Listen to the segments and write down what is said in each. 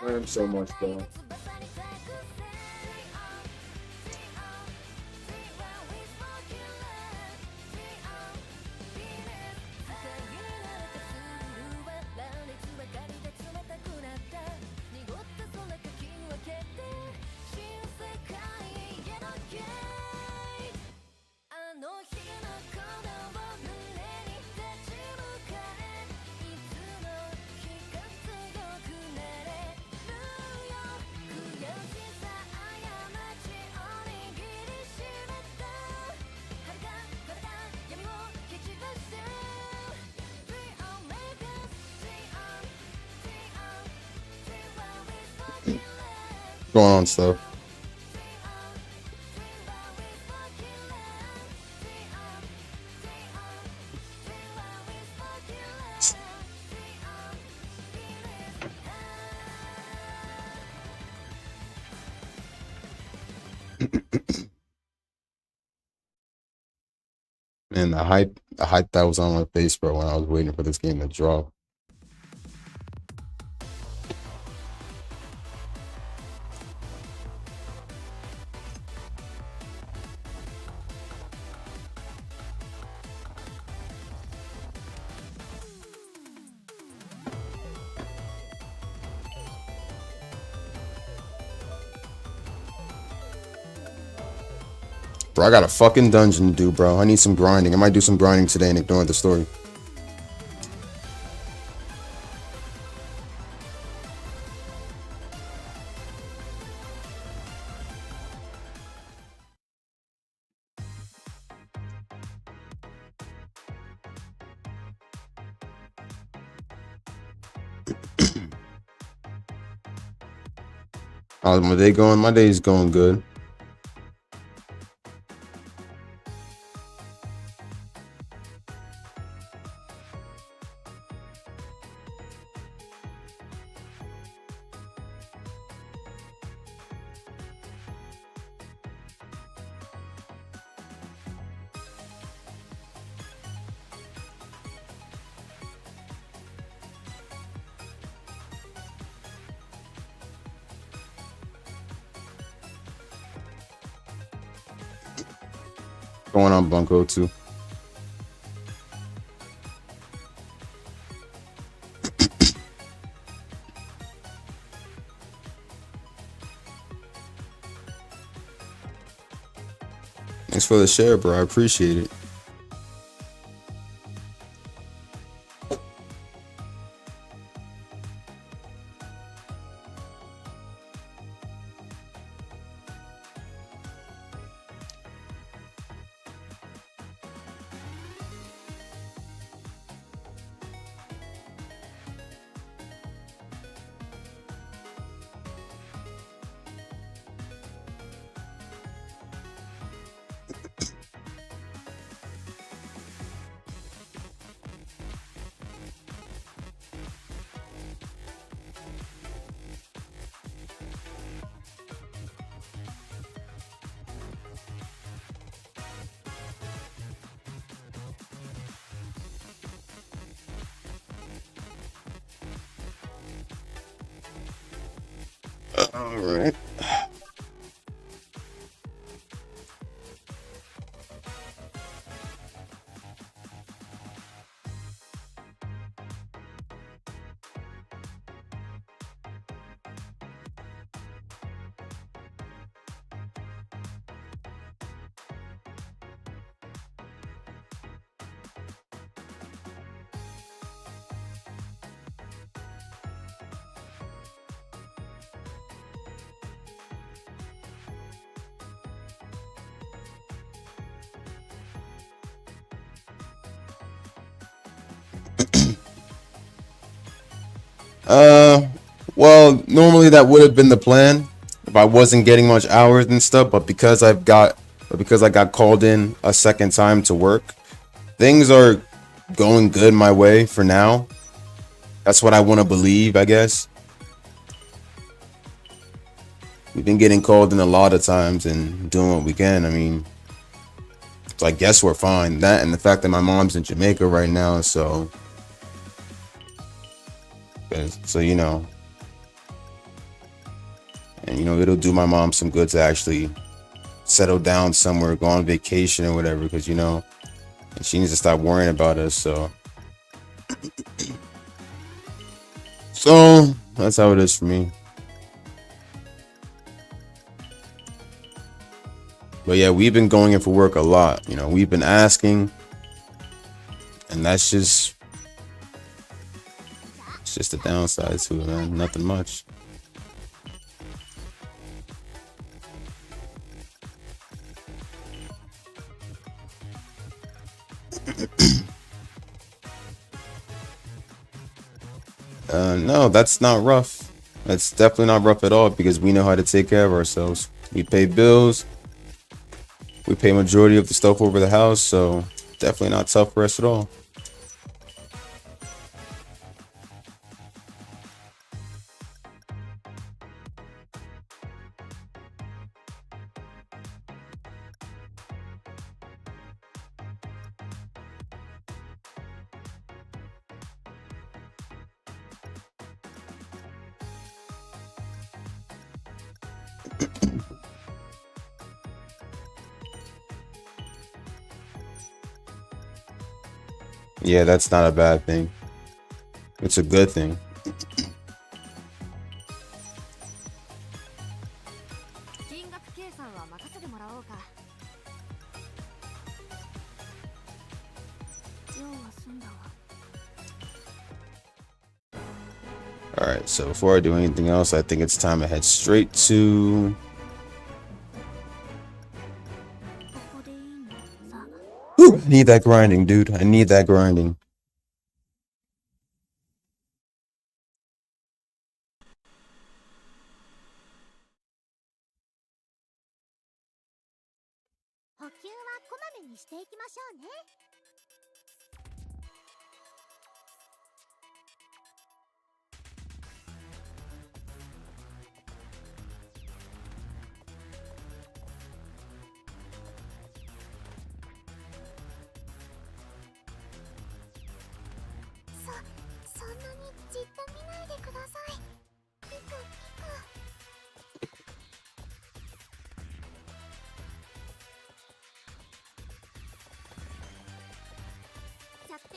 Learned so much, bro. Going on stuff. And the hype that was on my face, bro, when I was waiting for this game to drop. Bro, I got a fucking dungeon to do, bro. I need some grinding. I might do some grinding today and ignore the story. How's my day going? My day's going good. Going on Bunko too. Thanks for the share, bro. I appreciate it. All right. Uh, well, normally that would have been the plan if I wasn't getting much hours and stuff, but because I got called in a second time to work, things are going good my way for now. That's what I want to believe, I guess. We've been getting called in a lot of times and doing what we can. I mean, so I guess we're fine. That and the fact that my mom's in Jamaica right now, so you know, And it'll do my mom some good to actually settle down somewhere, go on vacation or whatever, because and she needs to stop worrying about us. So that's how it is for me. But yeah, we've been going in for work a lot. We've been asking, and that's just it's just the downside to it, man. Nothing much. No, that's not rough. That's definitely not rough at all because we know how to take care of ourselves. We pay bills. We pay majority of the stuff over the house, so definitely not tough for us at all. Yeah, that's not a bad thing. It's a good thing. Alright, so before I do anything else, I think it's time to head straight to... Whew, I need that grinding, dude. I need that grinding.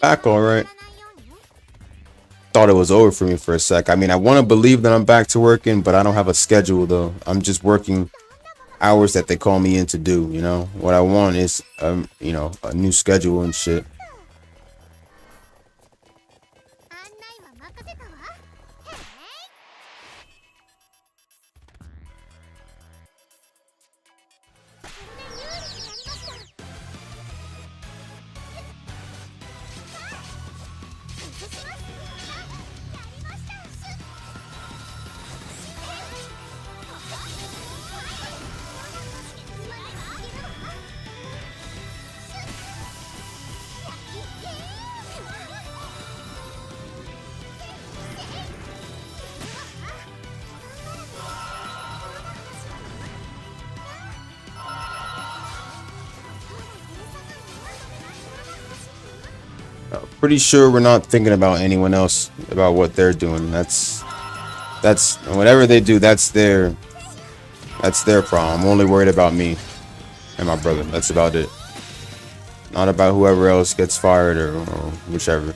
Back all right. Thought it was over for me for a sec. I mean, I want to believe that I'm back to working, but I don't have a schedule though. I'm just working hours that they call me in to do. What I want is a new schedule and shit. Pretty sure we're not thinking about anyone else about what they're doing. That's whatever they do. That's their problem. I'm only worried about me and my brother. That's about it. Not about whoever else gets fired or whichever.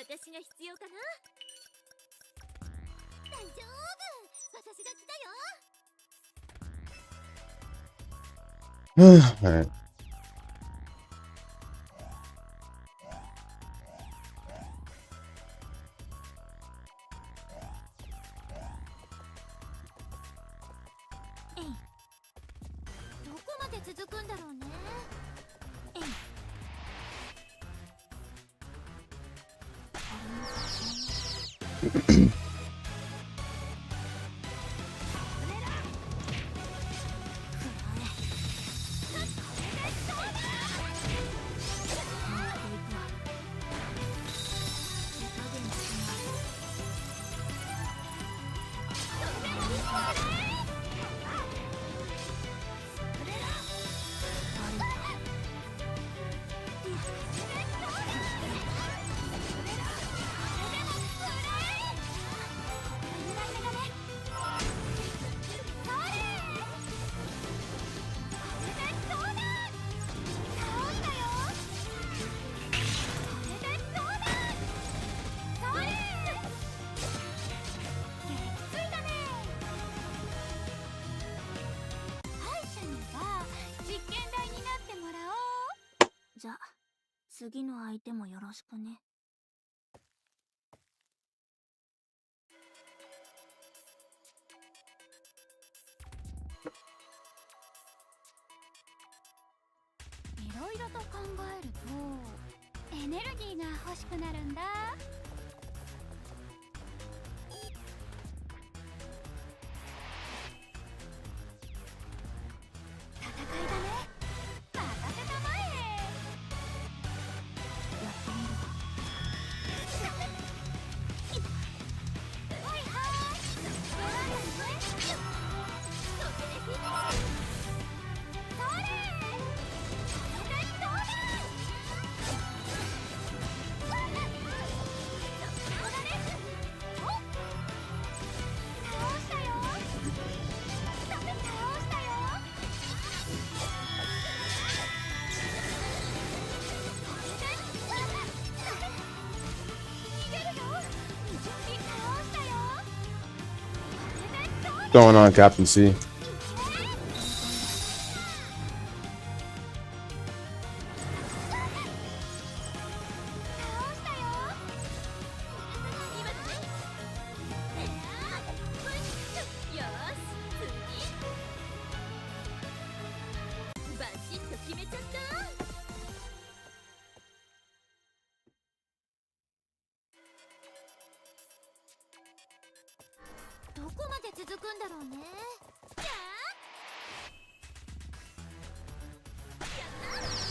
私が必要かな。大丈夫、私が来たよ。Alright. えい、どこまで続くんだろうね。えい、じゃあ次の相手もよろしくね。いろいろと考えるとエネルギーが欲しくなるんだ。戦いだね。任せたまえ。やってみるわ。はいはい。ご覧なさい。それでフィニッシュ。それ。それでどうだ。そこだね。お。倒したよ。倒したよ。Going on, Captain C?どこまで続くんだろうね。やったー。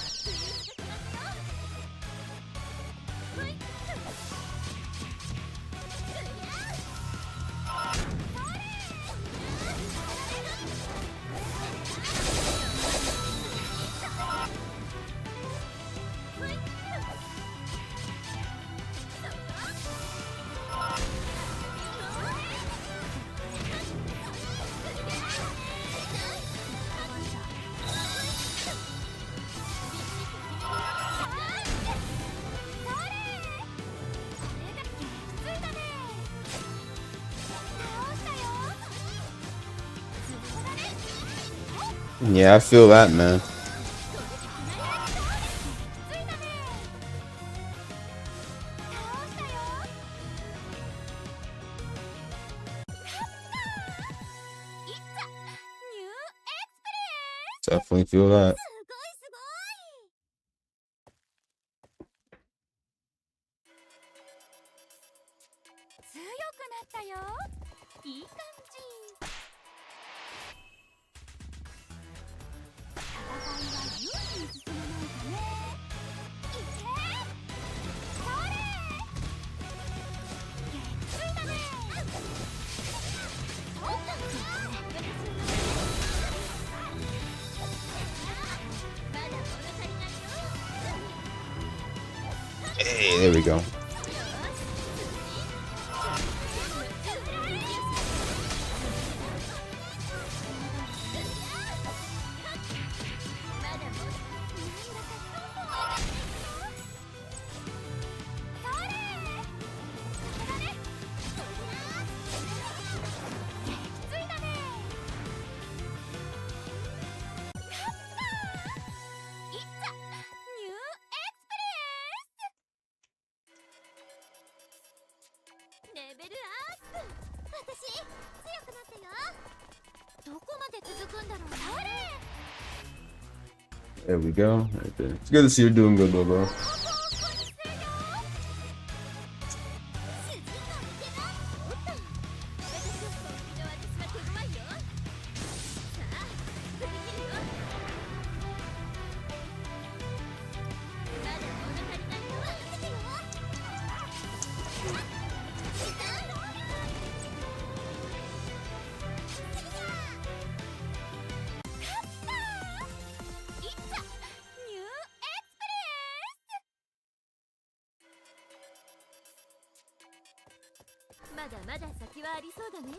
スイーツが来ますよ。ほいっと。Yeah, I feel that, man. Definitely feel that. 強くなったよ。いい感じ。戦いは優位に進まないとね。いけ。それ。撃墜だね。おっと。まだ物足りないよ。Hey, there we go. レベルアップ。私強くなったよ。どこまで続くんだろうね。 There we go. Right there. It's good to see you're doing good, though, bro. まだまだ先はありそうだね。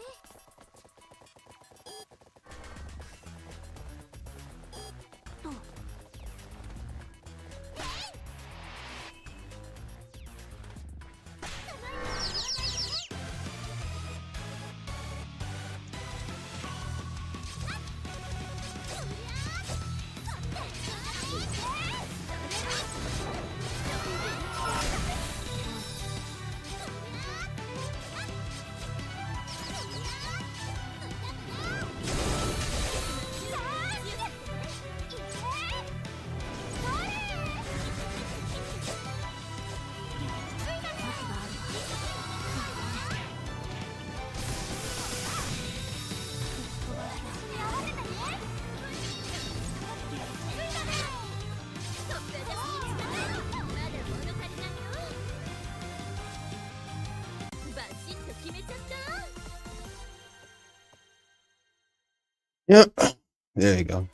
Yep. There you go.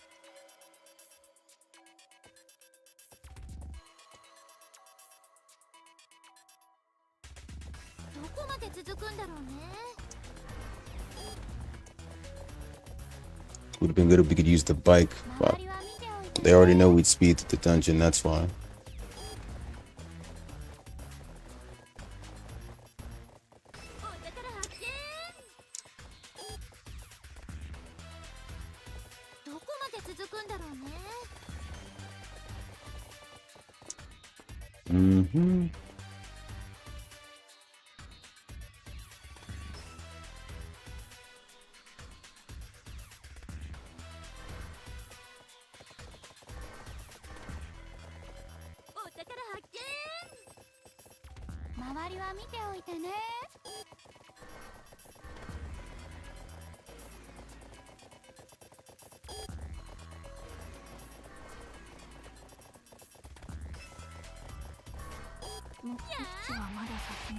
どこまで続くんだろうね。 Would have been good if we could use the bike, but 周りは見ておいて。 they already know we'd speed through the dungeon. That's fine. お宝発見。どこまで続くんだろうね。 Mm-hmm. お宝発見。周りは見ておいてね。目的地はまだ先ね。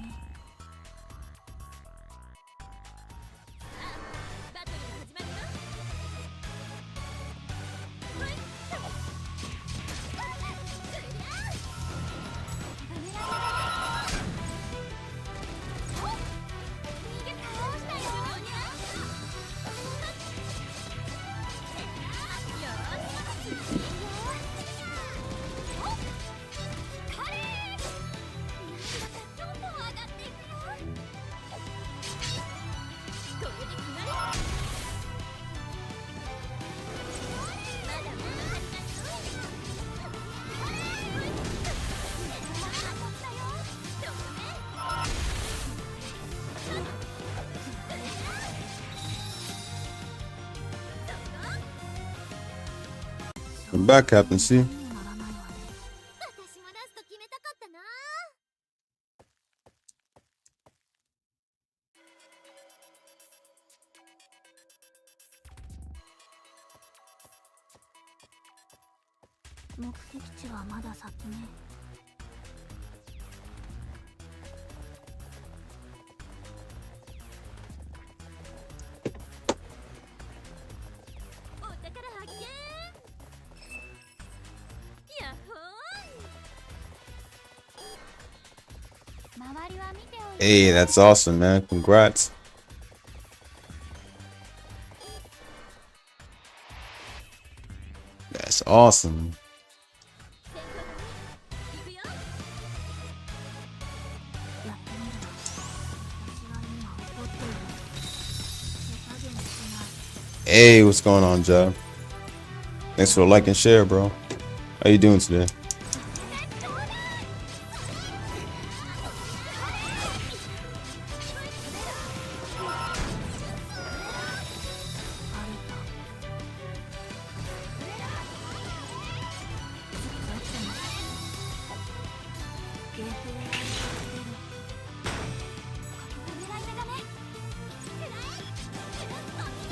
バトルが始まるよ。I'm back, Captain C. 私もラスト決めたかったな。目的地はまだ先ね。お宝発見。やっほーい。周りは見ておいて。 Hey, that's awesome, man. Congrats. That's awesome. 行くよ。やってみるわ。私は今怒っている。手加減しない。 Hey, what's going on, Joe? Thanks for the like and share, bro. How you doing today?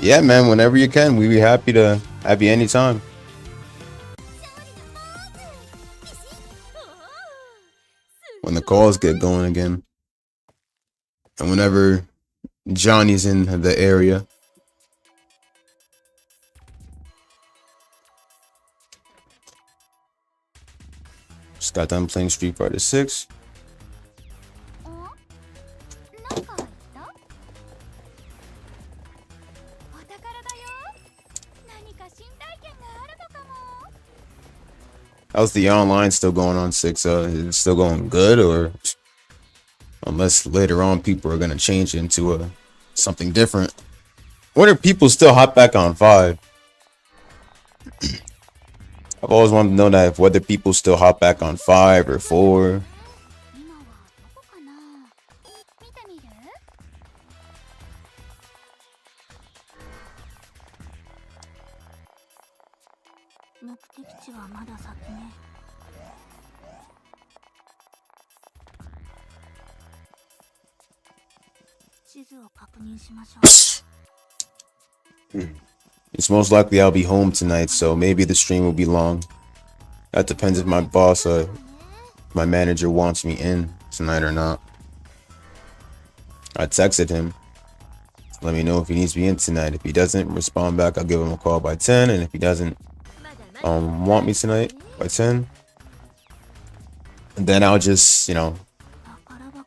Yeah, man. Whenever you can, we'd be happy to have you anytime. 勝利のポーズビシッおー When the calls get going again, and whenever Johnny's in the area. Just got done playing Street Fighter 6. おなんか言ったお宝だよ何か新体験があるのかも How's the online still going on 6? Is it still going good, or unless later on people are gonna change it into something different? When are people still hop back on 5? I've always wanted to know that, if whether people still hop back on 5 or 4. 今はどこかな見てみる目的地はまだ先ね地図を確認しましょう It's most likely I'll be home tonight, so maybe the stream will be long. That depends if my boss, my manager wants me in tonight or not. I texted him. Let me know if he needs me in tonight. If he doesn't respond back, I'll give him a call by 10. And if he doesn't want me tonight by 10, then I'll just,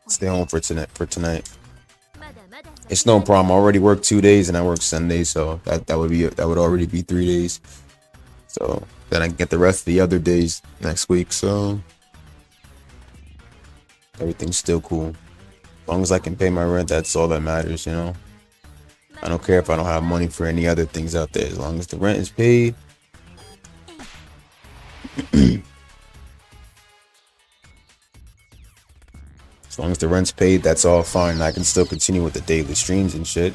stay home for tonight. It's no problem. I already work 2 days and I work Sunday, so that would already be 3 days. So then I can get the rest of the other days next week. So everything's still cool. As long as I can pay my rent, that's all that matters, I don't care if I don't have money for any other things out there. As long as the rent is paid. As long as the rent's paid, that's all fine. I can still continue with the daily streams and shit.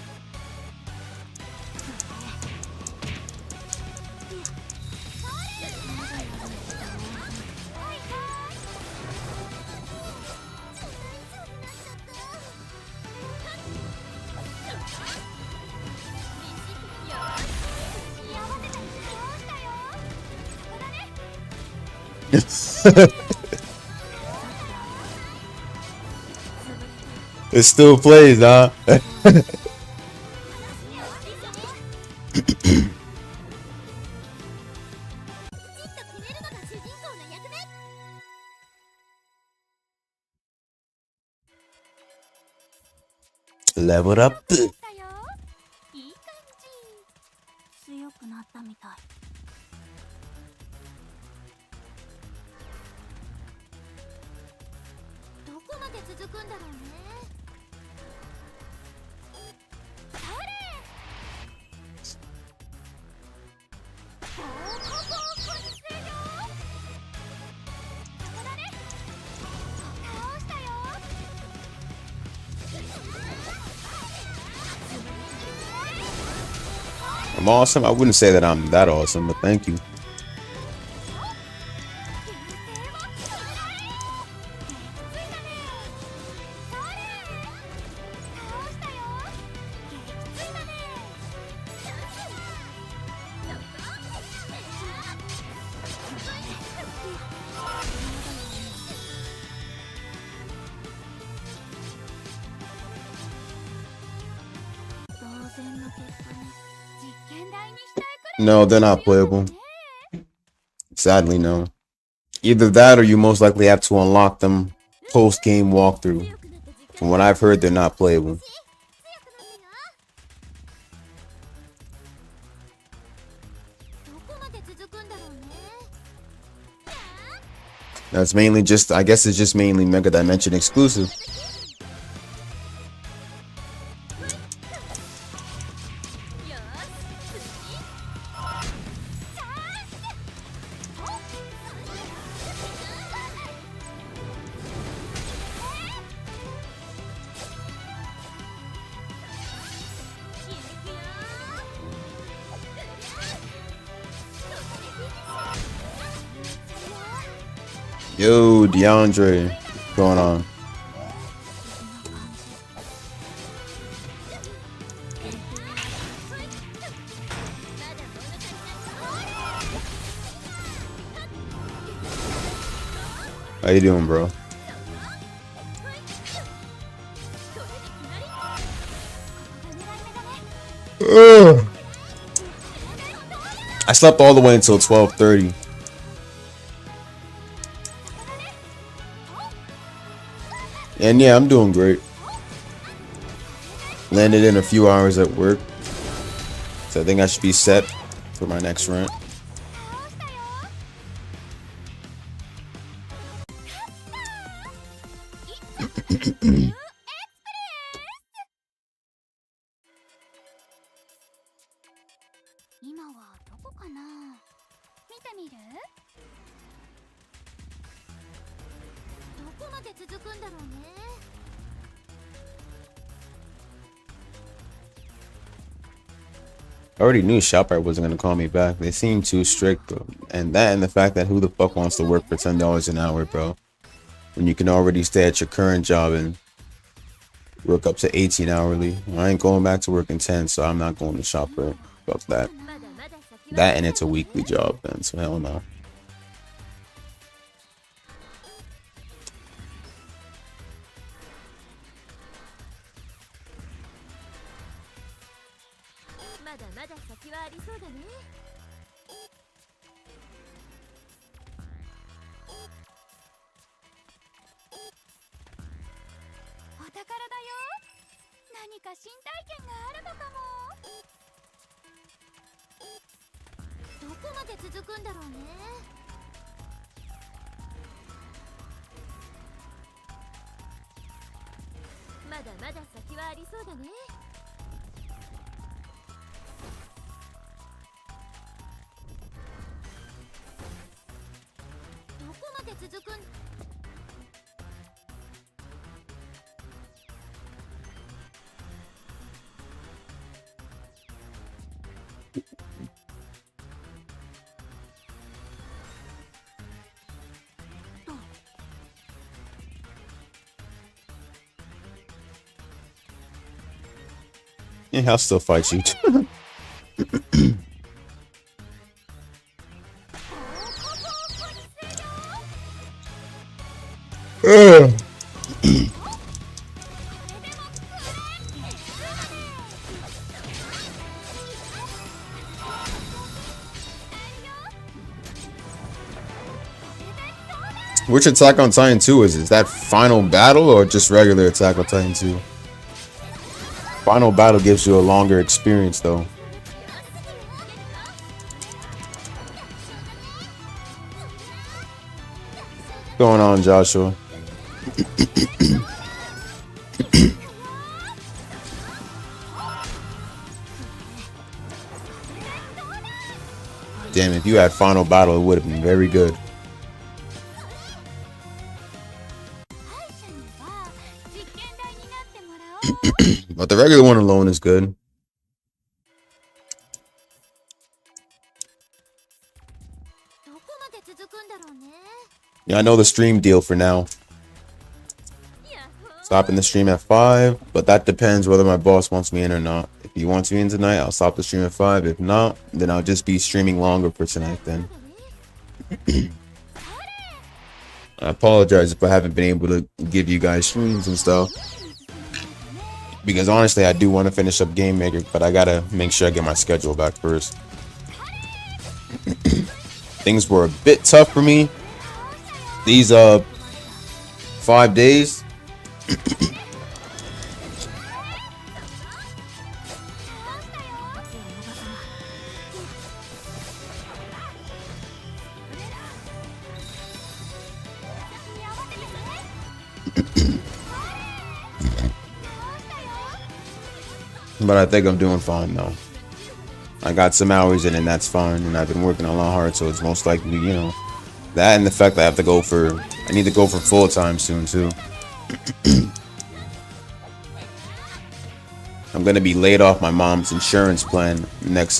It still plays, huh? Leveled up. いい感じ強くなったみたいどこまで続くんだろうねそれこここっちよそこだね倒したよ I'm awesome. I wouldn't say that I'm that awesome, but thank you. No, they're not playable. Sadly, no. Either that or you most likely have to unlock them post-game walkthrough. From what I've heard, they're not playable. That's mainly just, I guess it's just mainly Mega Dimension exclusive. Yo, DeAndre, what's going on? How you doing, bro? Ugh. I slept all the way until 12:30. And yeah, I'm doing great. Landed in a few hours at work. So I think I should be set for my next rant. I already knew ShopRite wasn't gonna call me back. They seem too strict, bro. And the fact that who the fuck wants to work for $10 an hour, bro? When you can already stay at your current job and work up to 18 hourly. I ain't going back to working 10, so I'm not going to ShopRite. Fuck that. That and it's a weekly job then, so hell no. Yeah, I'll still fight you. Which Attack on Titan 2 is? Is that Final Battle or just regular Attack on Titan 2? Final Battle gives you a longer experience though. What's going on, Joshua? Damn, if you had Final Battle, it would have been very good. But the regular one alone is good. Yeah, I know the stream deal for now. Stopping the stream at 5, but that depends whether my boss wants me in or not. If he wants me in tonight, I'll stop the stream at 5. If not, then I'll just be streaming longer for tonight then. I apologize if I haven't been able to give you guys streams and stuff. Because honestly, I do want to finish up Game Maker, but I gotta make sure I get my schedule back first. Things were a bit tough for me these 5 days. But I think I'm doing fine now. I got some hours in and that's fine, and I've been working a lot hard, so it's most likely, you know, that and the fact that I need to go for full time soon too. I'm gonna be laid off my mom's insurance plan next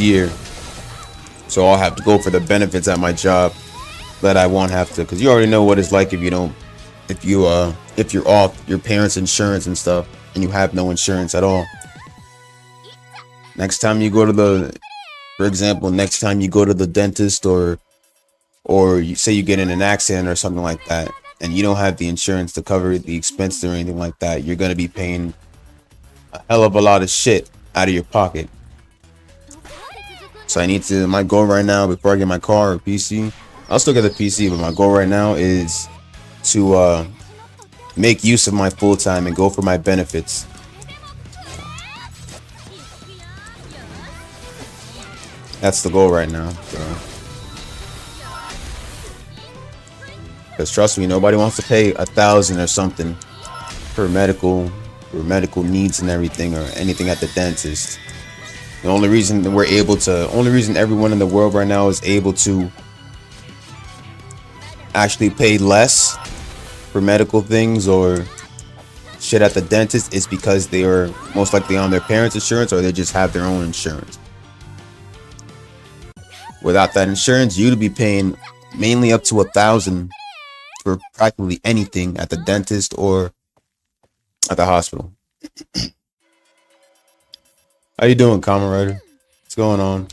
year, so I'll have to go for the benefits at my job that I won't have to, because you already know what it's like if you're off your parents' insurance and stuff and you have no insurance at all. Next time you go to the, for example, next time you go to the dentist or or you say you get in an accident or something like that, and you don't have the insurance to cover the expenses or anything like that, you're gonna be paying a hell of a lot of shit out of your pocket. So my goal right now before I get my car or PC, I'll still get the PC, but my goal right now is to make use of my full time and go for my benefits. That's the goal right now. Because trust me, nobody wants to pay 1,000 or something for medical needs and everything, or anything at the dentist. The only reason everyone in the world right now is able to actually pay less for medical things or shit at the dentist is because they are most likely on their parents' insurance, or they just have their own insurance. Without that insurance, you'd be paying mainly up to 1,000 for practically anything at the dentist or at the hospital. How you doing, Kamen? What's going on?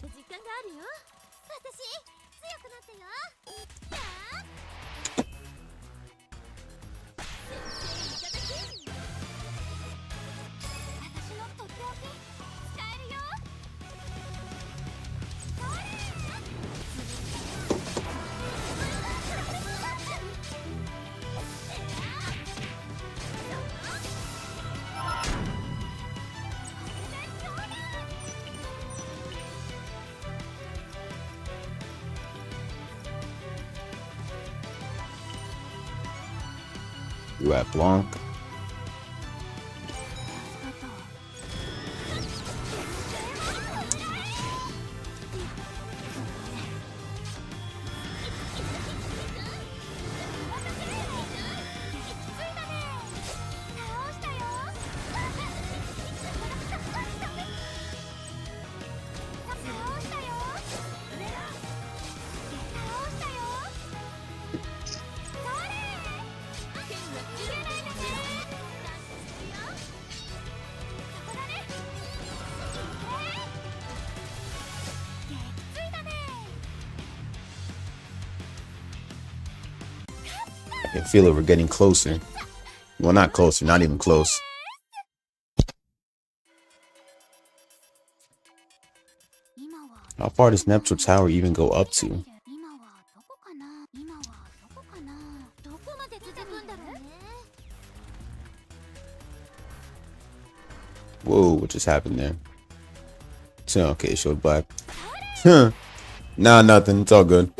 You at Blanc? I can feel it. We're getting closer. Well, not closer, not even close. How far does Neptunia Tower even go up to? Whoa, what just happened there? So, okay, it showed black. Nah, nothing. It's all good.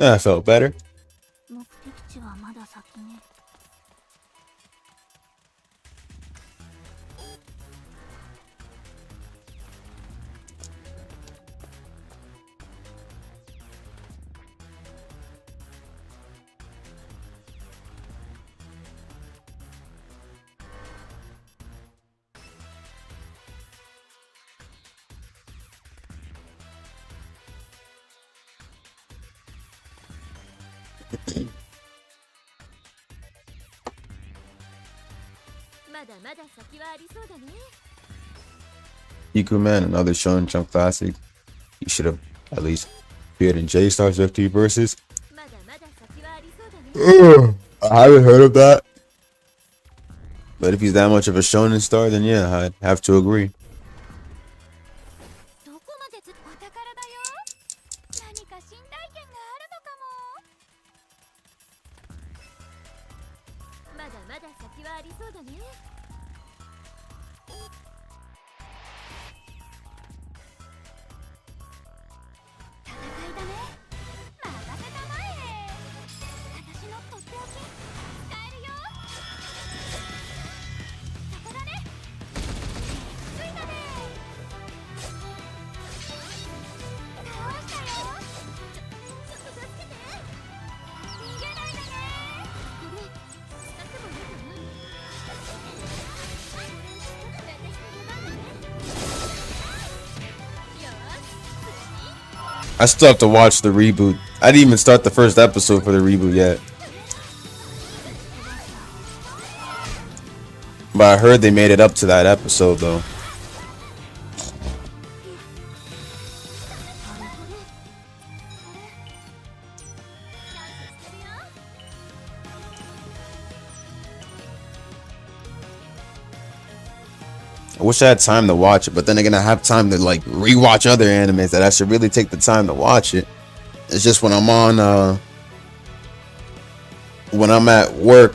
Yeah, I felt better. Man, another Shonen Jump classic. You should have at least appeared in J-Star's FT versus. I haven't heard of that. But if he's that much of a Shonen star, then yeah, I'd have to agree. I still have to watch the reboot. I didn't even start the first episode for the reboot yet. But I heard they made it up to that episode though. I wish I had time to watch it, but then again, I have time to like rewatch other animes that I should really take the time to watch it. It's just when I'm on, when I'm at work.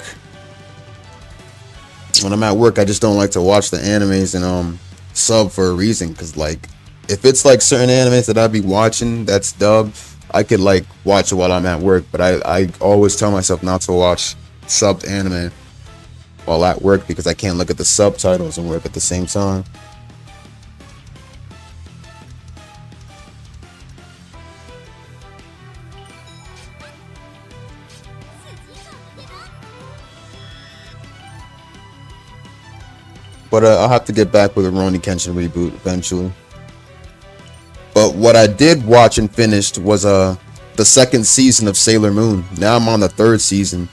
When I'm at work, I just don't like to watch the animes and sub for a reason. Because like, if it's like certain animes that I'd be watching that's dubbed, I could like watch it while I'm at work. But I always tell myself not to watch subbed anime while at work because I can't look at the subtitles and work at the same time. But I'll have to get back with a Rurouni Kenshin reboot eventually. But what I did watch and finished was the second season of Sailor Moon. Now I'm on the third season.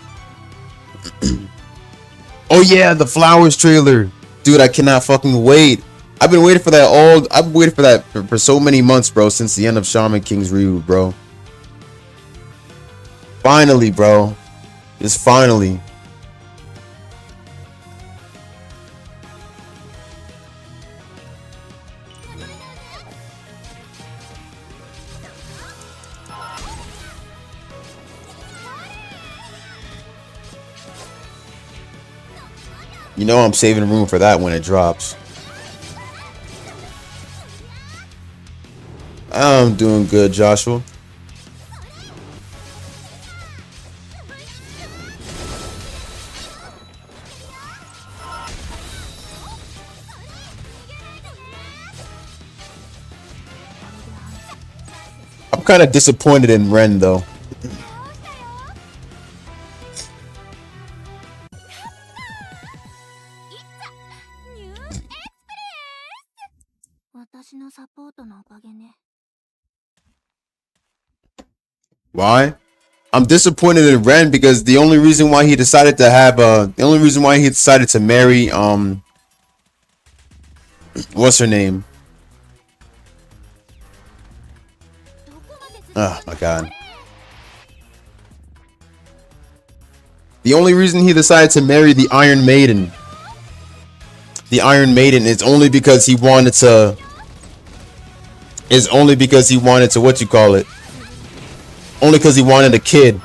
Oh yeah, the Flowers trailer. Dude, I cannot fucking wait. I've been waiting for that for so many months, bro, since the end of Shaman King's reboot, bro. Finally, bro. Just finally. You know I'm saving room for that when it drops. I'm doing good, Joshua. I'm kind of disappointed in Ren though. Why? I'm disappointed in Ren because the only reason why he decided to have marry what's her name? Oh my god. The only reason he decided to marry the Iron Maiden is only because he wanted to what you call it? Only because he wanted a kid.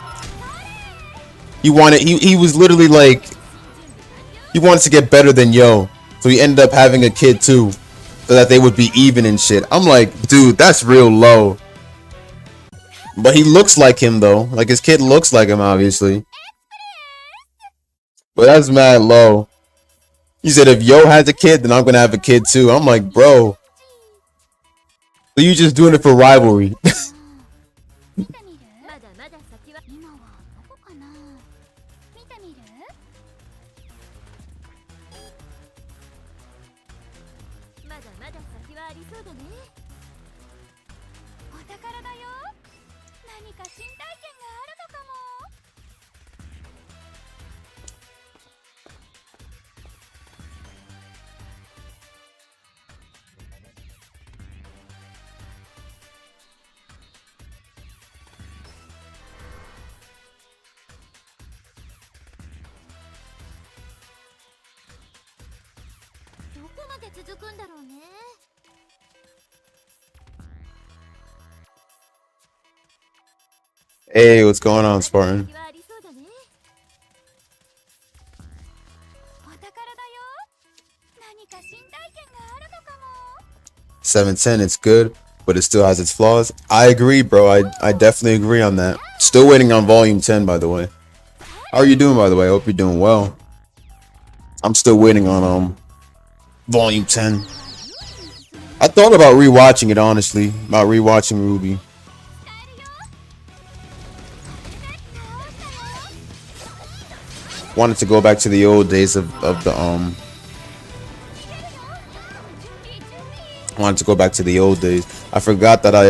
He was literally like, he wanted to get better than Yo. So he ended up having a kid too. So that they would be even and shit. I'm like, dude, that's real low. But he looks like him though. Like his kid looks like him, obviously. But that's mad low. He said if Yo has a kid, then I'm gonna have a kid too. I'm like, bro. So you just doing it for rivalry. Hey, what's going on, Spartan? 710, it's good, but it still has its flaws. I agree, bro. I definitely agree on that. Still waiting on volume 10, by the way. How are you doing, by the way? I hope you're doing well. I'm still waiting on volume 10. I thought about rewatching it, honestly. About rewatching Ruby. Wanted to go back to the old days of the wanted to go back to the old days. I forgot that I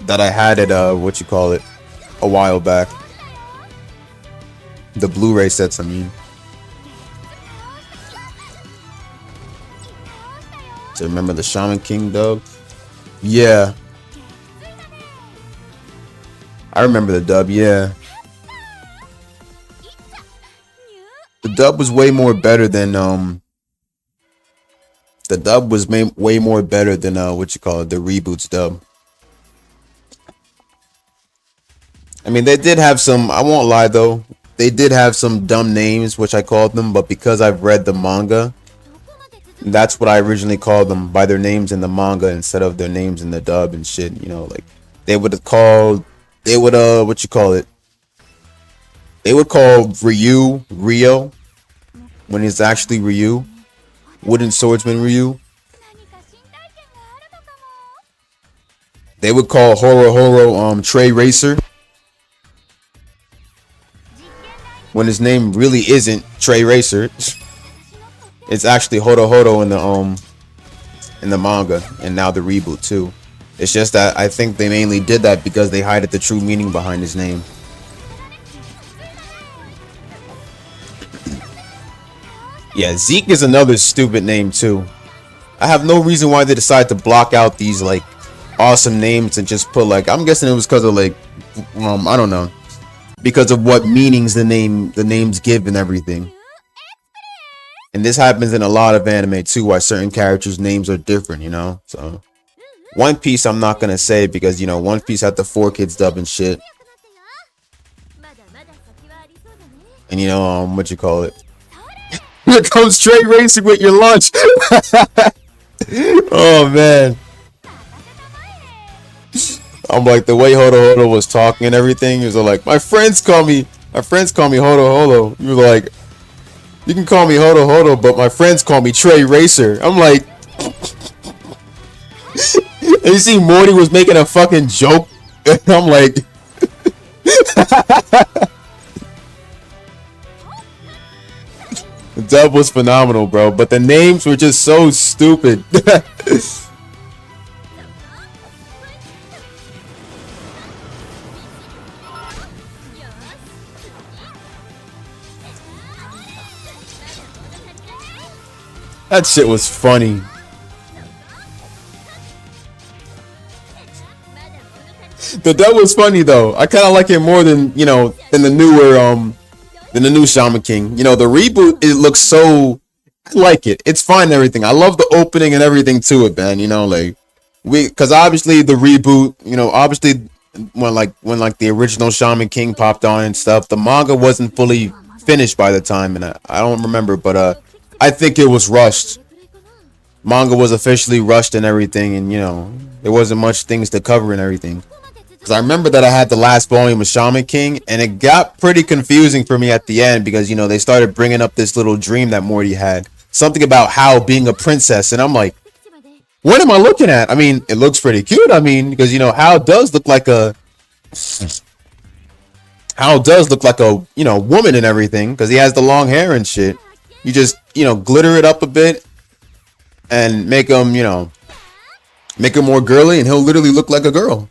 that I had at what you call it a while back. The Blu-ray sets, I mean. So remember the Shaman King dub? Yeah. I remember the dub, yeah. The dub was way more better than way more better than what you call it, the reboots dub. I mean, they did have some, I won't lie though, they did have some dumb names, which I called them, but because I've read the manga, that's what I originally called them, by their names in the manga instead of their names in the dub and shit, you know, like they would what you call it? They would call Ryu Rio when it's actually Ryu. Wooden Swordsman Ryu. They would call Horo Trey Racer when his name really isn't Trey Racer. It's actually Horo in the manga, and now the reboot too. It's just that I think they mainly did that because they hid the true meaning behind his name. Yeah, Zeke is another stupid name too. I have no reason why they decided to block out these like awesome names and just put like, I'm guessing it was because of like I don't know, because of what meanings the names give and everything. And this happens in a lot of anime too, why certain characters' names are different, you know. So One Piece I'm not gonna say because you know One Piece had the 4Kids dub and shit. And you know what you call it? Here comes Trey Racing with your lunch. Oh man. I'm like, the way Hodo was talking and everything, he was like, my friends call me Hodo. You were like, you can call me Hodo, but my friends call me Trey Racer. I'm like, and you see Morty was making a fucking joke. And I'm like, the dub was phenomenal, bro, but the names were just so stupid. That shit was funny. The dub was funny though. I kind of like it more than, you know, than the new Shaman King. You know, the reboot, it looks so, I like it. It's fine and everything. I love the opening and everything to it, man. You know, like because obviously the reboot, you know, obviously when the original Shaman King popped on and stuff, the manga wasn't fully finished by the time, and I don't remember, but I think it was rushed. Manga was officially rushed and everything, and you know, there wasn't much things to cover and everything. Because I remember that I had the last volume of Shaman King, and it got pretty confusing for me at the end because, you know, they started bringing up this little dream that Morty had. Something about Hao being a princess, and I'm like, what am I looking at? I mean, it looks pretty cute, I mean, because, you know, Hao does look like a, you know, woman and everything, because he has the long hair and shit. You just, you know, glitter it up a bit and make him, you know, make him more girly, and he'll literally look like a girl.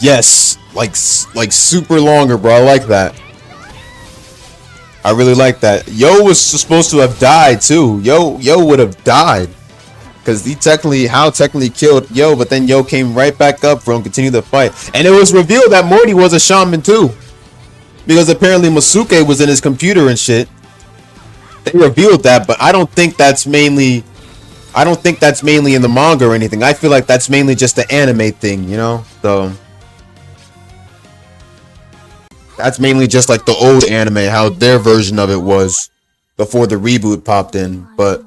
Yes, like super longer, bro. I like that. I really like that. Yo was supposed to have died too. Yo would have died because Hao technically killed Yo, but then Yo came right back up for him, continue the fight, and it was revealed that Morty was a shaman too, because apparently Masuke was in his computer and shit. They revealed that, but I don't think that's mainly in the manga or anything. I feel like that's mainly just the anime thing, you know. So that's mainly just like the old anime, how their version of it was before the reboot popped in. But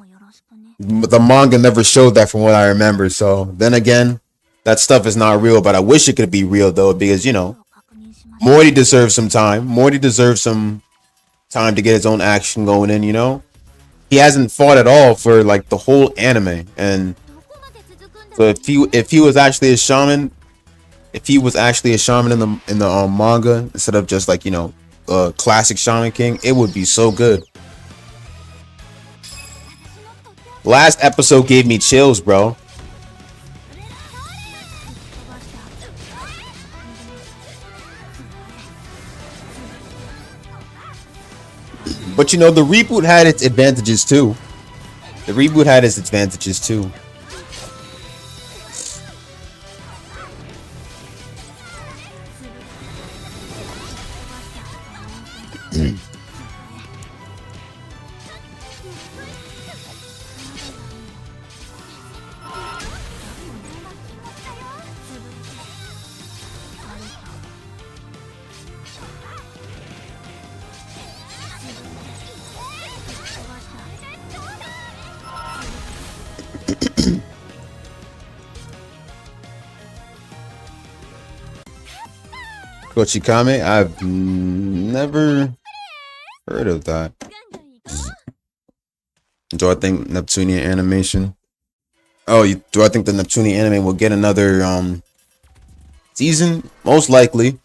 the manga never showed that from what I remember. So then again, that stuff is not real, but I wish it could be real though, because, you know, Morty deserves some time. Morty deserves some time to get his own action going in, you know. He hasn't fought at all for like the whole anime, and So if he was actually a shaman, if he was actually a shaman in the manga instead of just like, you know, a classic shaman king, it would be so good. Last episode gave me chills, bro. But you know, the reboot had its advantages too. The reboot had its advantages too. Kochikame? I've never heard of that. Do I think Neptunia animation? Oh, do I think the Neptunia anime will get another season? Most likely.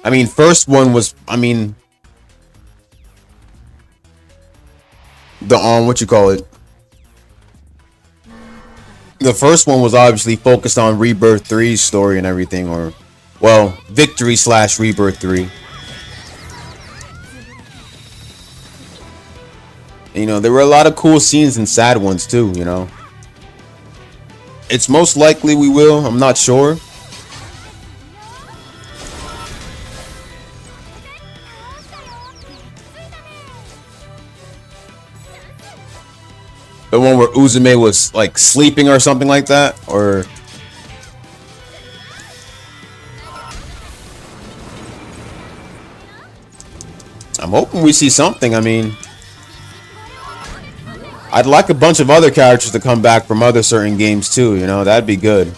I mean, first one was, I mean, the what you call it? The first one was obviously focused on Rebirth 3's story and everything, or, well, Victory / Rebirth 3. You know, there were a lot of cool scenes and sad ones too, you know. It's most likely we will, I'm not sure. The one where Uzume was like sleeping or something like that, or I'm hoping we see something. I mean, I'd like a bunch of other characters to come back from other certain games too, you know, that'd be good.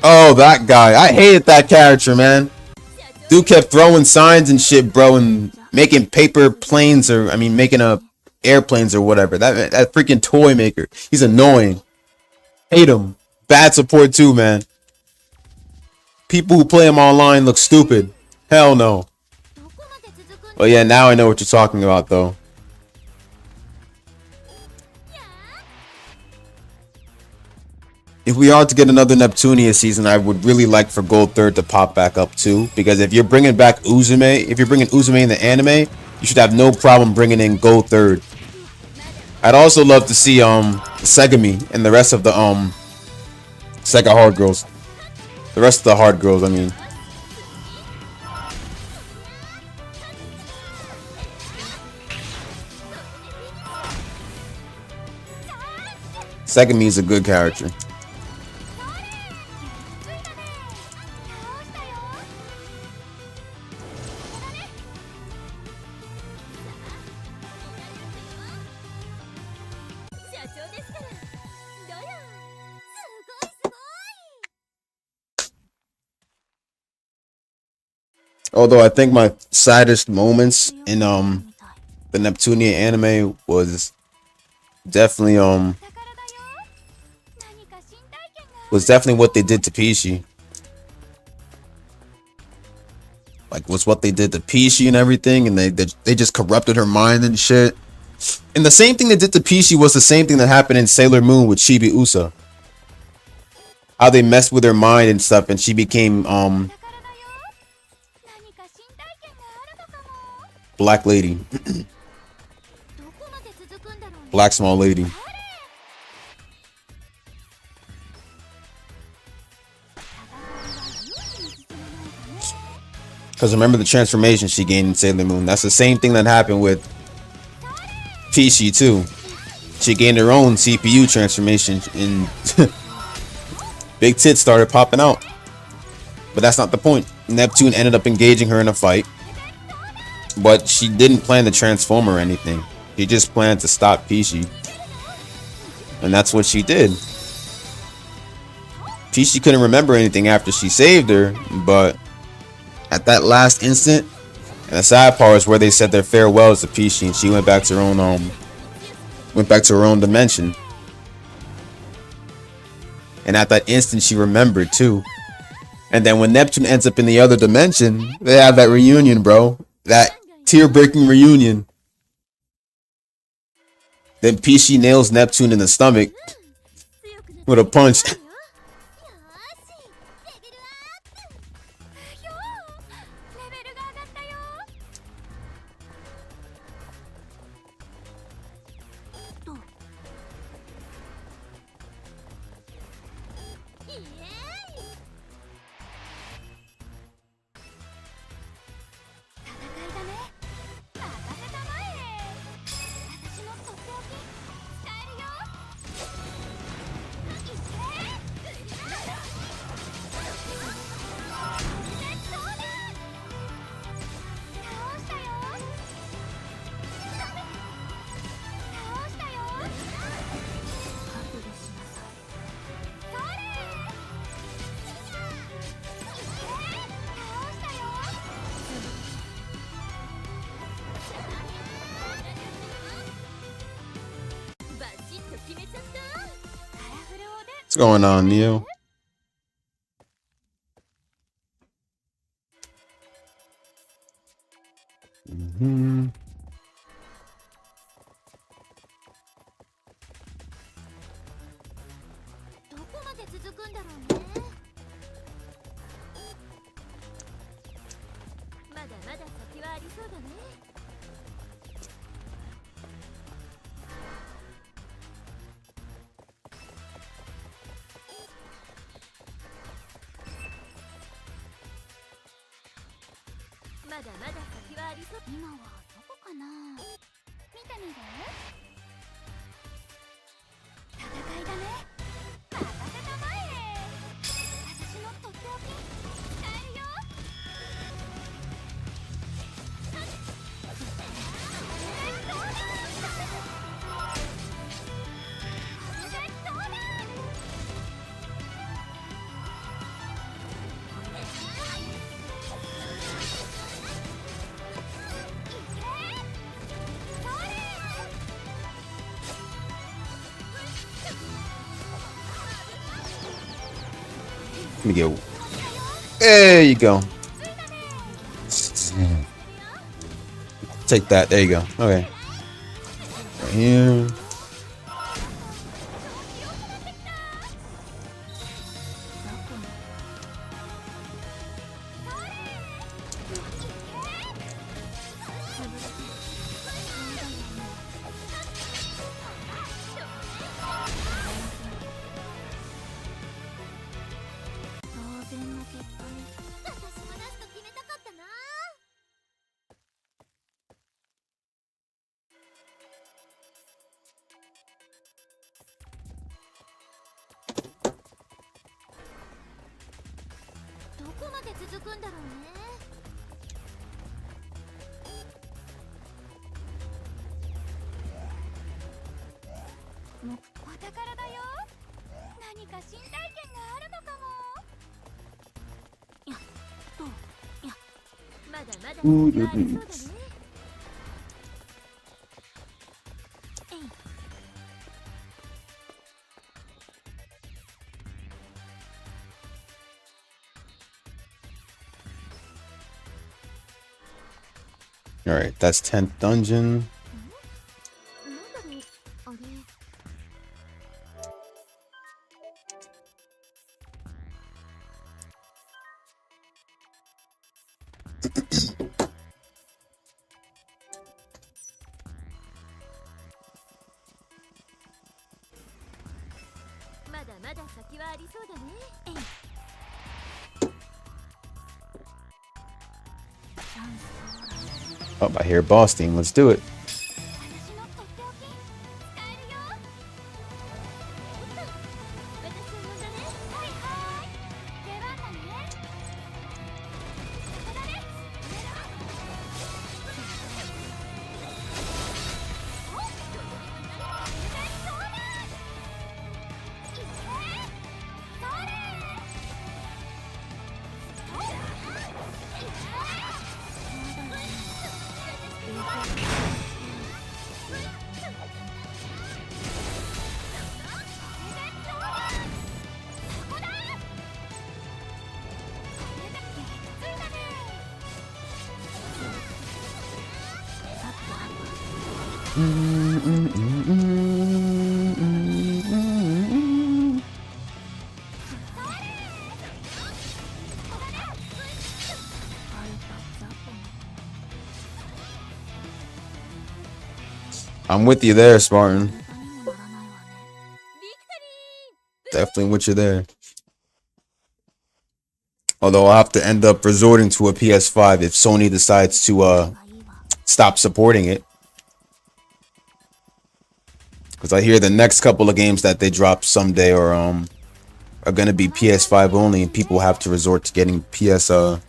Oh, that guy. I hated that character, man. Dude kept throwing signs and shit, bro, and making paper planes, or I mean making airplanes or whatever. That freaking toy maker. He's annoying. Hate him. Bad support too, man. People who play him online look stupid. Hell no. Well, yeah, now I know what you're talking about, though. If we are to get another Neptunia season, I would really like for Gold Third to pop back up too. Because if you're bringing back Uzume, if you're bringing Uzume in the anime, you should have no problem bringing in Gold Third. I'd also love to see Segami and the rest of the Sega Hard Girls. The rest of the Hard Girls, I mean. Segami is a good character. Although I think my saddest moments in the Neptunia anime was definitely what they did to Pishi. Like, was what they did to Pishi and everything, and they just corrupted her mind and shit. And the same thing they did to Pishi was the same thing that happened in Sailor Moon with Chibi Usa. How they messed with her mind and stuff, and she became Black Lady. Black Small Lady. Because remember the transformation she gained in Sailor Moon. That's the same thing that happened with Pishi too. She gained her own CPU transformation and big tits started popping out. But that's not the point. Neptune ended up engaging her in a fight. But she didn't plan to transform or anything. She just planned to stop Pishi. And that's what she did. Pishi couldn't remember anything after she saved her, but at that last instant, And the sad part is where they said their farewells to Peachy, and she went back to her own dimension. And at that instant, she remembered too. And then when Neptune ends up in the other dimension, they have that reunion, bro. That tear-breaking reunion. Then Peachy nails Neptune in the stomach with a punch. バチッと決めちゃった。カラフルおでん。 What's going on, Neo? どこまで続くんだろうね。まだまだ先はありそうだね。まだまだ先はありそう。今はどこかな。見てみる？戦いだね。任せたまえ。私のとっておき使えるよ。Let me get. There you go. Take that. There you go. Okay. Right here. All right, that's 10th dungeon. Oh, I hear boss theme. Let's do it. I'm with you there, Spartan. ネタにもならないわね。Definitely with you there. Although I'll have to end up resorting to a PS5 if Sony decides to がいいわ。 stop supporting it. Because I hear the next couple of games that they drop someday are gonna be PS5 only, and people have to resort to getting PS5.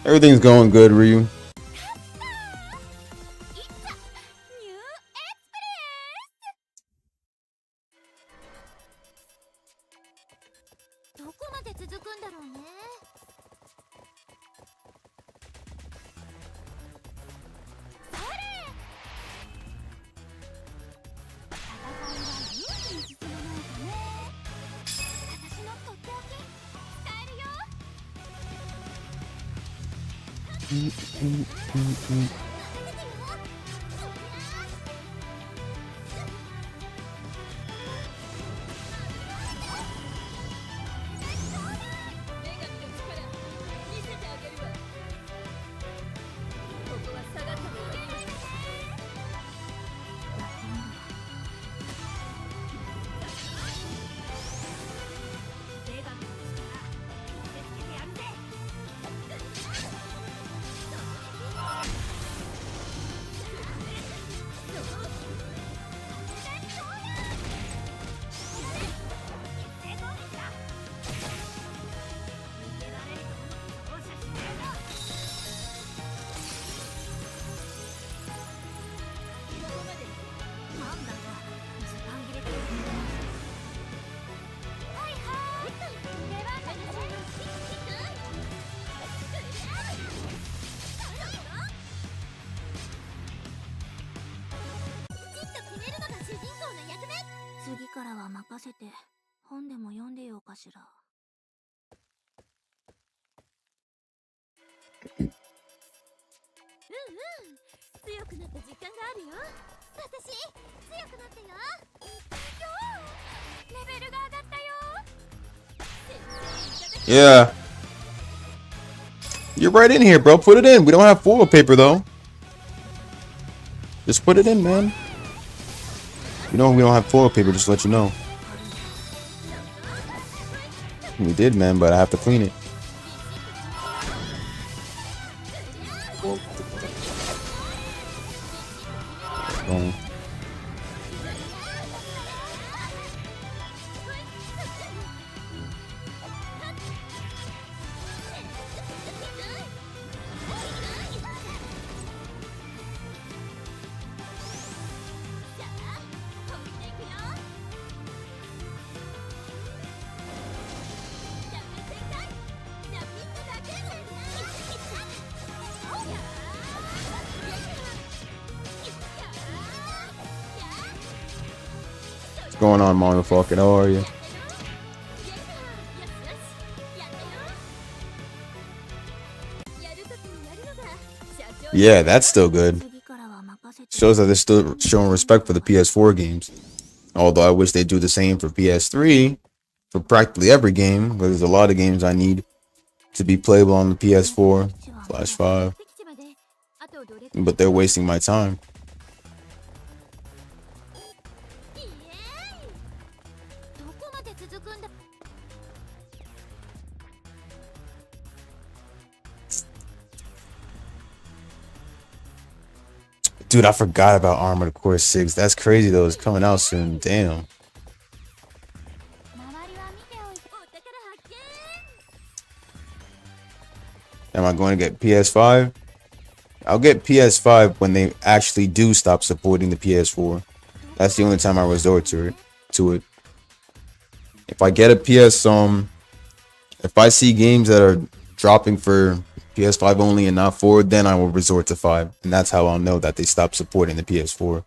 Everything's going good, Ryu. ニューエクスプレス。どこまで続くんだろうね。それ。戦いは優位に進まないとね。私のとっておき使えるよ。次からは任せて本でも読んでようかしら。強くなった実感があるよ。私強くなったよ。レベルが上がったよ。 Yeah. You're right in here, bro. Put it in. We don't have foil paper, though. Just put it in, man. You know we don't have foil paper, just to let you know. We did, man, but I have to clean it. Boom. What's going on, motherfucker? How are you? Yeah, that's still good. Shows that they're still showing respect for the PS4 games. Although I wish they'd do the same for PS3 for practically every game. But there's a lot of games I need to be playable on the PS4/5. But they're wasting my time. Dude, I forgot about Armored Core 6. That's crazy though. It's coming out soon. Damn. Am I going to get PS5? I'll get PS5 when they actually do stop supporting the PS4. That's the only time I resort to it. If I get a if I see games that are dropping for PS5 only and not 4, then I will resort to 5. And that's how I'll know that they stopped supporting the PS4.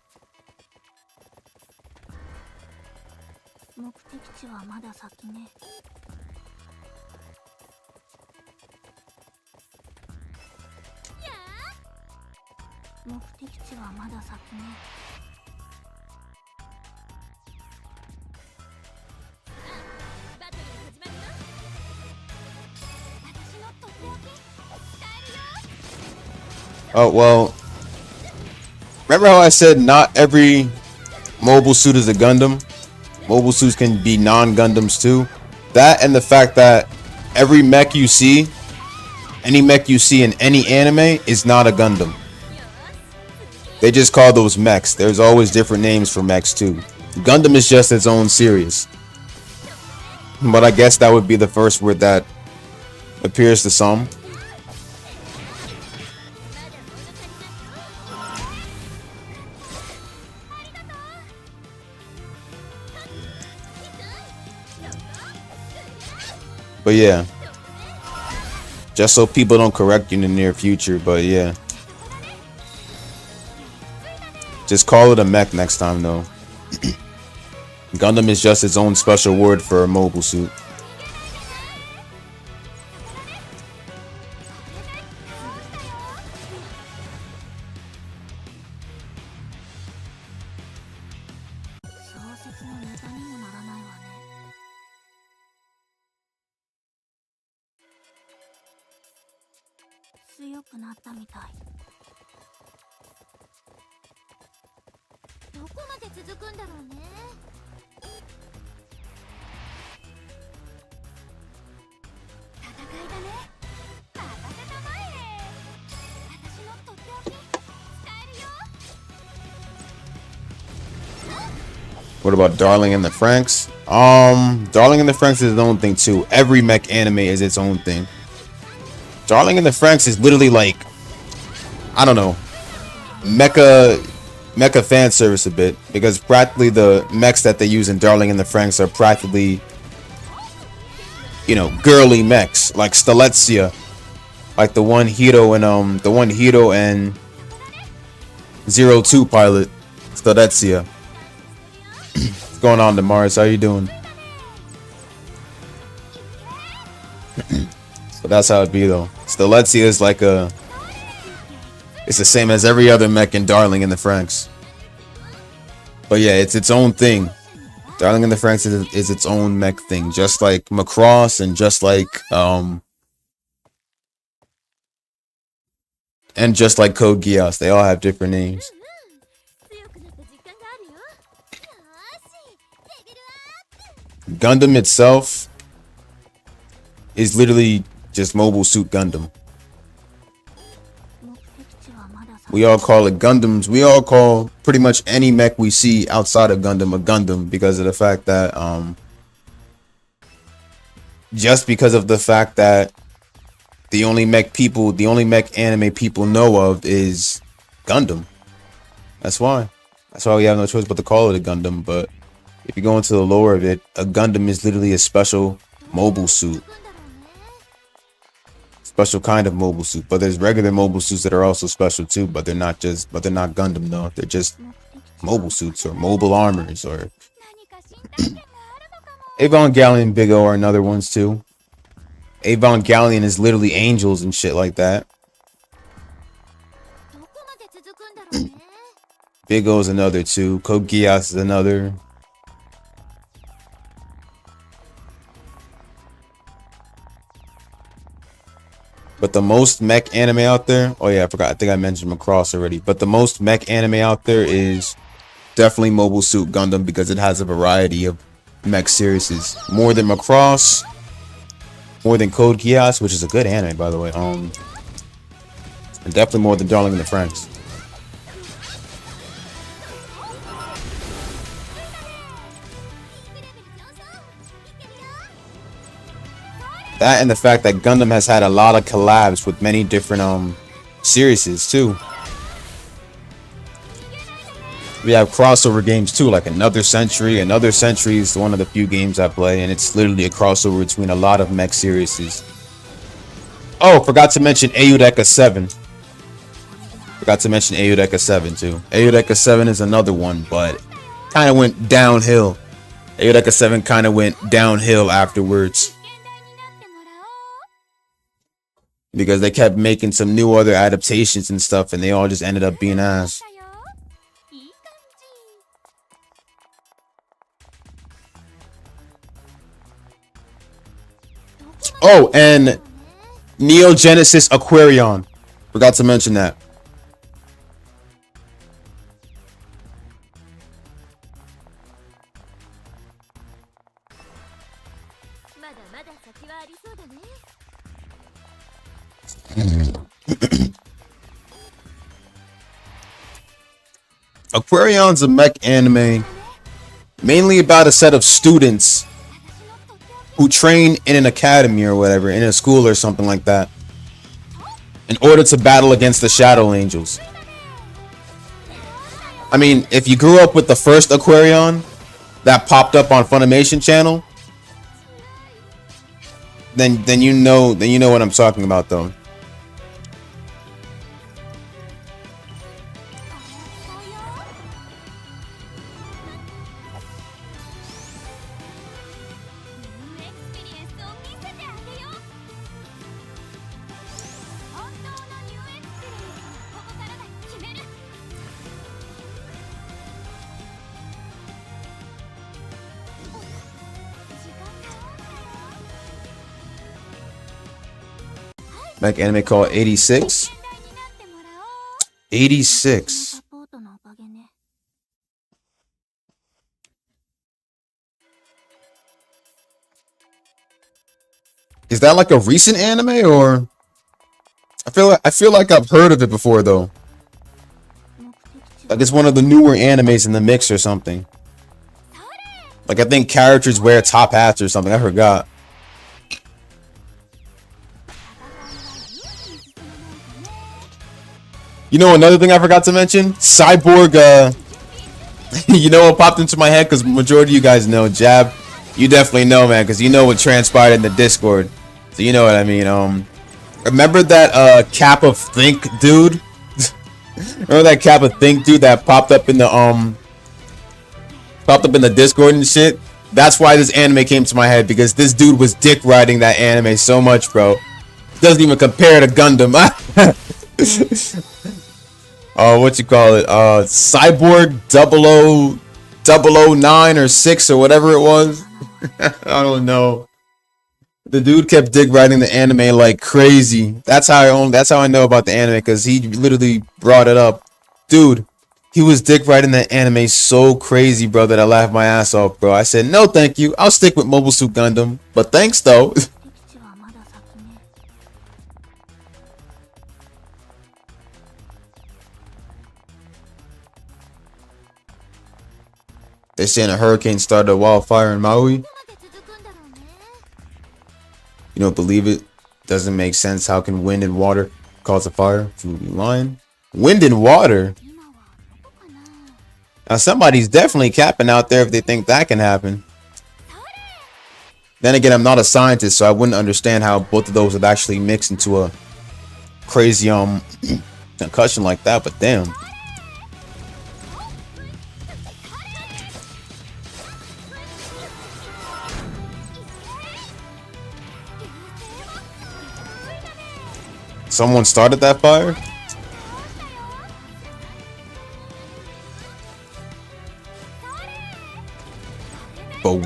Oh, well, remember how I said not every mobile suit is a Gundam? Mobile suits can be non-Gundams too. That and the fact that every mech you see, any mech you see in any anime is not a Gundam. They just call those mechs. There's always different names for mechs too. Gundam is just its own series. But I guess that would be the first word that appears to some. But yeah, just so people don't correct you in the near future. But yeah, just call it a mech next time though. Gundam is just its own special word for a mobile suit. What about Darling in the Franxx? Darling in the Franxx is its own thing too. Every mech anime is its own thing. Darling in the Franxx is literally like, I don't know, mecha fan service a bit, because practically the mechs that they use in Darling in the Franxx are practically, you know, girly mechs like Stelezia, like the one Hiro and 02 pilot Stelezia. What's going on, Damaris? How you doing? So that's how it be though. Stelezia is like it's the same as every other mech in Darling in the Franxx. But yeah, it's its own thing. Darling in the Franxx is its own mech thing, just like Macross and just like Code Geass. They all have different names. Gundam itself is literally just Mobile Suit Gundam. We all call it Gundams. We all call pretty much any mech we see outside of Gundam a Gundam because of the fact that the only mech anime people know of is Gundam. That's why we have no choice but to call it a Gundam. But if you go into the lore of it, a Gundam is literally a special mobile suit. Special kind of mobile suit. But there's regular mobile suits that are also special too, but they're not Gundam though. They're just mobile suits or mobile armors or Evangelion Big O are another ones too. Evangelion is literally angels and shit like that. Bigo's another too. Code Geass is another. But the most mech anime out there, oh yeah, I forgot. I think I mentioned Macross already. But the most mech anime out there is definitely Mobile Suit Gundam because it has a variety of mech series. More than Macross, more than Code Geass, which is a good anime by the way. And definitely more than Darling in the Franxx. That and the fact that Gundam has had a lot of collabs with many different series too. We have crossover games too, like Another Century. Another Century is one of the few games I play, and it's literally a crossover between a lot of mech series. Oh, forgot to mention Eudeka 7. Forgot to mention Eudeka 7 too. Eudeka 7 is another one, but kind of went downhill. Eudeka 7 kind of went downhill afterwards. Because they kept making some new other adaptations and stuff, and they all just ended up being ass. Oh, and Neo Genesis Aquarion. Forgot to mention that. Aquarion's a mech anime mainly about a set of students who train in an academy or whatever, in a school or something like that, in order to battle against the Shadow Angels. I mean, if you grew up with the first Aquarion that popped up on Funimation channel, then you know what I'm talking about though. Mech anime called 86. 86. Is that like a recent anime or? I feel like I've heard of it before though. Like it's one of the newer animes in the mix or something. Like I think characters wear top hats or something. I forgot. You know another thing I forgot to mention? Cyborg, you know what popped into my head? Because majority of you guys know. Jab, you definitely know, man, because you know what transpired in the Discord. So you know what I mean. Remember that Kappa Think dude? Remember that Kappa Think dude that popped up in the Discord and shit? That's why this anime came to my head, because this dude was dick riding that anime so much, bro. Doesn't even compare to Gundam. What you call it? Cyborg 009 or 6 or whatever it was. I don't know. The dude kept dick riding the anime like crazy. That's how I know about the anime, because he literally brought it up. Dude, he was dick riding the anime so crazy, bro, that I laughed my ass off, bro. I said, no thank you. I'll stick with Mobile Suit Gundam. But thanks though. They're saying a hurricane started a wildfire in Maui. You don't believe it? Doesn't make sense. How can wind and water cause a fire? Absolutely lying. Wind and water? Now somebody's definitely capping out there if they think that can happen. Then again, I'm not a scientist, so I wouldn't understand how both of those would actually mix into a crazy concussion like that, but damn. Someone started that fire?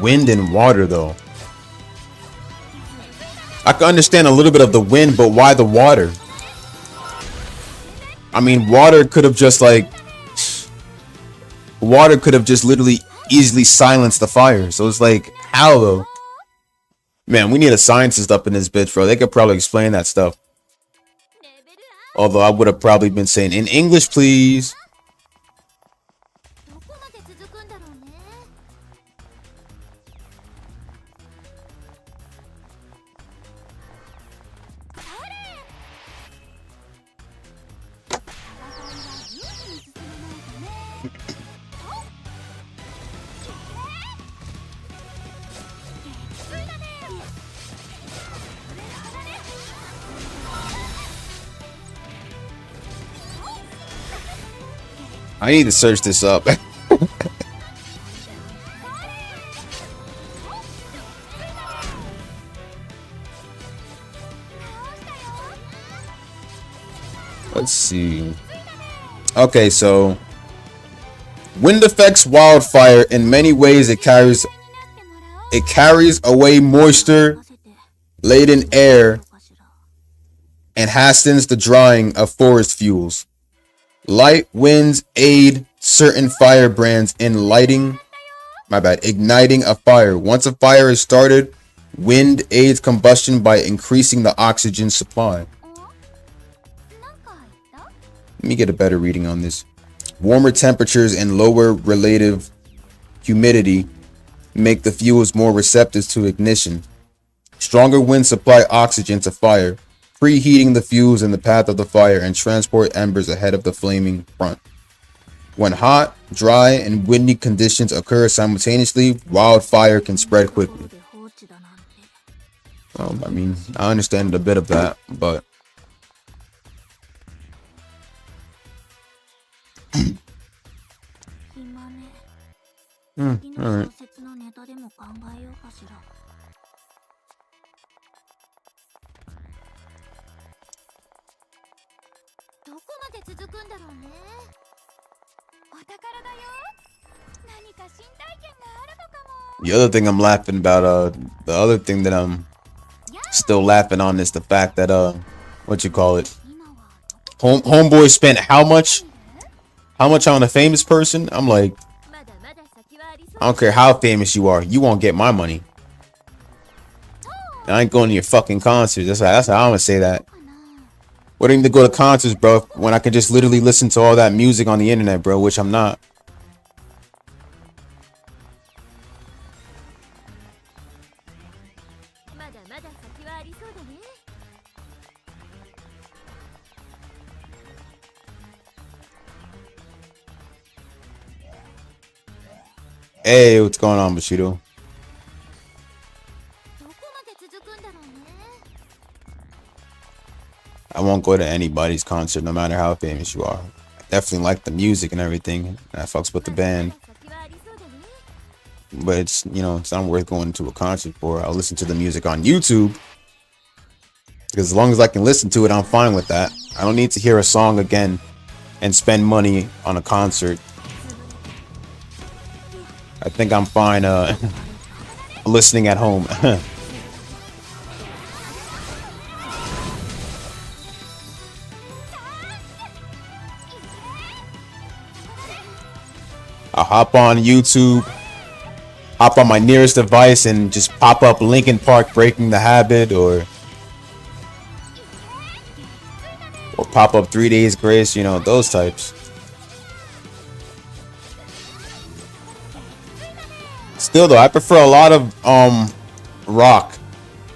wind and water though? I can understand a little bit of the wind, but why the water? I mean, water could have just like, water could have just literally easily silenced the fire. So it's like, how though? Man, we need a scientist up in this bitch, bro. They could probably explain that stuff. Although I would have probably been saying, in English, please. どこまで続くんだろうね。それ。戦いは優位に進めないとね。おっ。きついだね。それからね。I need to search this up. Let's see. Okay, so wind affects wildfire in many ways. It carries away moisture laden air and hastens the drying of forest fuels. Light winds aid certain firebrands in igniting a fire. Once a fire is started, wind aids combustion by increasing the oxygen supply. Let me get a better reading on this. Warmer temperatures and lower relative humidity make the fuels more receptive to ignition. Stronger winds supply oxygen to fire, preheating the fuels in the path of the fire and transport embers ahead of the flaming front. When hot, dry, and windy conditions occur simultaneously, wildfire can spread quickly. I mean, I understand a bit of that, but alright. どこまで続くんだろうね。お宝だよ。何か新体験があるのかも。The other thing I'm laughing about, the other thing that I'm still laughing on is the fact that, what you call it? Homeboy spent how much? How much on a famous person? I'm like, I don't care how famous you are, you won't get my money. I ain't going to your fucking concerts. That's how I'm gonna say that. What do you need to go to concerts, bro, when I can just literally listen to all that music on the internet, bro, which I'm not. Hey, what's going on, Bushido? I won't go to anybody's concert, no matter how famous you are. I definitely like the music and everything, and I fucks with the band. But it's, you know, it's not worth going to a concert for. I'll listen to the music on YouTube. Because as long as I can listen to it, I'm fine with that. I don't need to hear a song again and spend money on a concert. I think I'm fine listening at home. I'll hop on YouTube, hop on my nearest device and just pop up Linkin Park Breaking the Habit or pop up 3 Days Grace, you know, those types. Still though, I prefer a lot of rock.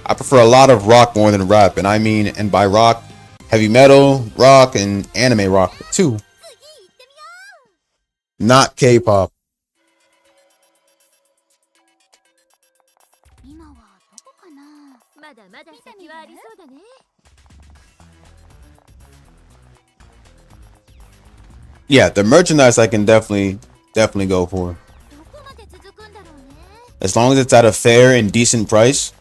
I prefer a lot of rock more than rap, and I mean, and by rock, heavy metal, rock, and anime rock too. Not K-pop. Yeah, the merchandise I can definitely go for. As long as it's at a fair and decent price.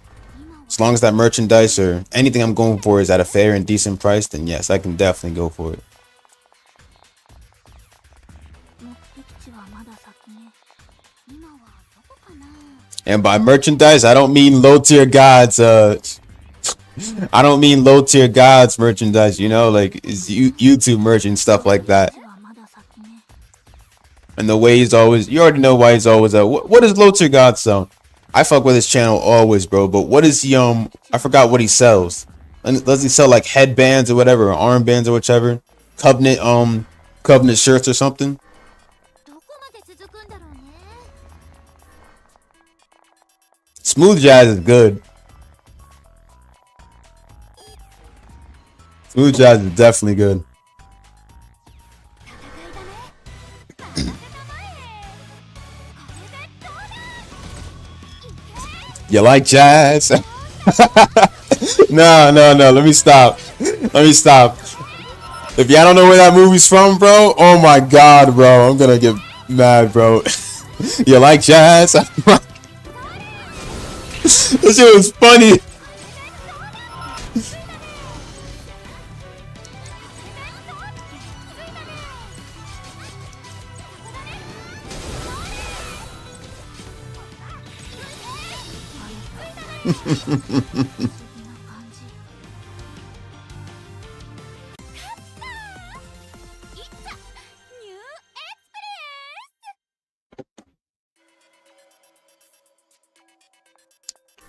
As long as that merchandise or anything I'm going for is at a fair and decent price, then yes, I can definitely go for it. And by merchandise, I don't mean low tier gods. I don't mean low tier gods merchandise. You know, like it's YouTube merch and stuff like that. And the way he's always, you already know why he's always what is low tier god sell? I fuck with his channel always, bro. But what is he I forgot what he sells. And does he sell like headbands or whatever, or armbands or whichever? Covenant shirts or something? Smooth jazz is good. Smooth jazz is definitely good. You like jazz? No. Let me stop. If y'all don't know where that movie's from, bro, oh my god, bro, I'm gonna get mad, bro. You like jazz? This shit was funny.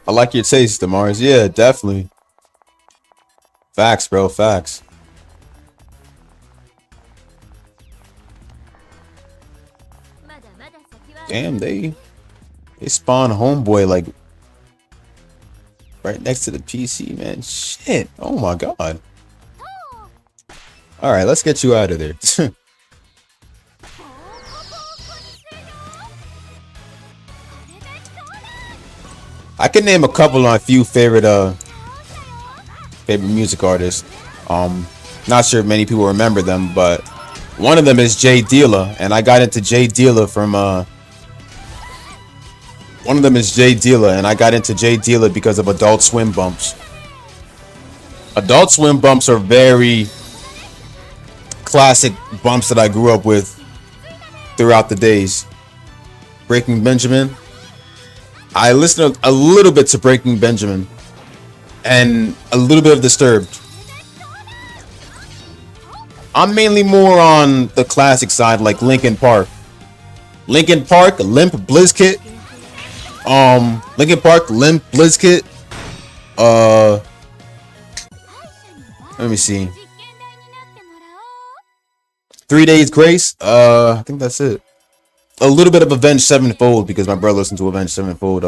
I like your taste, Demars. Yeah, definitely. Facts, bro. Facts. Damn, they spawn homeboy like right next to the PC, man. Shit. Oh my god. All right, let's get you out of there. I can name a couple of my few favorite music artists. Not sure if many people remember them, but one of them is Jay Dilla, and I got into Jay Dilla from one of them is Jay Dilla, and I got into Jay Dilla because of Adult Swim bumps. Adult Swim bumps are very classic bumps that I grew up with throughout the days. Breaking Benjamin. I listened a little bit to Breaking Benjamin and a little bit of Disturbed. I'm mainly more on the classic side, like Linkin Park. Linkin Park, Limp Bizkit. Linkin Park, Limp Bizkit. Let me see. 3 Days Grace. I think that's it. A little bit of Avenged Sevenfold because my brother listened to Avenged Sevenfold.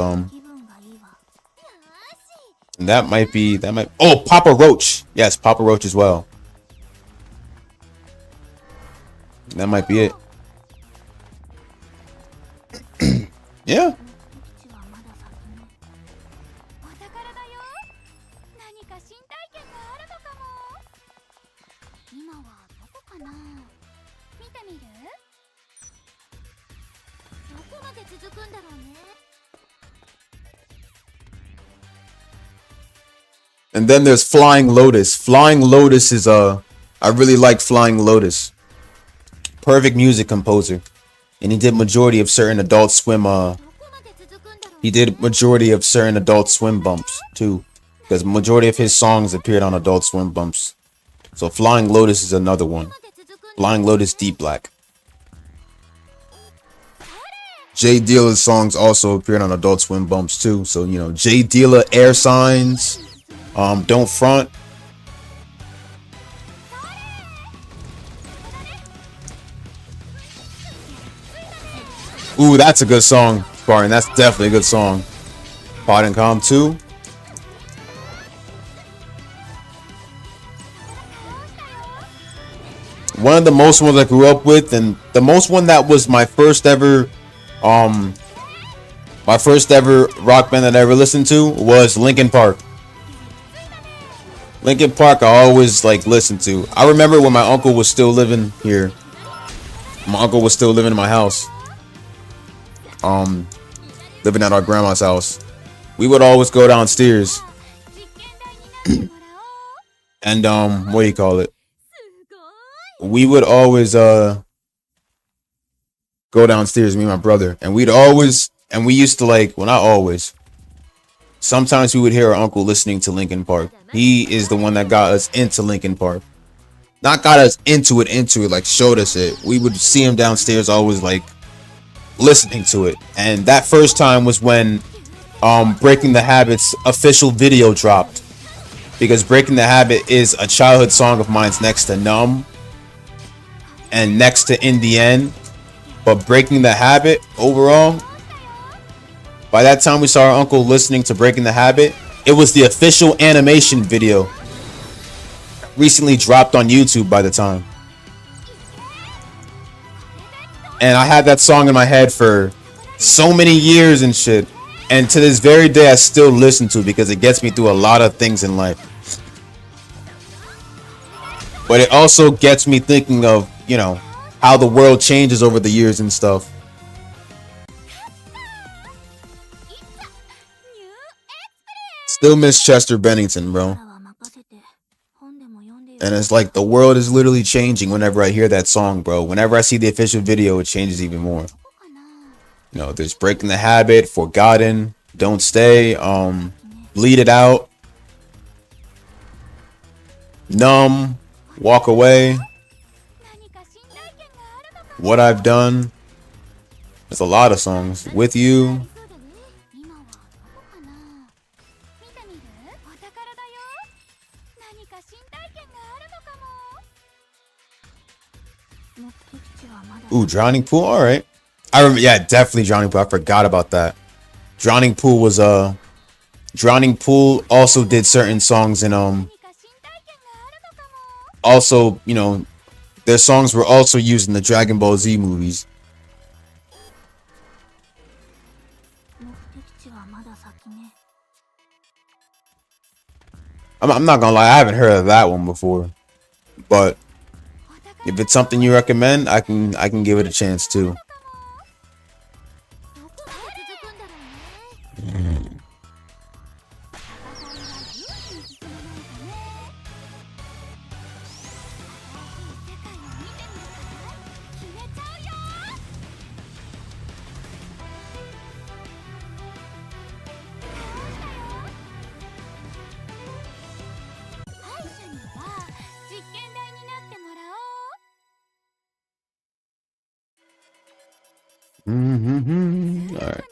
That might. Oh, Papa Roach. Yes, Papa Roach as well. That might be it. Yeah. And then there's Flying Lotus. Flying Lotus is I really like Flying Lotus. Perfect music composer. And he did majority of certain Adult Swim bumps too. Because majority of his songs appeared on Adult Swim bumps. So Flying Lotus is another one. Flying Lotus Deep Black. Jay Dilla's songs also appeared on Adult Swim bumps too. So, you know, Jay Dilla, Air Signs, Don't Front. Ooh, that's a good song, Spartan. That's definitely a good song. Pod and Calm 2. One of the most ones I grew up with, and the most one that was my first ever rock band that I ever listened to was Linkin Park. Linkin Park I always like listened to. I remember when my uncle was still living here. My uncle was still living in my house. Living at our grandma's house. We would always go downstairs. And what do you call it? We would always go downstairs, me and my brother, and we'd always And we used to like, well, not always. Sometimes we would hear our uncle listening to Linkin Park. He is the one that got us into Linkin Park. Not got us into it, like showed us it. We would see him downstairs always like listening to it. And that first time was when Breaking the Habit's official video dropped. Because Breaking the Habit is a childhood song of mine's next to Numb and next to In the End. But Breaking the Habit overall, by that time we saw our uncle listening to Breaking the Habit, it was the official animation video. Recently dropped on YouTube by the time. And I had that song in my head for so many years and shit. And to this very day, I still listen to it because it gets me through a lot of things in life. But it also gets me thinking of, you know, how the world changes over the years and stuff. Still miss Chester Bennington, bro. And it's like the world is literally changing whenever I hear that song, bro. Whenever I see the official video, it changes even more. You know, there's Breaking the Habit, Forgotten, Don't Stay, Bleed It Out, Numb, Walk Away, What I've Done. There's a lot of songs. With You. Ooh, Drowning Pool. All right. I remember. Yeah, definitely Drowning Pool. I forgot about that. Drowning Pool was Drowning Pool also did certain songs in also, you know, their songs were also used in the Dragon Ball Z movies. I'm not gonna lie, I haven't heard of that one before, but if it's something you recommend, I can give it a chance too. All right.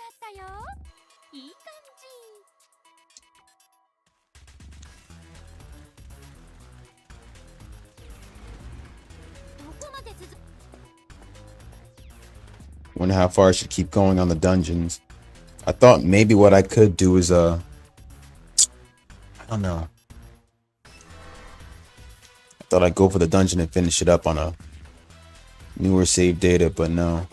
Wonder how far I should keep going on the dungeons. I thought maybe what I could do is I don't know. I thought I'd go for the dungeon and finish it up on a newer save data, but no.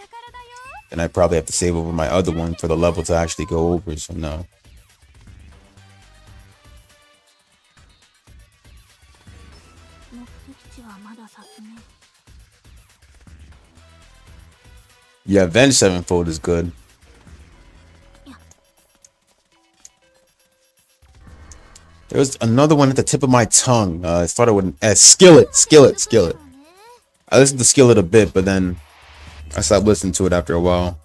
Then I probably have to save over my other one for the level to actually go over, so no. Yeah, Avenged Sevenfold is good. There was another one at the tip of my tongue. I started with Skillet. I listened to Skillet a bit, but then I stopped listening to it after a while.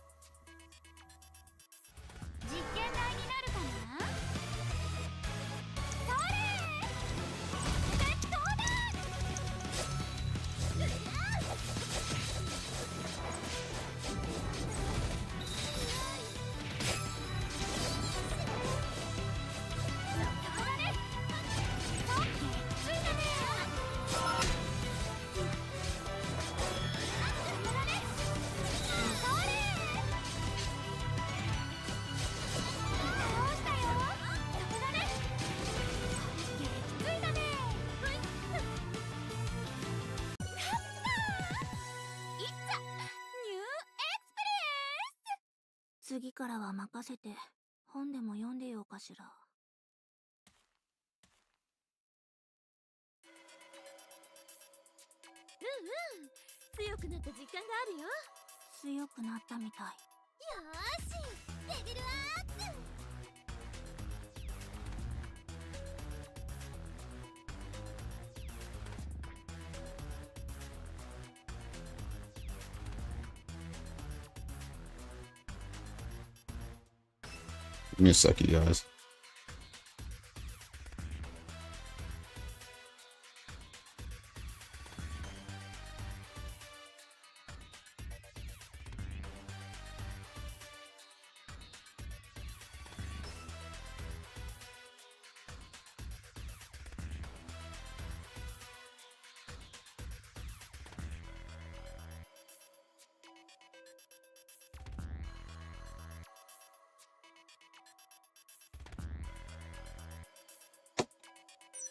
Give me a sec, you guys.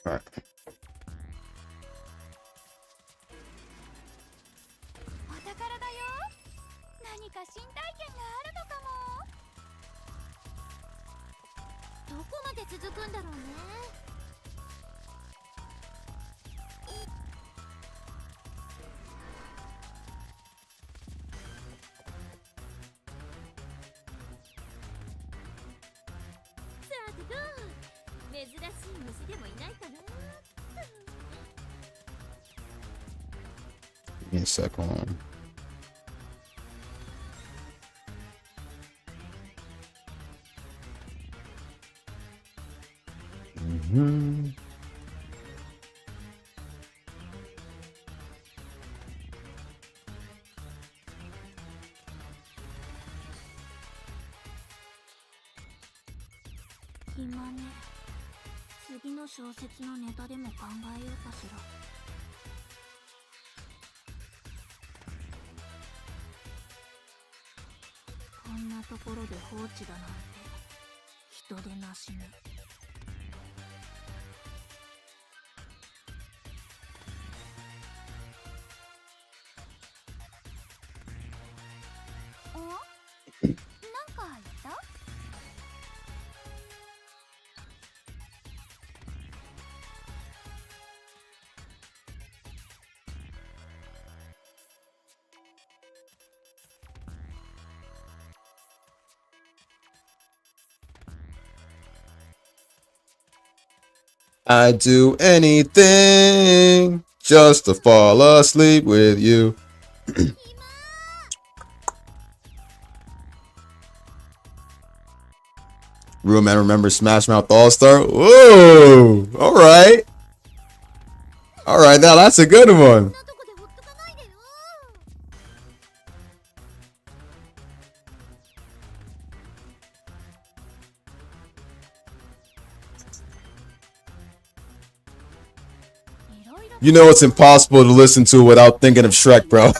All right. お宝だよ。何か新体験があるのかも。どこまで続くんだろうね。さてどう？珍しい虫でもいないかな。 Give me a sec, hold on. Mm-hmm. 暇ね。次の小説のネタでも考えようかしら。こんなところで放置だなんて人でなしね。お？なんか言った？ I'd do anything just to fall asleep with you. Real man remember Smash Mouth All Star. Whoa! All right, all right. Now that's a good one. You know it's impossible to listen to without thinking of Shrek, bro.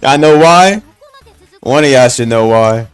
I know why. One of y'all should know why.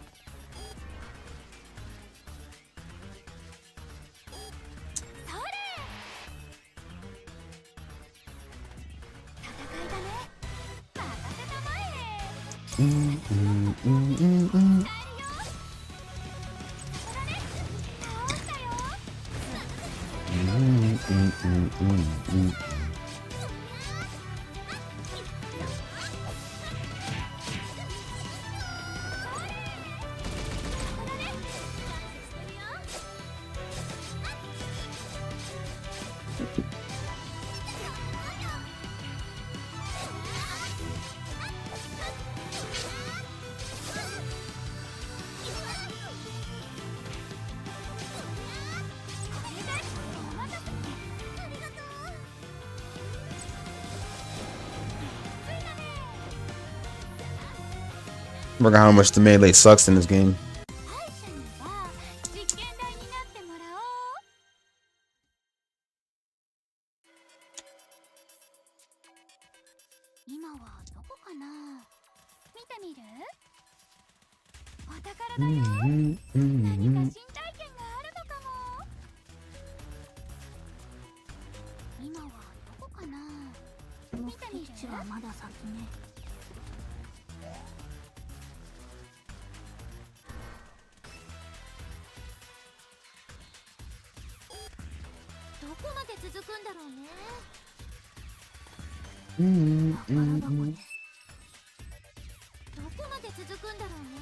Remember how much the melee sucks in this game. 実験台になってもらおう。今はどこかな。見てみる？お宝だよ。何か新体験があるのかも。今はどこかな。見てみる？目的地はまだ先ね。どこまで続くんだろうね。どこまで続くんだろうね。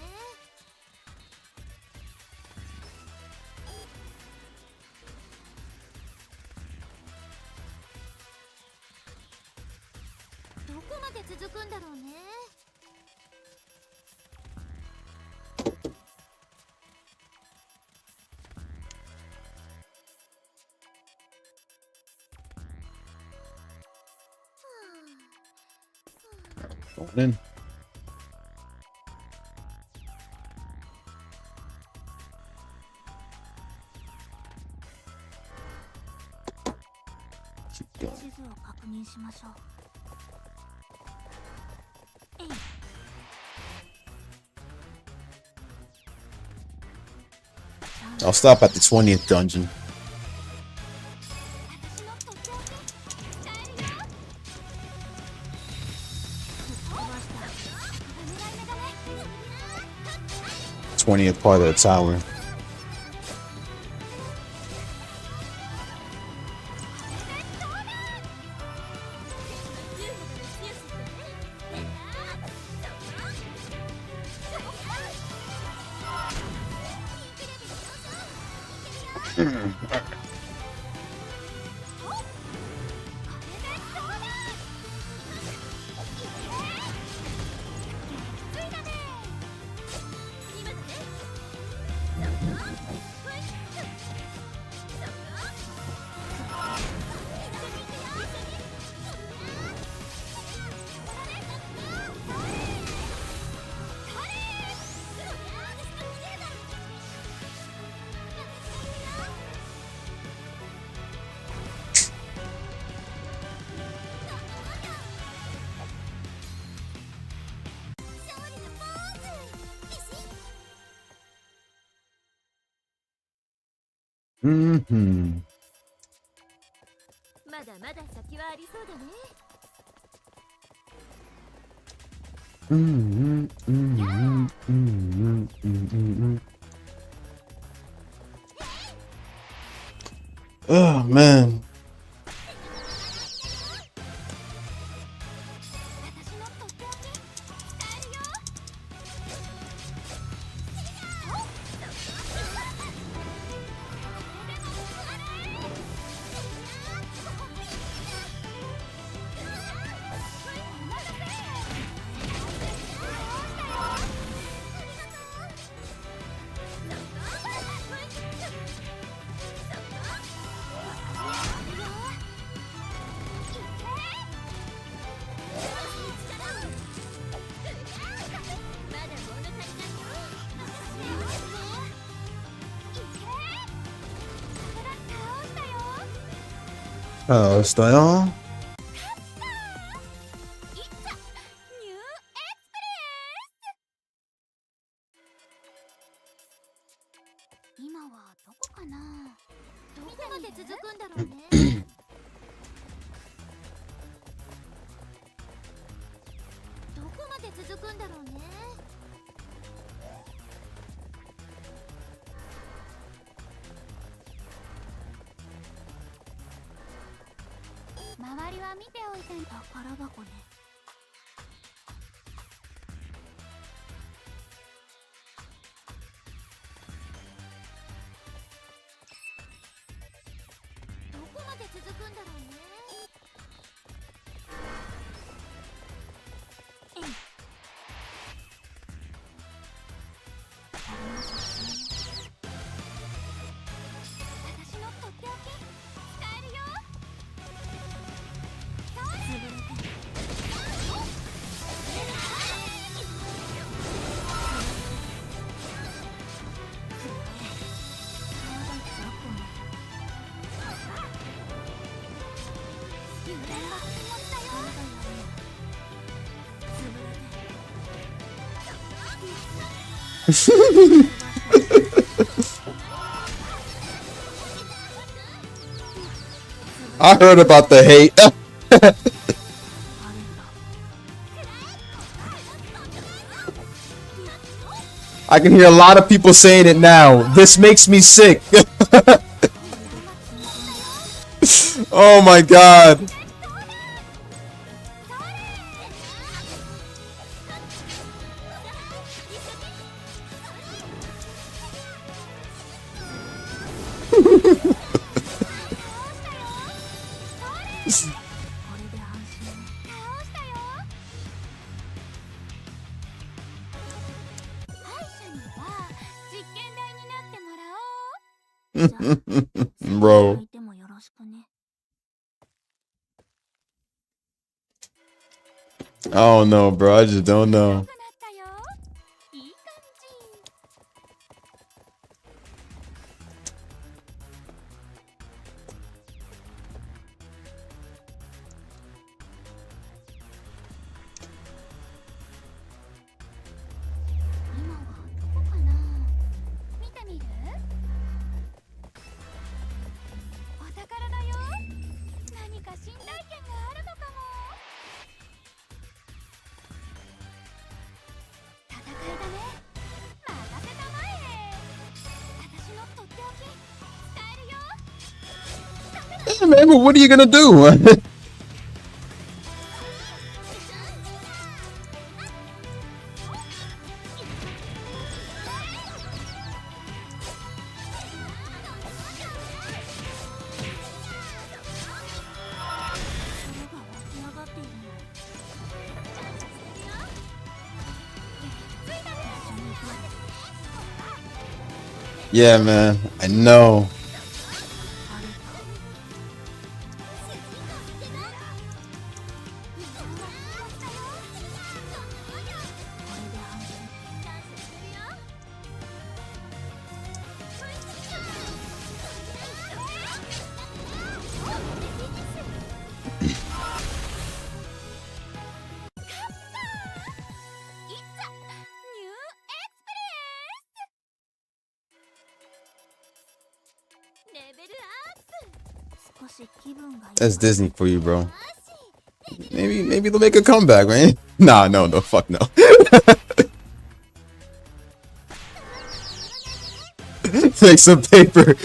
どこまで続くんだろうね。Going in. Keep going. 地図を確認しましょう。えい。 I'll stop at the 20th dungeon. 私のとっておき使えるよ。飛ばした。狙い目がない。 20th part of the tower. まだまだ先はありそうだね。 Oh man. 私のとっておき使えるよ。Está ya. 今はどこかな。どこまで続くんだろうね。どこまで続くんだろうね。周りは見ておいて。宝箱ね。どこまで続くんだろうね。えい。私のとっておき使えるよ。潰れて。I heard about the hate. I can hear a lot of people saying it now. This makes me sick. Oh my god. Bro. I don't know, bro. I just don't know. なったよ。いい感じ。今はどこかな。見てみる？お宝だよ。何か新体験があるのかも。戦いだね。任せたまえ。私のとっておき使えるよ。 Hey, man, but what are you gonna do? ？Yeah, man. I know. That's Disney for you, bro. Maybe they'll make a comeback, man. Nah, no, fuck no. Make some paper.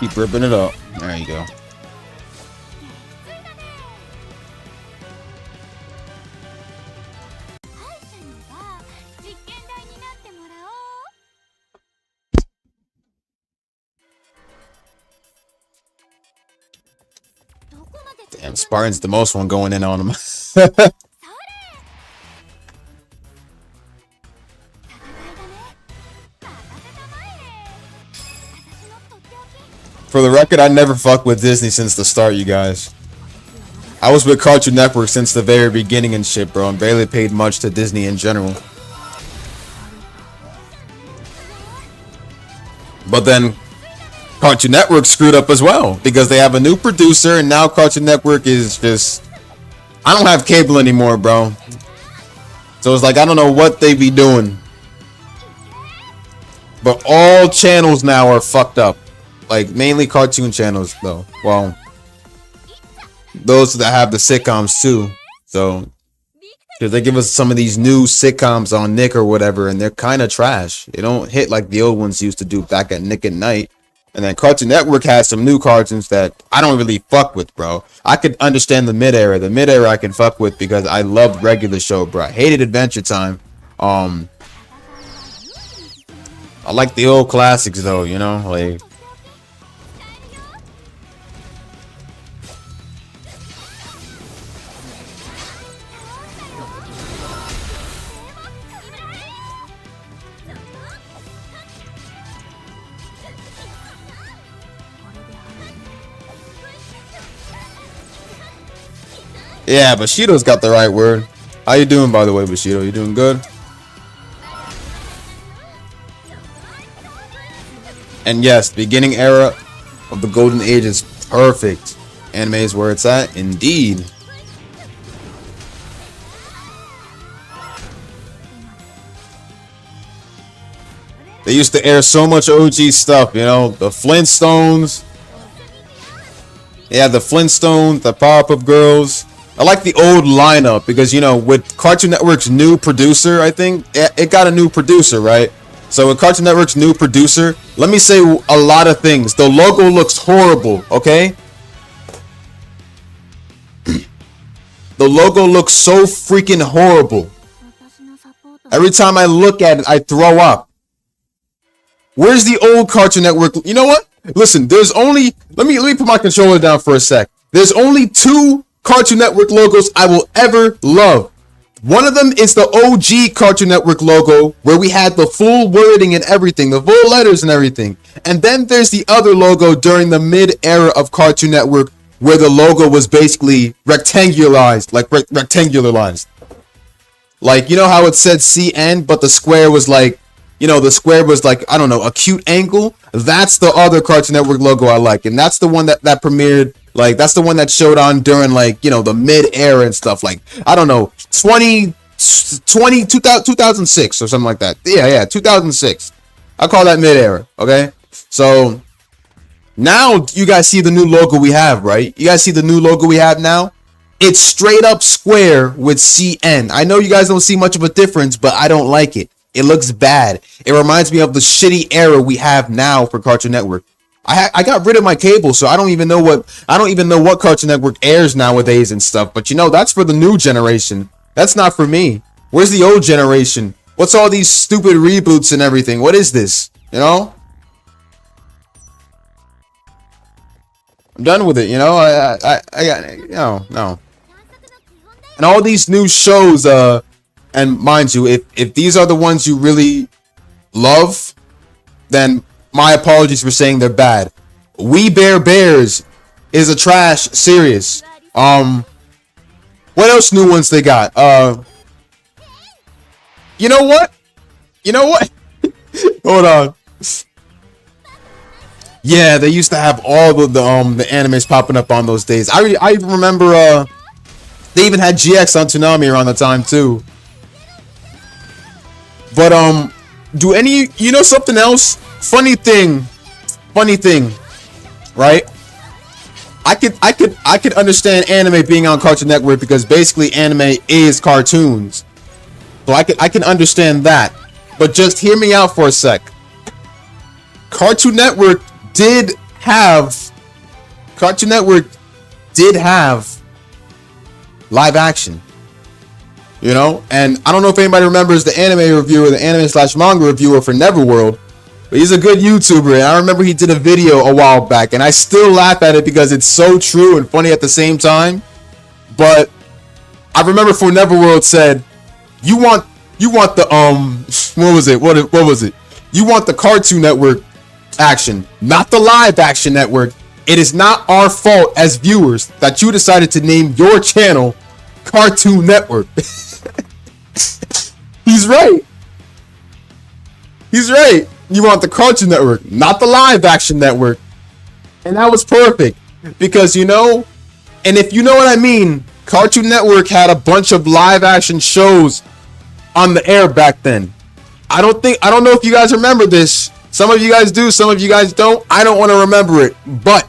Keep ripping it up. There you go. Damn, Spartan's the most one going in on him. For the record, I never fucked with Disney since the start, you guys. I was with Cartoon Network since the very beginning and shit, bro, and barely paid much to Disney in general. But then Cartoon Network screwed up as well because they have a new producer, and now Cartoon Network is just... I don't have cable anymore, bro. So it's like, I don't know what they be doing. But all channels now are fucked up. Like, mainly cartoon channels, though. Well, those that have the sitcoms, too. So, because they give us some of these new sitcoms on Nick or whatever, and they're kind of trash. They don't hit like the old ones used to do back at Nick at Night. And then Cartoon Network has some new cartoons that I don't really fuck with, bro. I could understand the mid-era. The mid-era I can fuck with because I loved regular show, bro. I hated Adventure Time. I like the old classics, though, you know? Like... Yeah, Bushido's got the right word. How you doing, by the way, Bushido? You doing good? And yes, beginning era of the golden age is perfect. Anime is where it's at, indeed. They used to air so much OG stuff, you know, the Flintstones. Yeah, the Flintstones, the Powerpuff Girls. I like the old lineup because, you know, with Cartoon Network's new producer, I think it got a new producer, right? So with Cartoon Network's new producer, let me say a lot of things. The logo looks horrible, okay? The logo looks so freaking horrible. Every time I look at it, I throw up. Where's the old Cartoon Network? You know what? Listen, there's only... Let me put my controller down for a sec. There's only 2 Cartoon Network logos I will ever love. One of them is the OG Cartoon Network logo, where we had the full wording and everything, the full letters and everything. And then there's the other logo during the mid-era of Cartoon Network, where the logo was basically rectangularized, like rectangularized. Like, you know how it said CN, but the square was like, you know, the square was like, I don't know, acute angle? That's the other Cartoon Network logo I like. And that's the one that premiered, like, that's the one that showed on during, like, you know, the mid-era and stuff. Like, I don't know, 2006 or something like that. Yeah, 2006. I call that mid-era, okay? So, now you guys see the new logo we have, right? You guys see the new logo we have now? It's straight up square with CN. I know you guys don't see much of a difference, but I don't like it. It looks bad. It reminds me of the shitty era we have now for Cartoon Network. I got rid of my cable, so I don't even know what Cartoon Network airs nowadays and stuff. But you know, that's for the new generation. That's not for me. Where's the old generation? What's all these stupid reboots and everything? What is this? You know? I'm done with it, you know? I got no. And all these new shows, and mind you, if these are the ones you really love, then my apologies for saying they're bad. We Bare Bears is a trash series. What else new ones they got? You know what? Hold on. Yeah, they used to have all of the animes popping up on those days. I even remember they even had GX on Toonami around the time too. But do any, you know, something else? Funny thing, right? I could understand anime being on Cartoon Network because basically anime is cartoons. So I can understand that. But just hear me out for a sec. Cartoon Network did have live action. You know, and I don't know if anybody remembers the anime reviewer, the anime/manga reviewer for Neverworld, but he's a good YouTuber, and I remember he did a video a while back, and I still laugh at it because it's so true and funny at the same time. But I remember for Neverworld said, you want the what was it? You want the Cartoon Network action, not the live action network. It is not our fault as viewers that you decided to name your channel Cartoon Network. He's right. You want the Cartoon Network, not the live action network. And that was perfect because, you know, and if you know what I mean, Cartoon Network had a bunch of live action shows on the air back then. I don't know if you guys remember this. Some of you guys do, some of you guys don't. I don't want to remember it, but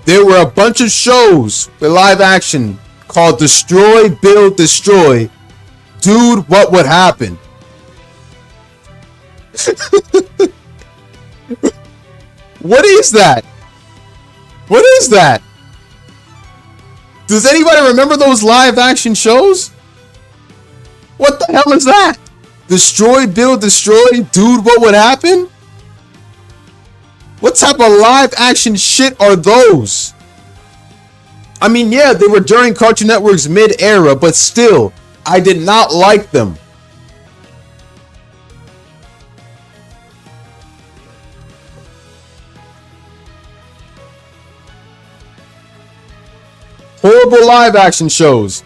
there were a bunch of shows with live action called Destroy, Build, Destroy. Dude, what would happen? What is that? What is that? Does anybody remember those live action shows? What the hell is that? Destroy, Build, Destroy. Dude, what would happen? What type of live action shit are those? I mean, yeah, they were during Cartoon Network's mid-era, but still, I did not like them. Horrible live action shows.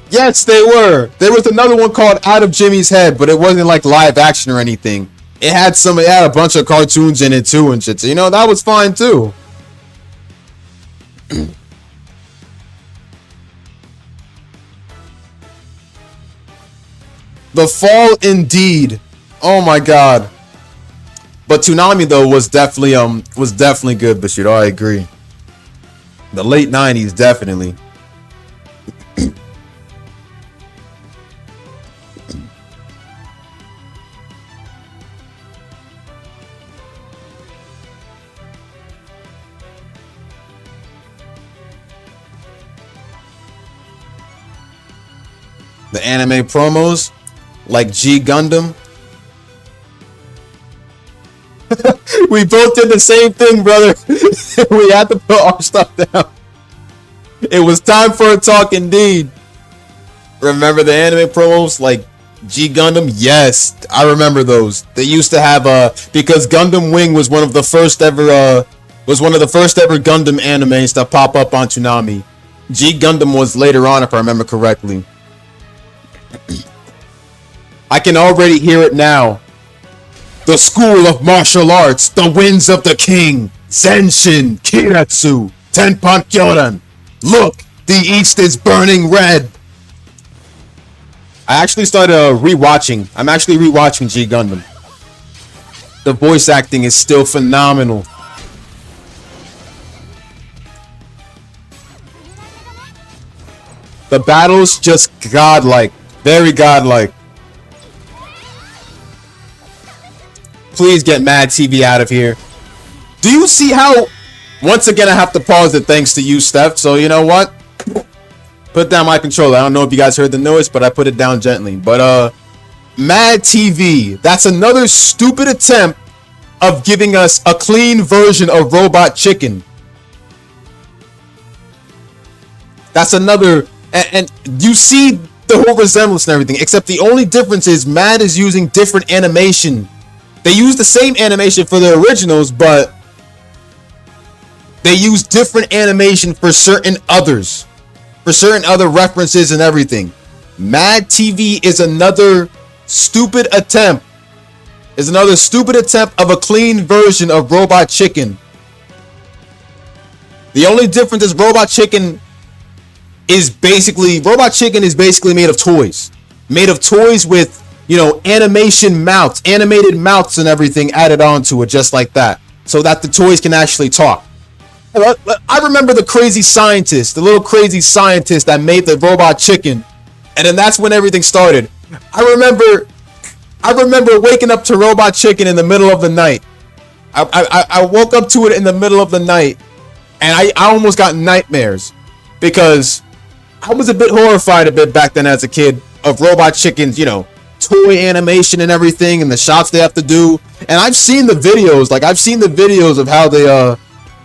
Yes, they were. There was another one called Out of Jimmy's Head, but it wasn't like live action or anything. It had a bunch of cartoons in it too and shit. So, you know, that was fine too. The Fall Indeed. Oh my god. But Toonami though was definitely good, Bushido. I agree. The late 90s, definitely. The anime promos, like G Gundam. We both did the same thing, brother. We had to put our stuff down. It was time for a talk indeed. Remember the anime promos like G Gundam? Yes, I remember those. They used to have because Gundam Wing was one of the first ever Gundam animes to pop up on Toonami. G Gundam was later on, if I remember correctly. I can already hear it now. The school of martial arts, the winds of the king, Zenshin, Kiretsu, Tenpan Kyoran. Look, the east is burning red. I actually started rewatching. I'm actually rewatching G Gundam. The voice acting is still phenomenal. The battles just godlike, very godlike. Please get Mad TV out of here. Do you see how? Once again, I have to pause it thanks to you, Steph. So you know what? Put down my controller. I don't know if you guys heard the noise, but I put it down gently. But Mad TV. That's another stupid attempt of giving us a clean version of Robot Chicken. That's another, and you see the whole resemblance and everything. Except the only difference is Mad is using different animation. They use the same animation for the originals, but they use different animation for certain others. For certain other references and everything. Mad TV is another stupid attempt. Of a clean version of Robot Chicken. The only difference is Robot Chicken is basically made of toys. Made of toys with, you know, animated mouths and everything added onto it just like that. So that the toys can actually talk. I remember the little crazy scientist that made the Robot Chicken. And then that's when everything started. I remember waking up to Robot Chicken in the middle of the night. I woke up to it in the middle of the night. And I almost got nightmares. Because I was a bit horrified back then as a kid of Robot Chicken's, you know, toy animation and everything and the shots they have to do. And I've seen the videos.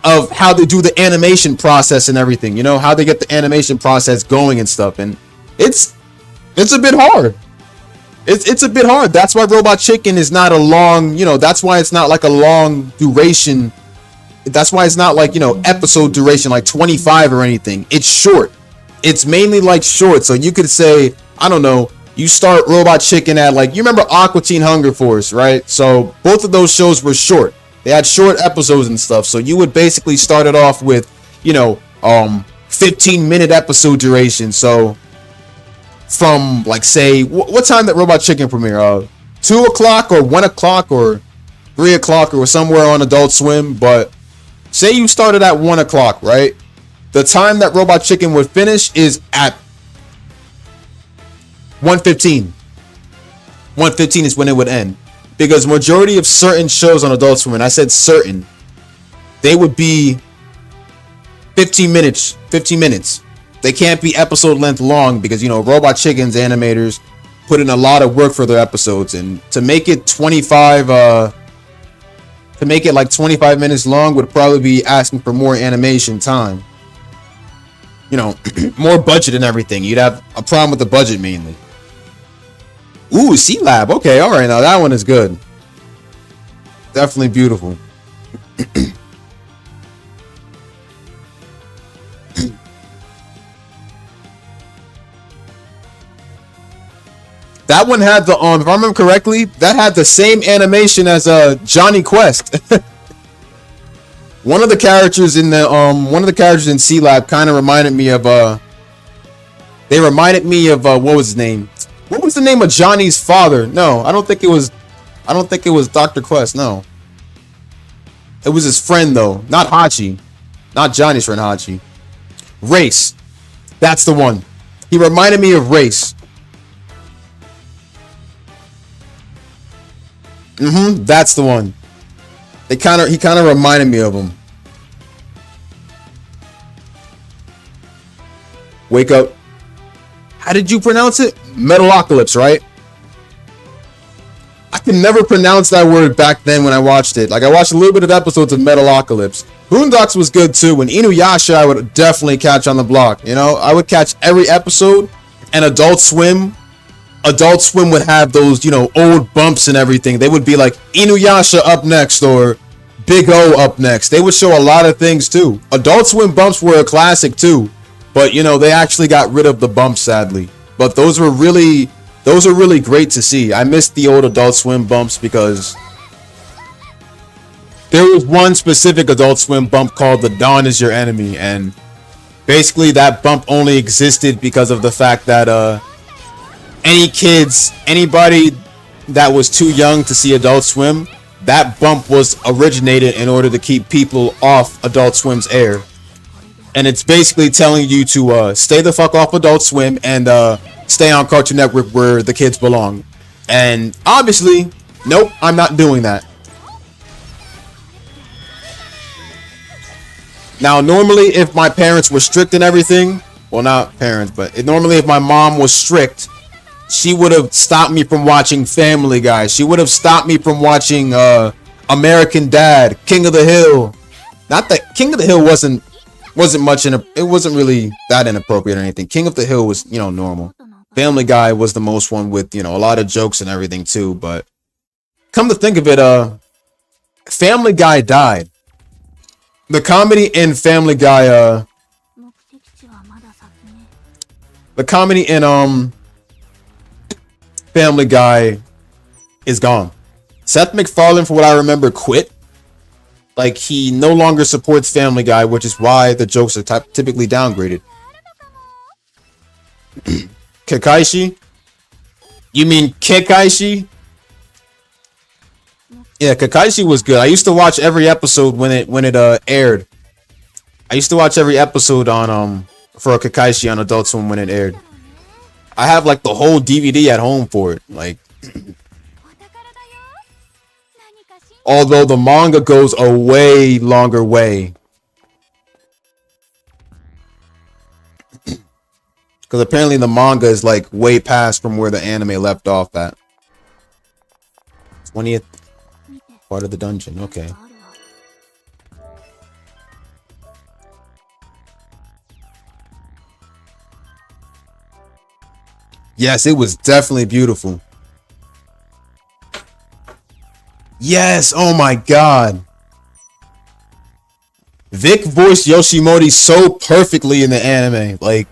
Of how they do the animation process and everything, you know, how they get the animation process going and stuff. And it's a bit hard. It's a bit hard. That's why Robot Chicken is not a long, you know, that's why it's not like a long duration. That's why it's not like, you know, episode duration, like 25 or anything. It's short. It's mainly like short. So you could say, I don't know, you start Robot Chicken at like, you remember Aqua Teen Hunger Force, right? So both of those shows were short. They had short episodes and stuff. So you would basically start it off with, you know, 15-minute episode duration. So from like, say, what time did Robot Chicken premiere? 2 o'clock or 1 o'clock or 3 o'clock or somewhere on Adult Swim. But say you started at 1 o'clock, right? The time that Robot Chicken would finish is at 1:15. 1:15 is when it would end. Because majority of certain shows on Adult Swim, and I said certain, they would be 15 minutes. They can't be episode length long because, you know, Robot Chicken's animators put in a lot of work for their episodes. And to make it 25 minutes long would probably be asking for more animation time. You know, more budget and everything. You'd have a problem with the budget mainly. Ooh, C-Lab. Okay, all right. Now that one is good. Definitely beautiful. That one had the if I remember correctly, that had the same animation as Johnny Quest. One of the characters in C-Lab kind of reminded me of what was his name? What was the name of Johnny's father? No, I don't think it was Dr. Quest. No. It was his friend though, not Hachi, not Johnny's friend Hachi. Race, that's the one. He reminded me of Race. That's the one. He kind of reminded me of him. Wake up. How did you pronounce it? Metalocalypse, right? I can never pronounce that word back then when I watched it. Like, I watched a little bit of episodes of Metalocalypse. Boondocks was good too. And Inuyasha, I would definitely catch on the block. You know, I would catch every episode. And Adult Swim would have those, you know, old bumps and everything. They would be like Inuyasha up next or Big O up next. They would show a lot of things too. Adult Swim bumps were a classic too. But, you know, they actually got rid of the bumps, sadly. But those are really great to see. I missed the old Adult Swim bumps because there was one specific Adult Swim bump called The Dawn Is Your Enemy. And basically that bump only existed because of the fact that anybody that was too young to see Adult Swim, that bump was originated in order to keep people off Adult Swim's air. And it's basically telling you to stay the fuck off Adult Swim and stay on Cartoon Network where the kids belong. And obviously, nope, I'm not doing that. Now, normally, if my parents were strict and everything, well, not parents, but normally if my mom was strict, she would have stopped me from watching Family Guy. She would have stopped me from watching American Dad, King of the Hill. Not that King of the Hill wasn't much it wasn't really that inappropriate or anything. King of the Hill was, you know, normal. Family Guy was the most one with, you know, a lot of jokes and everything too. But come to think of it, Family Guy died. The comedy in Family Guy, the comedy in Family Guy is gone. Seth MacFarlane, for what I remember, quit. Like, he no longer supports Family Guy, which is why the jokes are typically downgraded. Kakaishi? You mean Kakaishi? Yeah, Kakaishi was good. I used to watch every episode when it aired. I used to watch every episode on for Kakaishi on Adult Swim when it aired. I have like the whole DVD at home for it. Like, although the manga goes a way longer way. Because apparently the manga is like way past from where the anime left off at. 20th part of the dungeon. Okay. Yes, it was definitely beautiful. Yes, oh my god. Vic voiced Yoshimori so perfectly in the anime. Like,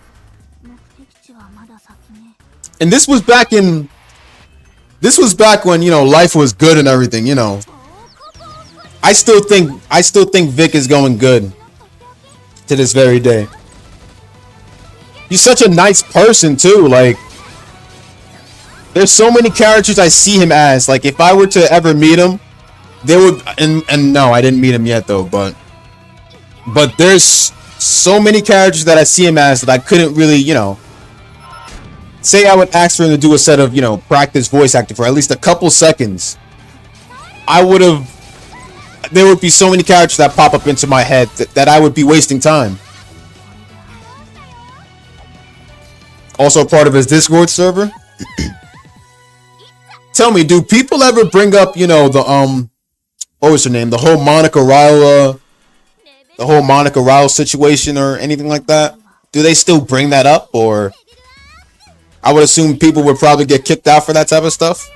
and this was back when, you know, life was good and everything, you know. I still think Vic is going good to this very day. He's such a nice person too. Like, there's so many characters I see him as. Like, if I were to ever meet him, there would, and no, I didn't meet him yet though, but there's so many characters that I see him as that I couldn't really, you know, say I would ask for him to do a set of, you know, practice voice acting for at least a couple seconds. There would be so many characters that pop up into my head that I would be wasting time. Also part of his Discord server. Tell me, do people ever bring up, you know, the what was her name? The whole Monica Ryle situation or anything like that? Do they still bring that up? Or I would assume people would probably get kicked out for that type of stuff.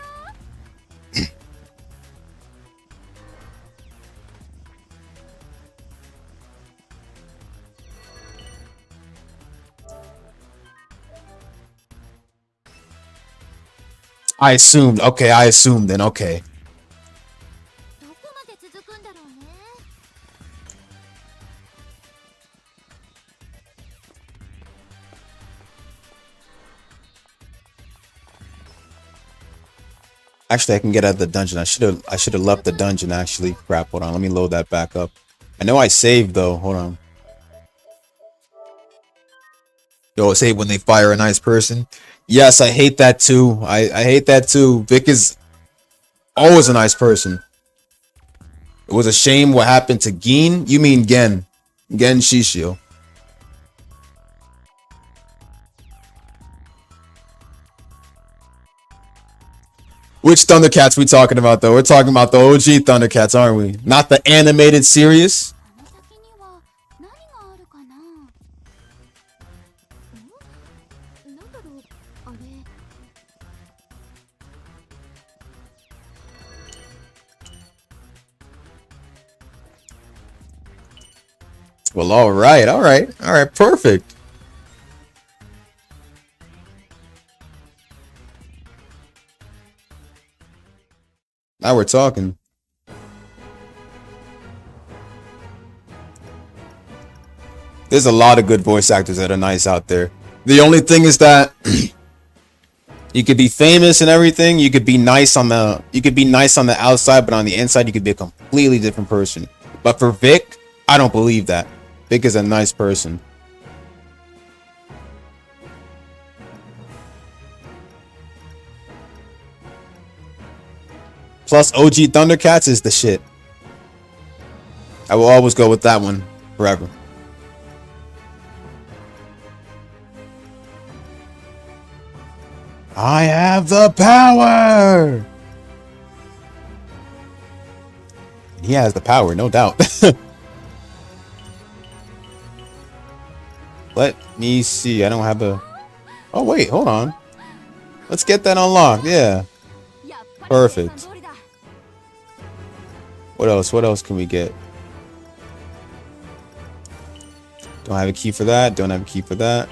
I assumed then, okay. Actually, I can get out of the dungeon. I should have left the dungeon actually. Crap, hold on. Let me load that back up. I know I saved though. Hold on. Yo, it's hate when they fire a nice person. Yes, I hate that too. I hate that too. Vic is always a nice person. It was a shame what happened to Geen. You mean Gen. Gen Shishio. Which Thundercats we talking about though? We're talking about the OG Thundercats, aren't we? Not the animated series. あの先には何があるかな。なんだろう、あれ。Well, all right, perfect. Now we're talking. There's a lot of good voice actors that are nice out there. The only thing is that you could be famous and everything. You could be nice on the outside, but on the inside you could be a completely different person. But for Vic, I don't believe that. Vic is a nice person. Plus, OG Thundercats is the shit. I will always go with that one forever. I have the power! He has the power, no doubt. Let me see. I don't have a... Oh, wait, hold on. Let's get that unlocked. Yeah. Perfect. What else? What else can we get? Don't have a key for that. Don't have a key for that.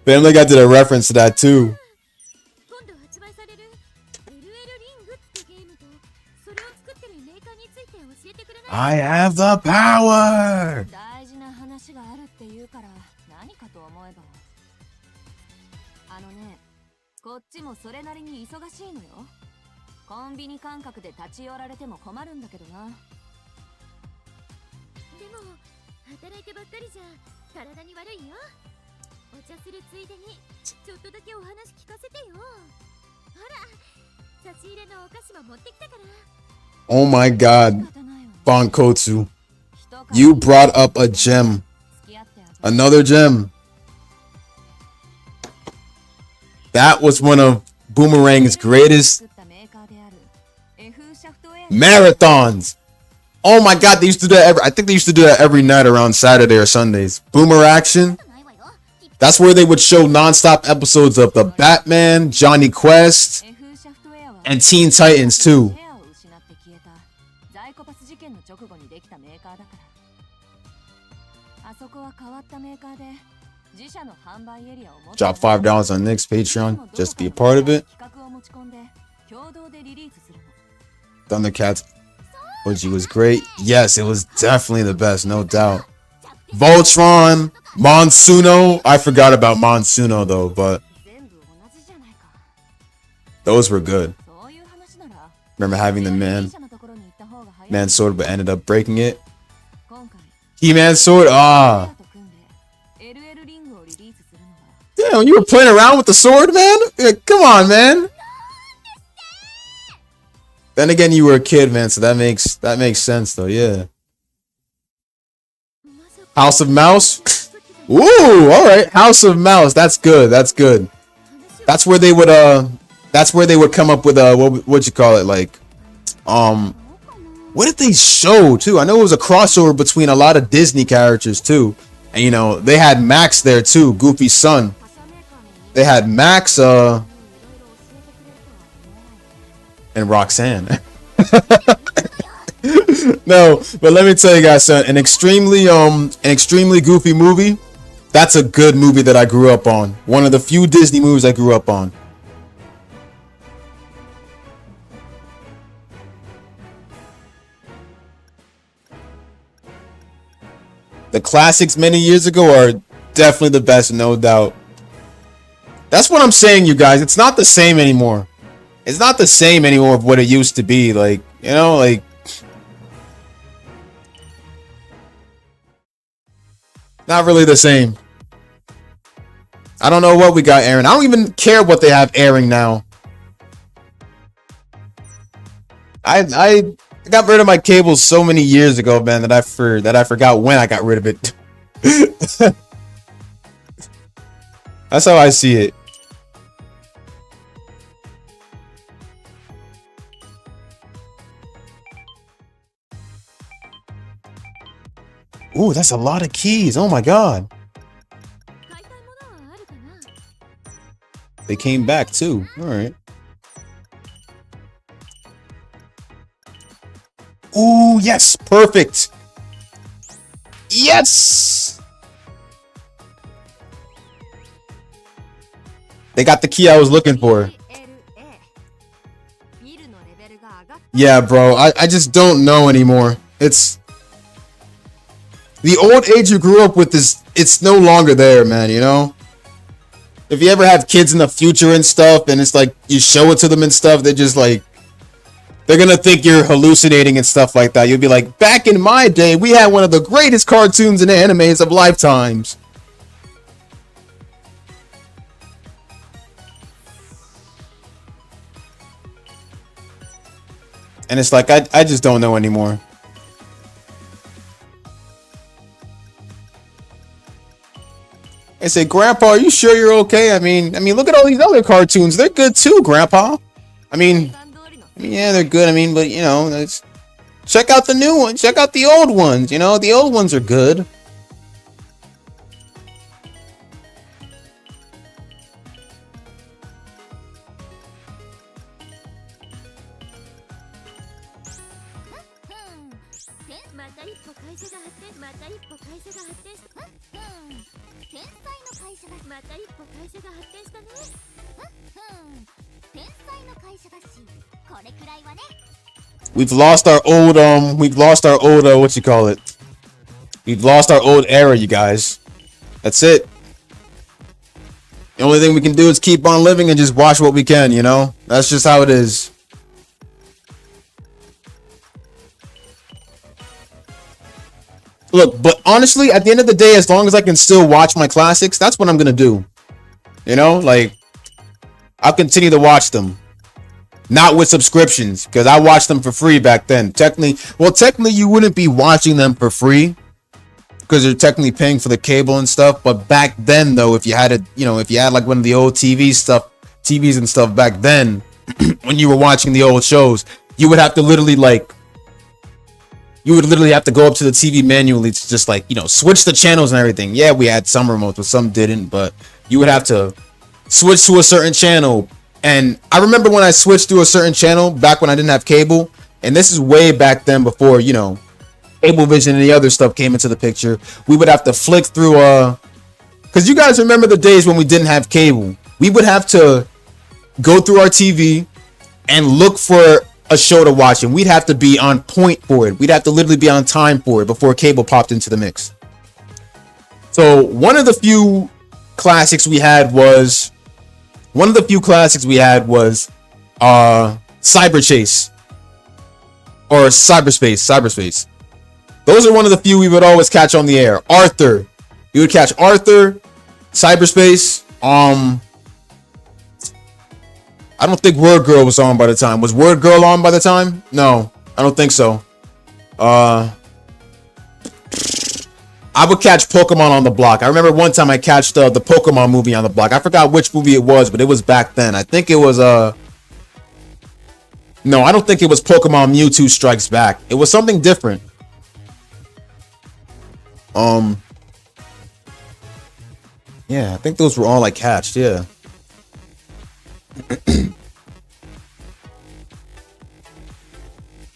Family Guy did a reference to that too. I have the power! 大事な話があるって言うから何かと思えばあのねこっちもそれなりに忙しいのよコンビニ感覚で立ち寄られても困るんだけどなでも働いてばっかりじゃ体に悪いよお茶するついでにちょっとだけお話聞かせてよほら差し入れのお菓子も持ってきたから Oh my god, Bonkotsu, you brought up a gem. Another gem. That was one of Boomerang's greatest marathons. Oh my god, they used to do that I think they used to do that every night around Saturday or Sundays. Boomer Action. That's where they would show non-stop episodes of the Batman, Johnny Quest, and Teen Titans too. Drop $5 on Nick's Patreon just to be a part of it. Thundercats OG was great. Yes, it was definitely the best, no doubt. Voltron, Monsuno. I forgot about Monsuno though, but those were good. Remember having the man sword, but ended up breaking it. He-Man sword. Ah. Damn, you were playing around with the sword, man? Yeah, come on, man. Then again, you were a kid, man, so that makes sense, though. Yeah. House of Mouse. Ooh, all right. House of Mouse. That's good. That's good. That's where they would come up with what'd you call it? Like, what did they show too? I know it was a crossover between a lot of Disney characters too, and you know they had Max there too, Goofy's son. They had Max, and Roxanne. No, but let me tell you guys, son, an extremely goofy movie. That's a good movie that I grew up on. One of the few Disney movies I grew up on. The classics many years ago are definitely the best, no doubt. That's what I'm saying, you guys. It's not the same anymore. It's not the same anymore of what it used to be. Like, you know, like... Not really the same. I don't know what we got airing. I don't even care what they have airing now. I got rid of my cable so many years ago, man, that I forgot when I got rid of it. That's how I see it. Ooh, that's a lot of keys. Oh my god. They came back too. All right. Ooh, yes, perfect. Yes. They got the key I was looking for. Yeah, bro. I just don't know anymore. It's the old age you grew up with it's no longer there, man, you know? If you ever have kids in the future and stuff, and it's like you show it to them and stuff, they're just like, they're gonna think you're hallucinating and stuff like that. You'll be like, back in my day, we had one of the greatest cartoons and animes of lifetimes. And it's like, I just don't know anymore. I say, Grandpa, are you sure you're okay? I mean, look at all these other cartoons. They're good too, Grandpa. I mean, yeah, they're good. I mean, but you know, check out the new ones. Check out the old ones. You know, the old ones are good. We've lost our old what you call it? We've lost our old era, you guys. That's it. The only thing we can do is keep on living and just watch what we can, you know? That's just how it is. Look, but honestly, at the end of the day, as long as I can still watch my classics, that's what I'm gonna do. You know, like, I'll continue to watch them. Not with subscriptions, because I watched them for free back then. Technically, you wouldn't be watching them for free, because you're technically paying for the cable and stuff. But back then, though, if you had like one of the old TVs and stuff back then, when you were watching the old shows, you would have to literally have to go up to the TV manually to just like, you know, switch the channels and everything. Yeah, we had some remotes, but some didn't. But you would have to switch to a certain channel. And I remember when I switched to a certain channel back when I didn't have cable, and this is way back then before, you know, Cablevision and the other stuff came into the picture. We would have to flick through, because you guys remember the days when we didn't have cable. We would have to go through our TV and look for a show to watch, and we'd have to be on point for it. We'd have to literally be on time for it before cable popped into the mix. So one of the few classics we had was Cyber Chase or Cyberspace. Those are one of the few we would always catch on the air. Arthur, you would catch Arthur, Cyberspace. I don't think Word Girl was on by the time. Was Word Girl on by the time? No, I don't think so. I would catch Pokemon on the block. I remember one time I catched the Pokemon movie on the block. I forgot which movie it was, but it was back then. I think it was no, I don't think it was Pokemon Mewtwo Strikes Back. It was something different. Yeah, I think those were all I catched. Yeah.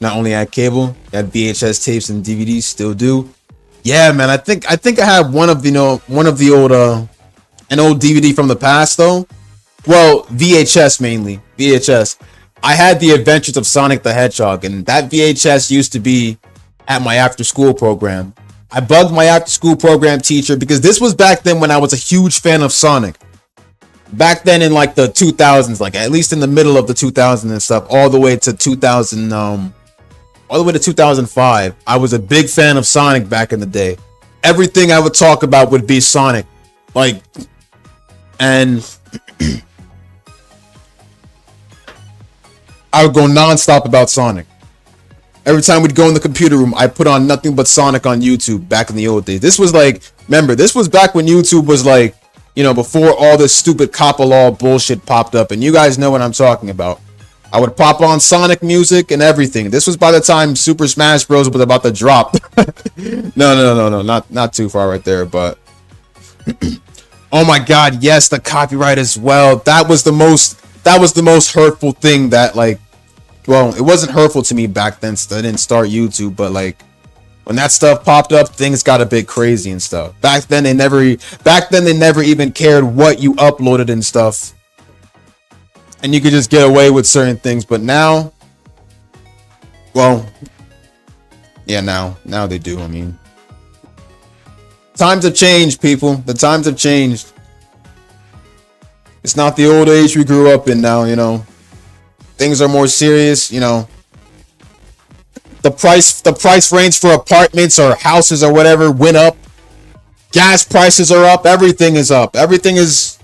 Not only had cable, had VHS tapes and DVDs, still do. Yeah, man. I think I have one of the one of the old an old DVD from the past though. Well, VHS mainly. VHS. I had the Adventures of Sonic the Hedgehog, and that VHS used to be at my after school program. I bugged my after school program teacher because this was back then when I was a huge fan of Sonic. Back then in like the 2000s, like at least in the middle of the 2000s and stuff, all the way to 2000 all the way to 2005. I was a big fan of Sonic back in the day. Everything I would talk about would be Sonic. Like, and I would go nonstop about Sonic. Every time we'd go in the computer room, I put on nothing but Sonic on YouTube back in the old days. This was like, remember, this was back when YouTube was like, you know, before all this stupid copper law bullshit popped up. And you guys know what I'm talking about. I would pop on Sonic music and everything. This was by the time Super Smash Bros. Was about to drop. No, not too far right there, but oh my god, yes, the copyright as well. That was the most hurtful thing that, like, well, it wasn't hurtful to me back then, so I didn't start YouTube, but like when that stuff popped up, things got a bit crazy and stuff. Back then they never even cared what you uploaded and stuff. And you could just get away with certain things, but now, well, yeah, now they do. I mean, times have changed, people. The times have changed. It's not the old age we grew up in now, you know. Things are more serious, you know. The price range for apartments or houses or whatever went up. Gas prices are up. Everything is up. Everything is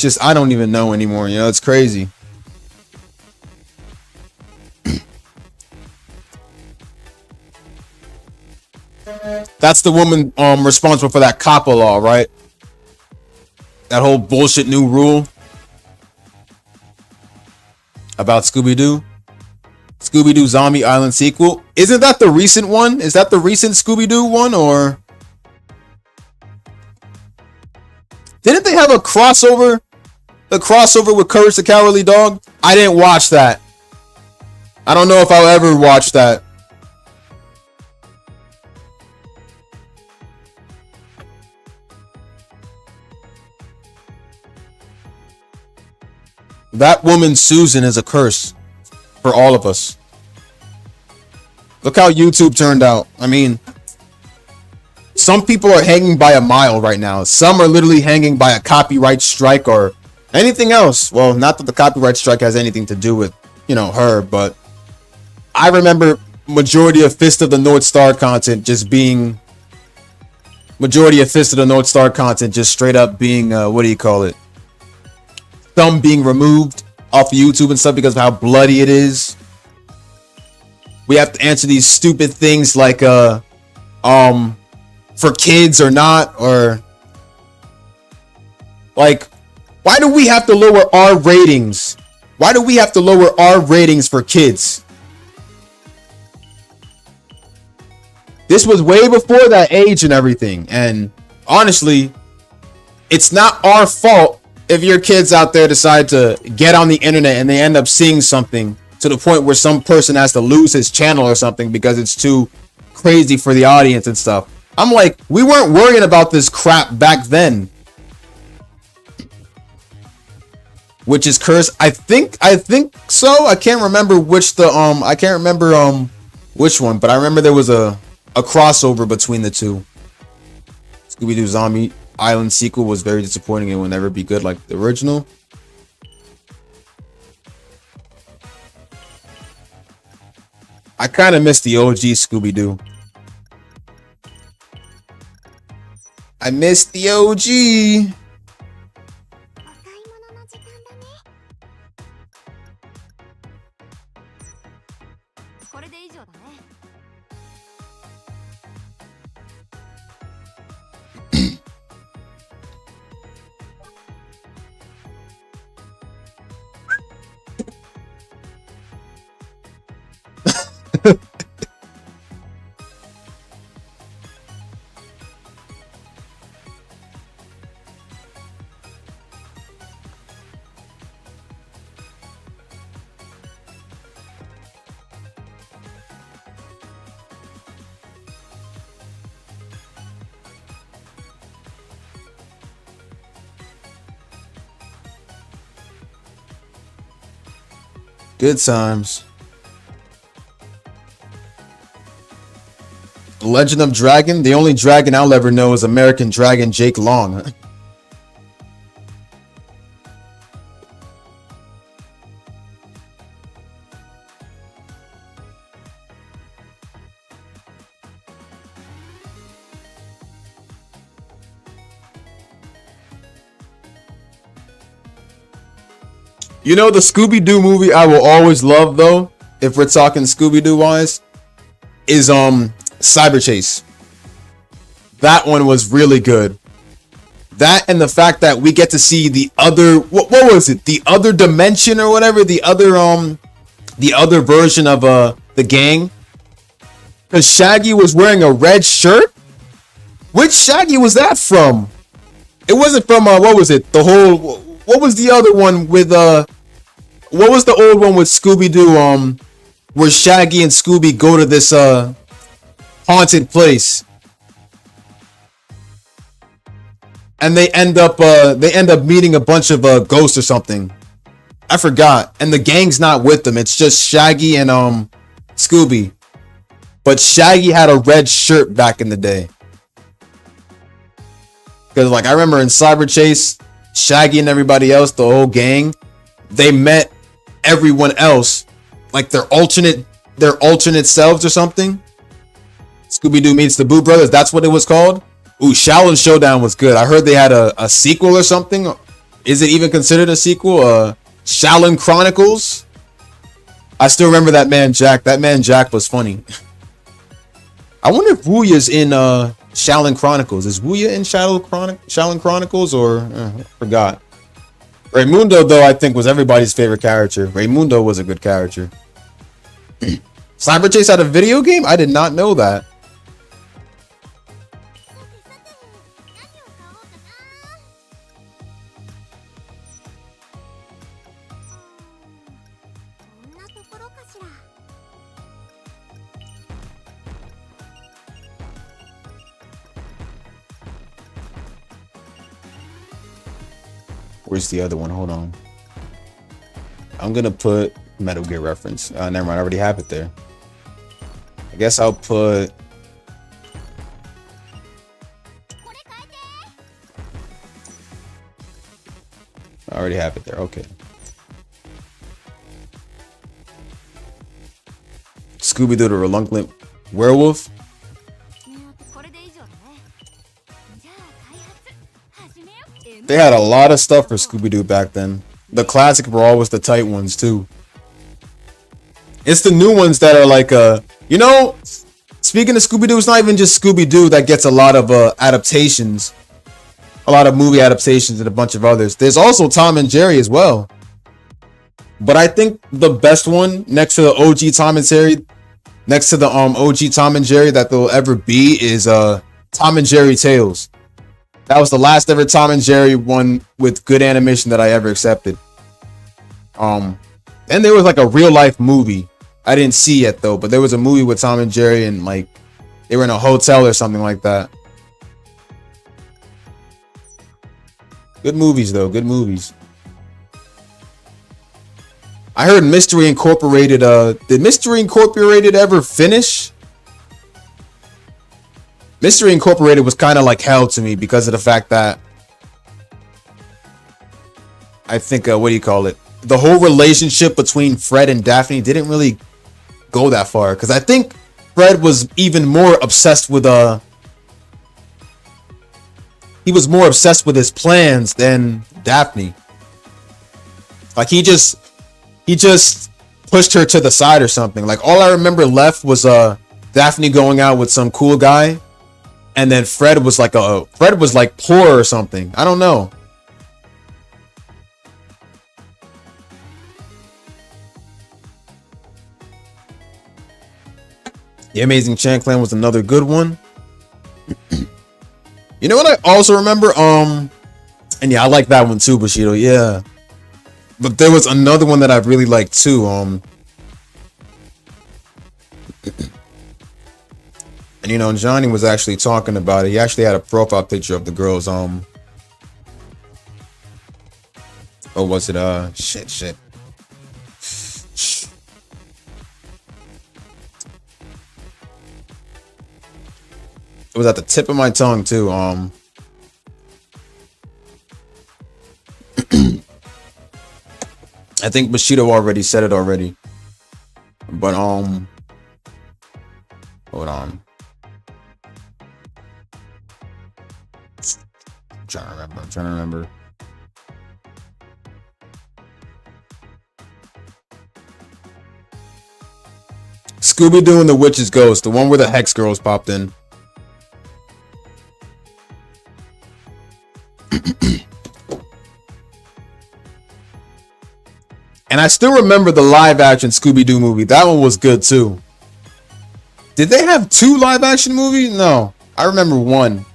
just, I don't even know anymore, you know. It's crazy. That's the woman responsible for that COPPA law, right? That whole bullshit new rule about Scooby-Doo. Scooby-Doo Zombie Island sequel. Isn't that the recent one? Is that the recent Scooby-Doo one, or didn't they have a crossover? The crossover with Courage the Cowardly Dog? I didn't watch that. I don't know if I'll ever watch that. That woman Susan is a curse for all of us. Look how YouTube turned out. I mean, some people are hanging by a mile right now. Some are literally hanging by a copyright strike or anything else. Well, not that the copyright strike has anything to do with, you know, her, but I remember majority of Fist of the North Star content just being straight up being what do you call it? Some being removed off of YouTube and stuff because of how bloody it is. We have to answer these stupid things like for kids or not, or like, why do we have to lower our ratings? Why do we have to lower our ratings for kids? This was way before that age and everything, and honestly, it's not our fault if your kids out there decide to get on the internet and they end up seeing something to the point where some person has to lose his channel or something because it's too crazy for the audience and stuff. I'm like, we weren't worrying about this crap back then. Which is cursed. I think so. I can't remember which which one, but I remember there was a crossover between the two. Scooby-Doo Zombie Island sequel was very disappointing and will never be good like the original. I kind of miss the OG Scooby-Doo. I miss the OG. これで以上だね。Good times. Legend of Dragon. The only dragon I'll ever know is American Dragon Jake Long. You know, the Scooby-Doo movie I will always love, though, if we're talking Scooby-Doo wise, is Cyber Chase. That one was really good. That and the fact that we get to see the other, what was it? The other dimension or whatever, the other version of the gang. Because Shaggy was wearing a red shirt. Which Shaggy was that from? It wasn't from what was it? What was the other one with what was the old one with Scooby-Doo where Shaggy and Scooby go to this haunted place and they end up meeting a bunch of ghosts or something. I forgot. And the gang's not with them. It's just Shaggy and Scooby. But Shaggy had a red shirt back in the day. Cuz like I remember in Cyber Chase, Shaggy and everybody else, the whole gang, they met everyone else, like their alternate selves or something. Scooby-Doo meets the Boo Brothers. That's what it was called. Ooh, Shaolin Showdown was good. I heard they had a sequel or something. Is it even considered a sequel? Shaolin Chronicles. I still remember that man Jack. That man Jack was funny. I wonder if Wuya's in Shaolin Chronicles. Is Wuya in Shaolin Chronicles or I forgot. Raymundo, though, I think was everybody's favorite character. Raymundo was a good character. Cyber Chase had a video game? I did not know that. Where's the other one? Hold on. I'm gonna put Metal Gear reference. Never mind, I already have it there. I guess I'll put I already have it there. Okay. Scooby-Doo the Reluctant Werewolf. They had a lot of stuff for Scooby-Doo back then. The classic were always the tight ones too. It's the new ones that are like you know, speaking of Scooby-Doo, it's not even just Scooby-Doo that gets a lot of adaptations. A lot of movie adaptations and a bunch of others. There's also Tom and Jerry as well. But I think the best one next to the OG Tom and Jerry, next to the OG Tom and Jerry that there'll ever be is Tom and Jerry Tales. That was the last ever Tom and Jerry one with good animation that I ever accepted. And there was like a real life movie. I didn't see yet though, but there was a movie with Tom and Jerry and like they were in a hotel or something like that. Good movies though, good movies. I heard Mystery Incorporated, did Mystery Incorporated ever finish? Mystery Incorporated was kind of like hell to me because of the fact that I think, what do you call it? The whole relationship between Fred and Daphne didn't really go that far. Because I think Fred was even more obsessed with, he was more obsessed with his plans than Daphne. Like he just pushed her to the side or something. Like all I remember left was Daphne going out with some cool guy. And then Fred was like poor or something. I don't know. The Amazing Chan Clan was another good one. You know what I also remember? And yeah, I like that one too, Bushido. Yeah. But there was another one that I really liked too. And you know, Johnny was actually talking about it. He actually had a profile picture of the girls. Or was it shit. It was at the tip of my tongue too. I think Bushido already said it already. But hold on. I'm trying to remember. Scooby-Doo and the Witch's Ghost, the one where the Hex Girls popped in. And I still remember the live-action Scooby-Doo movie. That one was good too. Did they have 2 live-action movies? No, I remember one.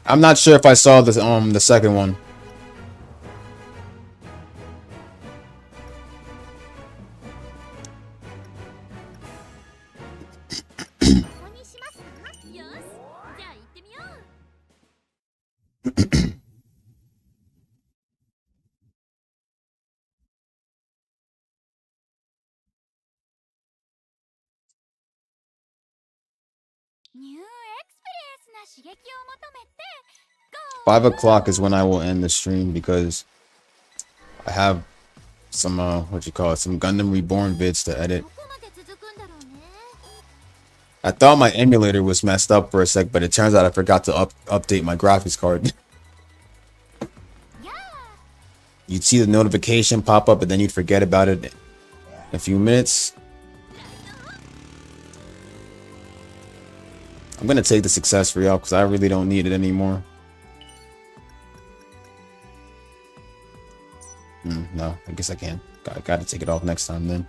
I'm not sure if I saw the second one. New experience 5 o'clock is when I will end the stream because I have some some Gundam Reborn vids to edit. I thought my emulator was messed up for a sec, but it turns out I forgot to update my graphics card. You'd see the notification pop up and then you'd forget about it in a few minutes. I'm gonna take the success for y'all because I really don't need it anymore. No, I guess I can. Gotta take it off next time then.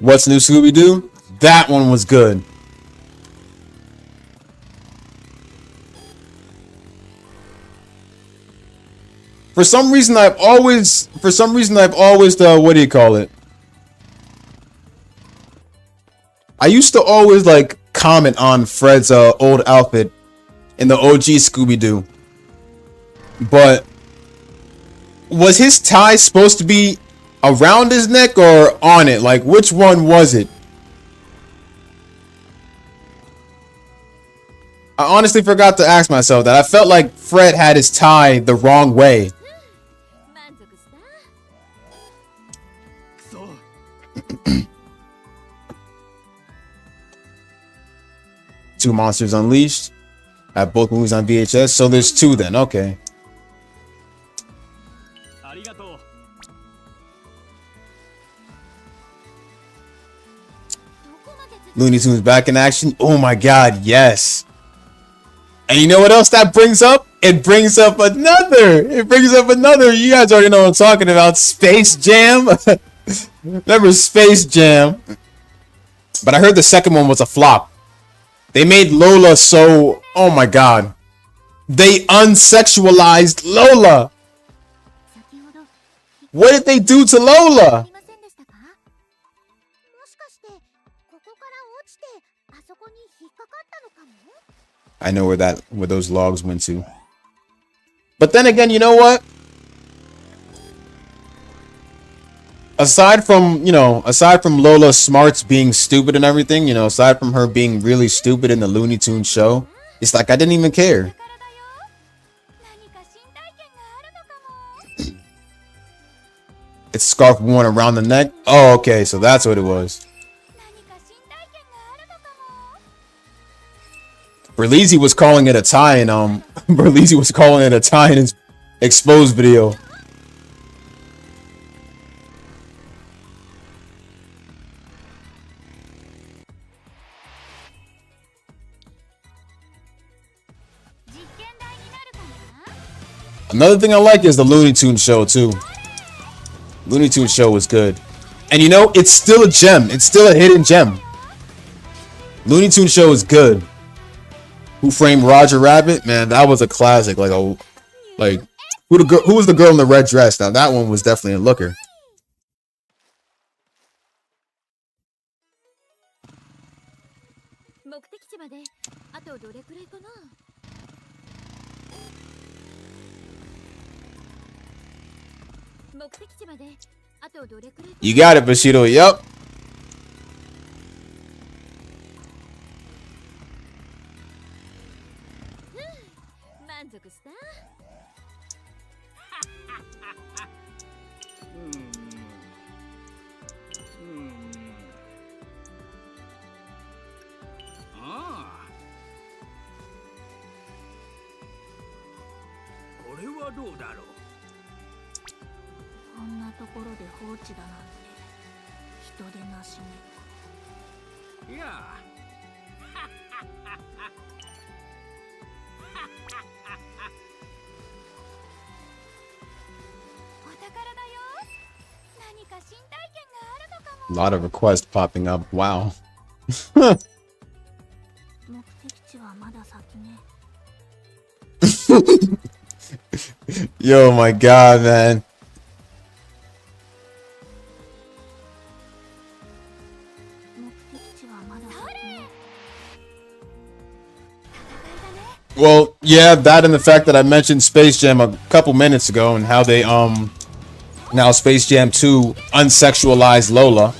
What's new, Scooby-Doo? That one was good. For some reason I've always what do you call it? I used to always like comment on Fred's old outfit in the OG Scooby-Doo. But was his tie supposed to be around his neck or on it? Like, which one was it? I honestly forgot to ask myself that. I felt like Fred had his tie the wrong way. Two Monsters Unleashed. I have both movies on VHS, so there's 2 then. Okay. Looney Tunes back in action. Oh my god, yes. And you know what else that brings up? It brings up another. You guys already know what I'm talking about. Space Jam. Remember Space Jam? But I heard the second one was a flop. They made Lola so... Oh my god. They unsexualized Lola. What did they do to Lola? I know where those logs went to. But then again, you know what? Aside from Lola smarts being stupid and everything, aside from her being really stupid in the Looney Tunes show, it's like I didn't even care. It's scarf worn around the neck. Oh, okay, so that's what it was. Berlizzi was calling it a tie in his exposed video. Another thing I like is the Looney Tunes show too. Looney Tunes show was good. And it's still a gem. It's still a hidden gem. Looney Tunes show is good. Who Framed Roger Rabbit? Man, that was a classic. Who was the girl in the red dress? Now that one was definitely a looker. You got it, Bushido. Yep. 満足した？これはどうだろう。こんなところで放置だなんて人でなしね。いや。お宝だよ。何か新体験があるのか A lot of requests popping up. Wow. 目的地はまだ先ね。Yo, my God, man. 目的地はまだ先ね。 Well, yeah, that and the fact that I mentioned Space Jam a couple minutes ago and how they now Space Jam 2 unsexualized Lola.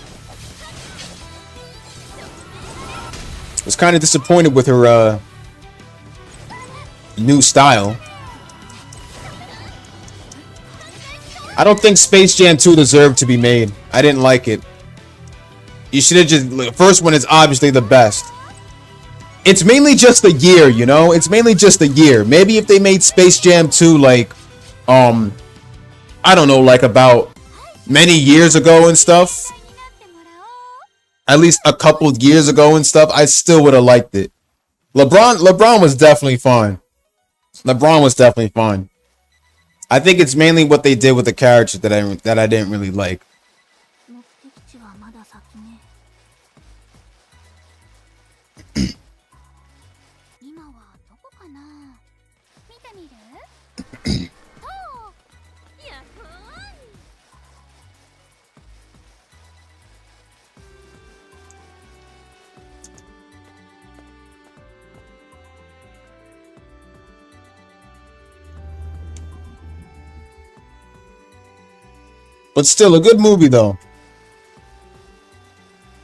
Was kind of disappointed with her new style. I don't think Space Jam 2 deserved to be made. I didn't like it. You should have just... First one is obviously the best. It's mainly just a year, you know? It's mainly just a year. Maybe if they made Space Jam 2, like, I don't know, like about many years ago and stuff. At least a couple of years ago and stuff, I still would have liked it. LeBron was definitely fun. LeBron was definitely fun. I think it's mainly what they did with the character that I didn't really like. 目的地はまだ先ね。今はどこかな。見てみる？おー、やっほーん。 But still, a good movie, though.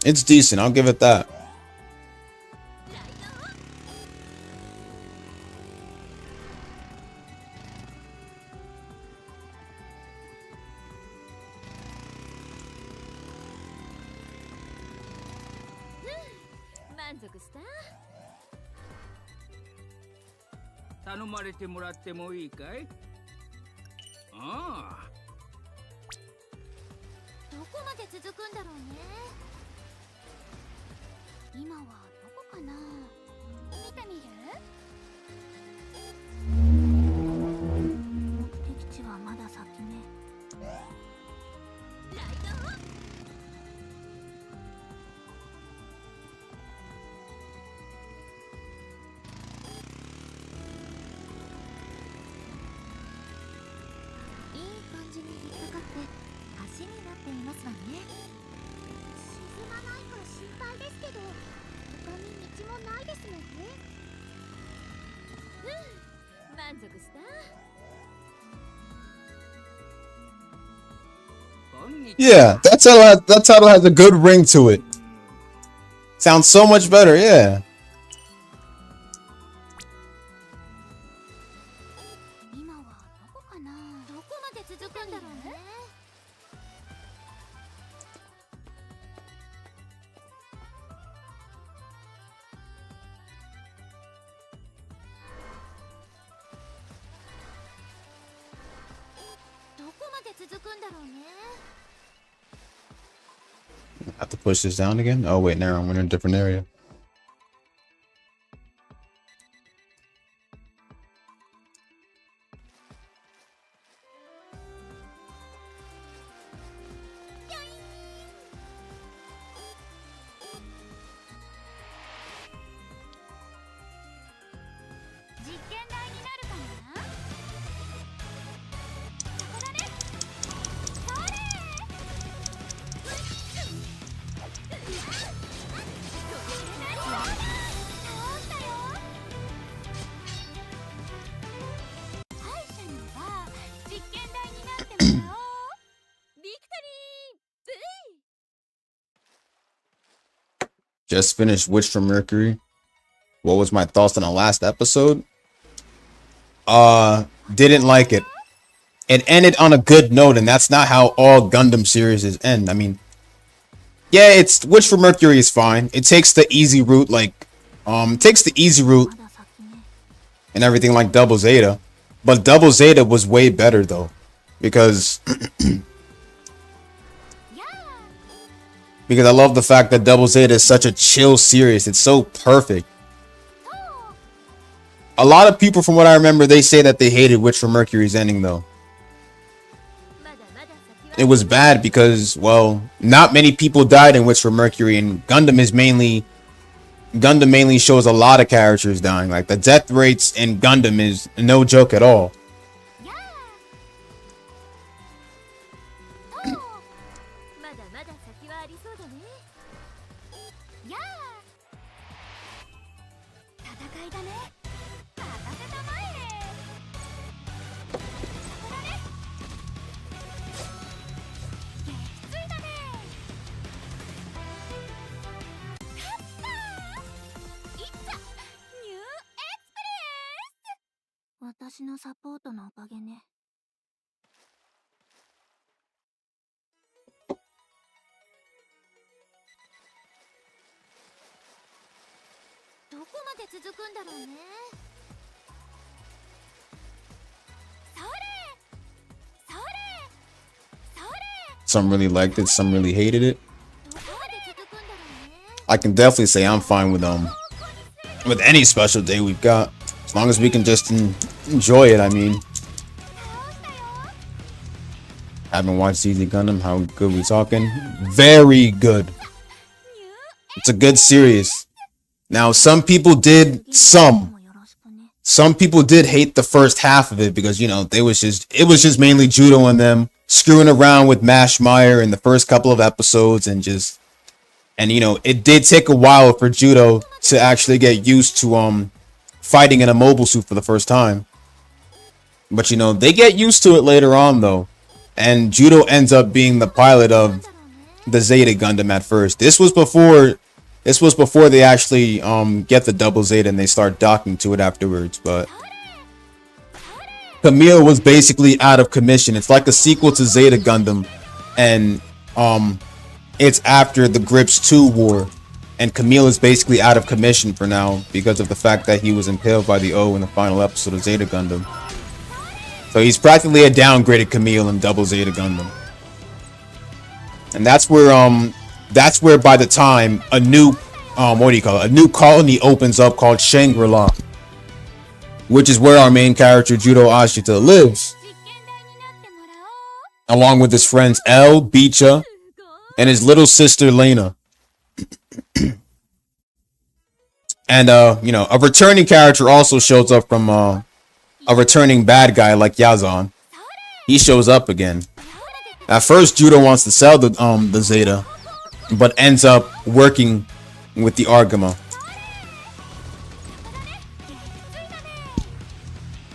It's decent. I'll give it that. .頼まれてもらってもいいかい？ああ。 どこまで続くんだろうね。今はどこかな。見てみる？目的地はまだ先ね。ライドオン。いい感じに引っかかって。 橋になっていますわね。沈まないか心配ですけど、他に道もないですもんね。満足した？ Yeah, that title has a good ring to it. Sounds so much better, yeah. 今はどこかな。どこまで続くんだろうね。 I have to push this down again? Oh, wait, now we're in a different area. Just finished Witch from Mercury. What was my thoughts on the last episode? Didn't like it. It ended on a good note, and that's not how all Gundam series end. I mean, yeah, it's Witch from Mercury is fine. It takes the easy route, and everything like Double Zeta. But Double Zeta was way better though, because because I love the fact that Double Zeta is such a chill series. It's so perfect. A lot of people, from what I remember, they say that they hated Witch from Mercury's ending though. It was bad because, well, not many people died in Witch from Mercury, and Gundam mainly shows a lot of characters dying. Like, the death rates in Gundam is no joke at all. Some really liked it, some really hated it. I can definitely say I'm fine with any special day we've got, as long as we can just enjoy it. I mean, haven't watched ZZ Gundam. How good we talking? Very good. It's a good series. Now, some people did hate the first half of it because, you know, it was just mainly Judo and them screwing around with Mash Meyer in the first couple of episodes, and you know, it did take a while for Judo to actually get used to fighting in a mobile suit for the first time. But you know, they get used to it later on though, and Judo ends up being the pilot of the Zeta Gundam at first. This was before they actually get the Double Zeta and they start docking to it afterwards. But Camille was basically out of commission. It's like a sequel to Zeta Gundam, and it's after the Grips 2 war, and Camille is basically out of commission for now because of the fact that he was impaled by the O in the final episode of Zeta Gundam. So he's practically a downgraded Camille in Double Zeta Gundam. And that's where by the time a new a new colony opens up called Shangri-La, which is where our main character Judo Ashita lives, along with his friends El, Bicha, and his little sister Lena. And you know, a returning character also shows up from a returning bad guy like Yazan. He shows up again. At first, Judo wants to sell the Zeta, but ends up working with the Argama.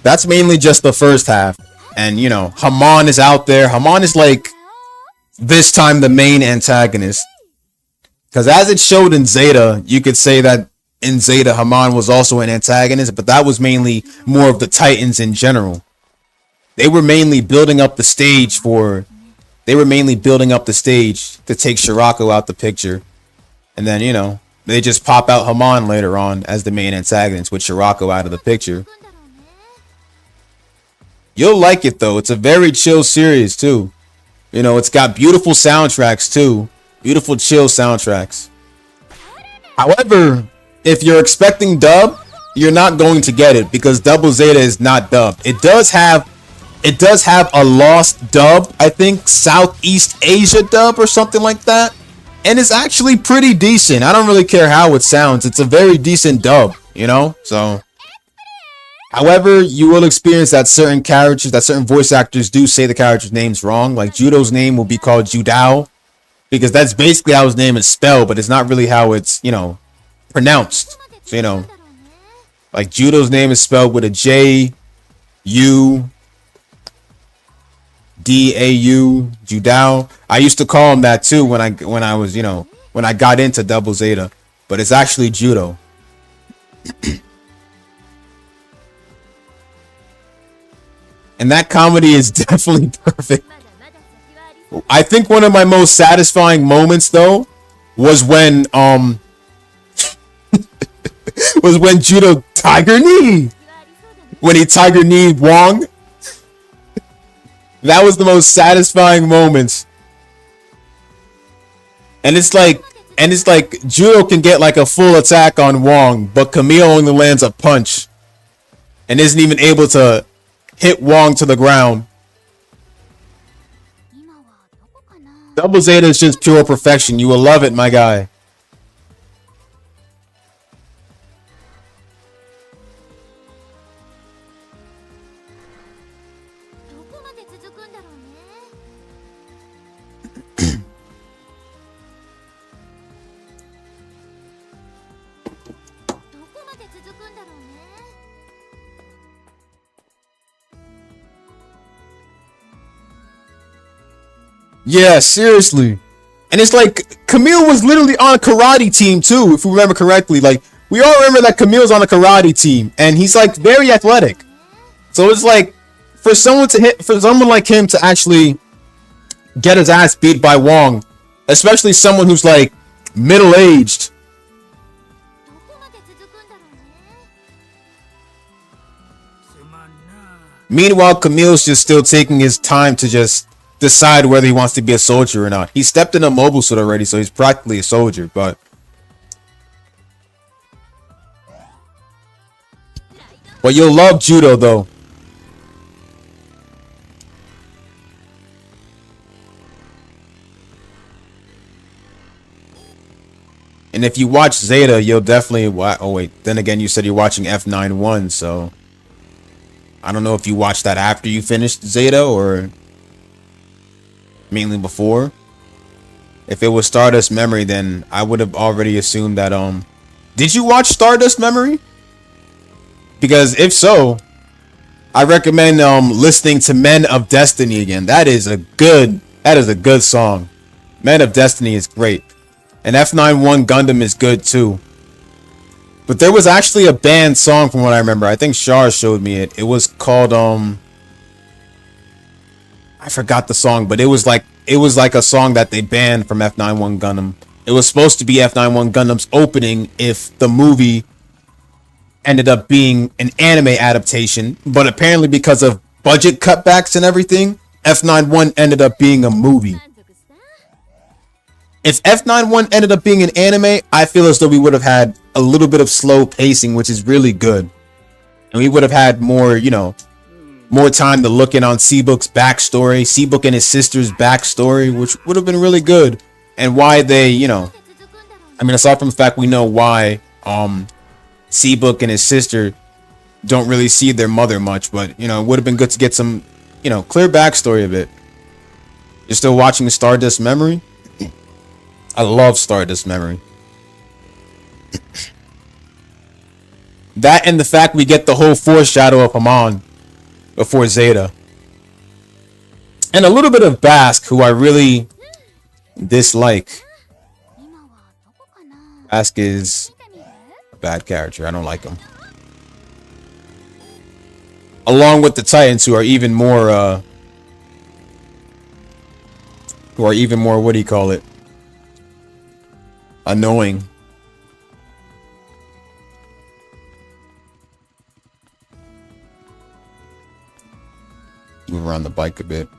That's mainly just the first half. And you know, Haman is out there. Haman is like, this time, the main antagonist. Because as it showed in Zeta, you could say that in Zeta, Haman was also an antagonist, but that was mainly more of the Titans in general. They were mainly building up the stage to take Shirako out the picture. And then, you know, they just pop out Haman later on as the main antagonist with Shirako out of the picture. You'll like it though. It's a very chill series too. You know, it's got beautiful soundtracks too. Beautiful chill soundtracks. However, if you're expecting dub, you're not going to get it because Double Zeta is not dubbed. It does have a lost dub, I think Southeast Asia dub or something like that. And it's actually pretty decent. I don't really care how it sounds. It's a very decent dub, you know? So, however, you will experience that certain voice actors do say the character's names wrong. Like Judo's name will be called Judao, because that's basically how his name is spelled, but it's not really how it's, you know, pronounced. So, you know, like Judo's name is spelled with a J-U-D-A-U, Judao. I used to call him that too when I was, you know, when I got into Double Zeta. but it's actually judo. And that comedy is definitely perfect. I think one of my most satisfying moments though was when was when judo tiger knee. When he tiger kneed Wong. That was the most satisfying moments. And it's like judo can get like a full attack on Wong, but Camille only lands a punch and isn't even able to hit Wong to the ground. Double Zeta is just pure perfection. You will love it, my guy. Yeah, seriously. And it's like Camille was literally on a karate team too, if we remember correctly. Like, we all remember that Camille's on a karate team, and he's like very athletic. So it's like for someone like him to actually get his ass beat by Wong, especially someone who's like middle-aged. Meanwhile, Camille's just still taking his time to just decide whether he wants to be a soldier or not. He stepped in a mobile suit already, so he's practically a soldier, but you'll love judo though. And if you watch Zeta, you'll definitely oh wait, then again you said you're watching F91, so I don't know if you watched that after you finished Zeta or mainly before. If it was Stardust Memory, then I would have already assumed that did you watch Stardust Memory? Because if so, I recommend listening to Men of Destiny again. That is a good song. Men of Destiny is great. And F91 Gundam is good too. But there was actually a banned song from what I remember. I think Shar showed me it. It was called I forgot the song, but it was like a song that they banned from F91 Gundam. It was supposed to be F91 Gundam's opening if the movie ended up being an anime adaptation, but apparently because of budget cutbacks and everything, F91 ended up being a movie. If F91 ended up being an anime, I feel as though we would have had a little bit of slow pacing, which is really good. And we would have had more, more time to look in on Seabook's backstory, Seabook and his sister's backstory, which would have been really good. And why they, I mean, aside from the fact we know why Seabook and his sister don't really see their mother much, but, it would have been good to get some, clear backstory of it. You're still watching Stardust Memory? I love Stardust Memory. That and the fact we get the whole foreshadow of Hamon before Zeta. And a little bit of Bask, who I really dislike. Bask is a bad character. I don't like him. Along with the Titans, who are even more, what do you call it? Annoying. Move around the bike a bit.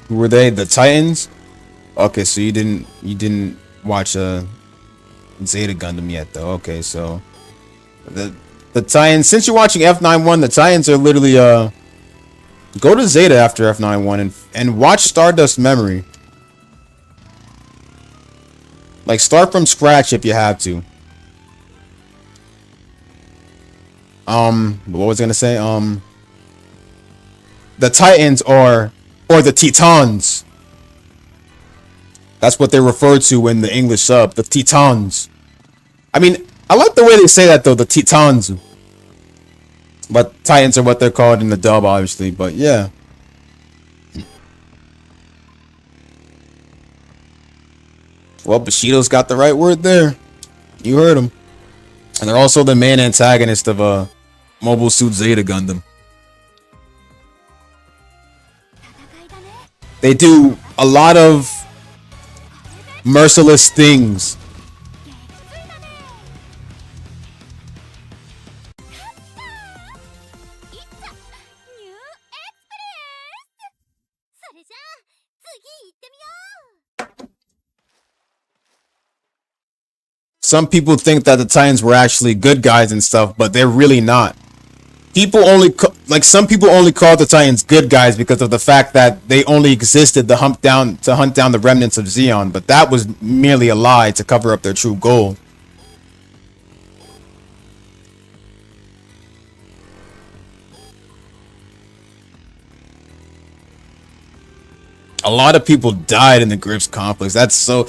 Who were they? The Titans? Okay, so you didn't watch Zeta Gundam yet though. Okay, so the Titans, since you're watching F91, the Titans are literally go to Zeta after F91 and watch Stardust Memory. Like, start from scratch if you have to. What was I gonna say? The Titans or the Titans. That's what they're referred to in the English sub. The Titans. I mean, I like the way they say that though. The Titans. But Titans are what they're called in the dub, obviously. But yeah. Well, Bushido's got the right word there. You heard him. And they're also the main antagonist of Mobile Suit Zeta Gundam. They do a lot of merciless things. Some people think that the Titans were actually good guys and stuff, but they're really not. Some people only call the Titans good guys because of the fact that they only existed to hunt down the remnants of Zeon, but that was merely a lie to cover up their true goal. A lot of people died in the Grips complex. That's so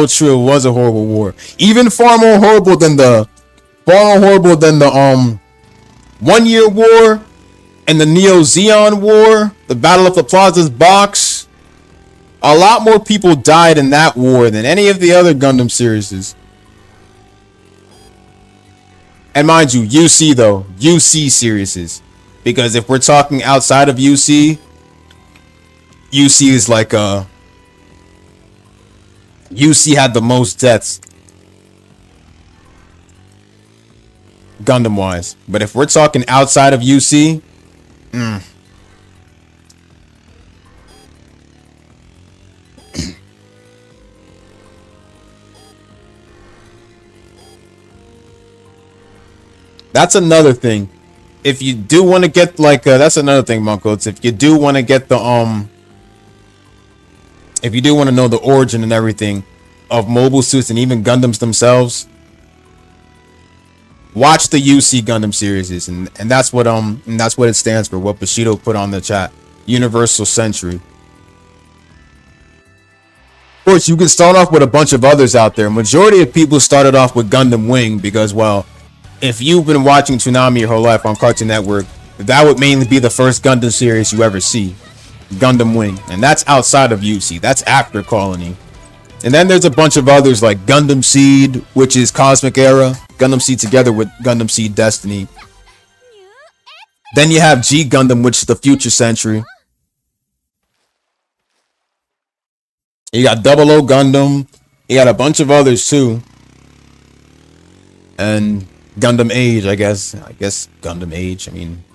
true. It was a horrible war. Even far more horrible than the 1 Year War and the Neo Zeon War, the Battle of the Plaza's Box. A lot more people died in that war than any of the other Gundam series. And mind you, UC though, UC series. Because if we're talking outside of UC is like UC had the most deaths Gundam wise, but if we're talking outside of UC, that's another thing. If you do want to get that's another thing, Monko. If you do want to get the if you do want to know the origin and everything of mobile suits and even Gundams themselves, watch the UC Gundam series, and that's what it stands for. What Bushido put on the chat: Universal Century. Of course, you can start off with a bunch of others out there. Majority of people started off with Gundam Wing because, well, if you've been watching Toonami your whole life on Cartoon Network, that would mainly be the first Gundam series you ever see. Gundam Wing, and that's outside of UC. That's after Colony. And then there's a bunch of others like Gundam Seed, which is Cosmic Era. Gundam Seed together with Gundam Seed Destiny. Then you have G Gundam, which is the Future Century. You got Double O Gundam. You got a bunch of others too. And Gundam Age, I guess Gundam Age. I mean,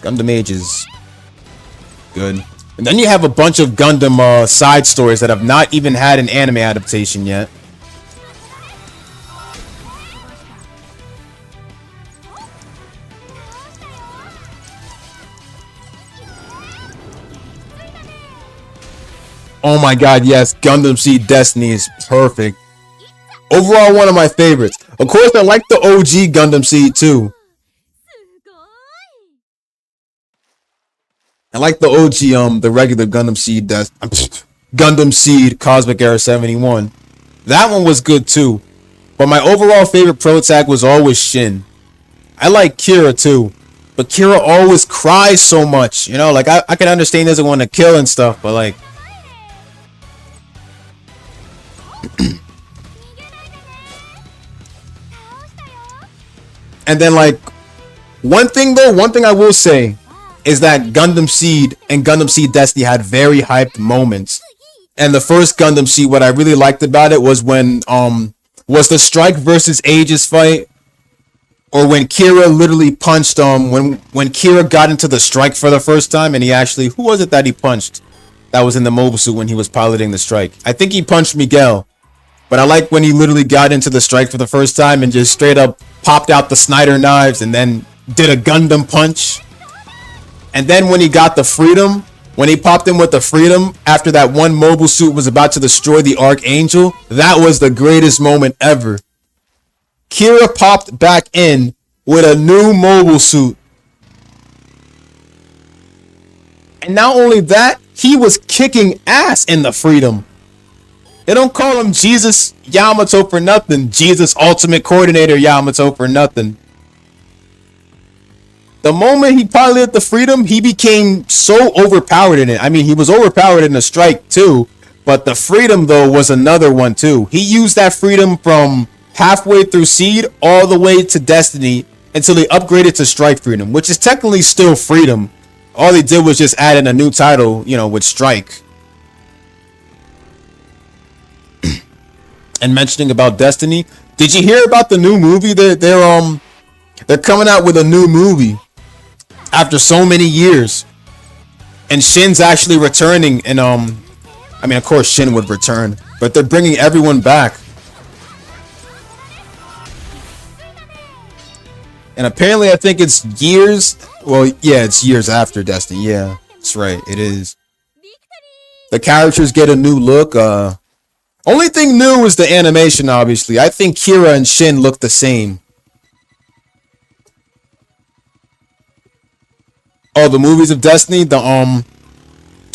Gundam Age is good. And then you have a bunch of Gundam side stories that have not even had an anime adaptation yet. Oh my god, yes, Gundam Seed Destiny is perfect. Overall, one of my favorites. Of course, I like the OG Gundam Seed too. I like the OG, the regular Gundam Seed Gundam Seed Cosmic Era 71. That one was good too. But my overall favorite protag was always Shin. I like Kira too. But Kira always cries so much. You know, like I can understand he doesn't want to kill and stuff, but like and then like one thing I will say is that Gundam Seed and Gundam Seed Destiny had very hyped moments. And the first Gundam Seed, what I really liked about it was when was the Strike versus Aegis fight, or when Kira literally punched when Kira got into the Strike for the first time, and he actually, who was it that he punched that was in the mobile suit when he was piloting the Strike? I think he punched Miguel. But I like when he literally got into the Strike for the first time and just straight up popped out the Snyder knives and then did a Gundam punch. And then when he got the Freedom, when he popped in with the Freedom after that one mobile suit was about to destroy the Archangel, that was the greatest moment ever. Kira popped back in with a new mobile suit. And not only that, he was kicking ass in the Freedom. They don't call him Jesus Yamato for nothing. Jesus Ultimate Coordinator Yamato for nothing. The moment he piloted the Freedom, he became so overpowered in it. I mean, he was overpowered in the Strike too, but the Freedom though was another one too. He used that Freedom from halfway through Seed all the way to Destiny until he upgraded to Strike Freedom, which is technically still Freedom. All they did was just add in a new title, you know, with Strike. And mentioning about Destiny, did you hear about the new movie? They're coming out with a new movie after so many years, and Shin's actually returning. And I mean, of course Shin would return, but they're bringing everyone back. And apparently, I think it's years. Well, yeah, it's years after Destiny. Yeah, that's right. It is. The characters get a new look. Only thing new is the animation, obviously. I think Kira and Shin look the same. Oh, the movies of Destiny, the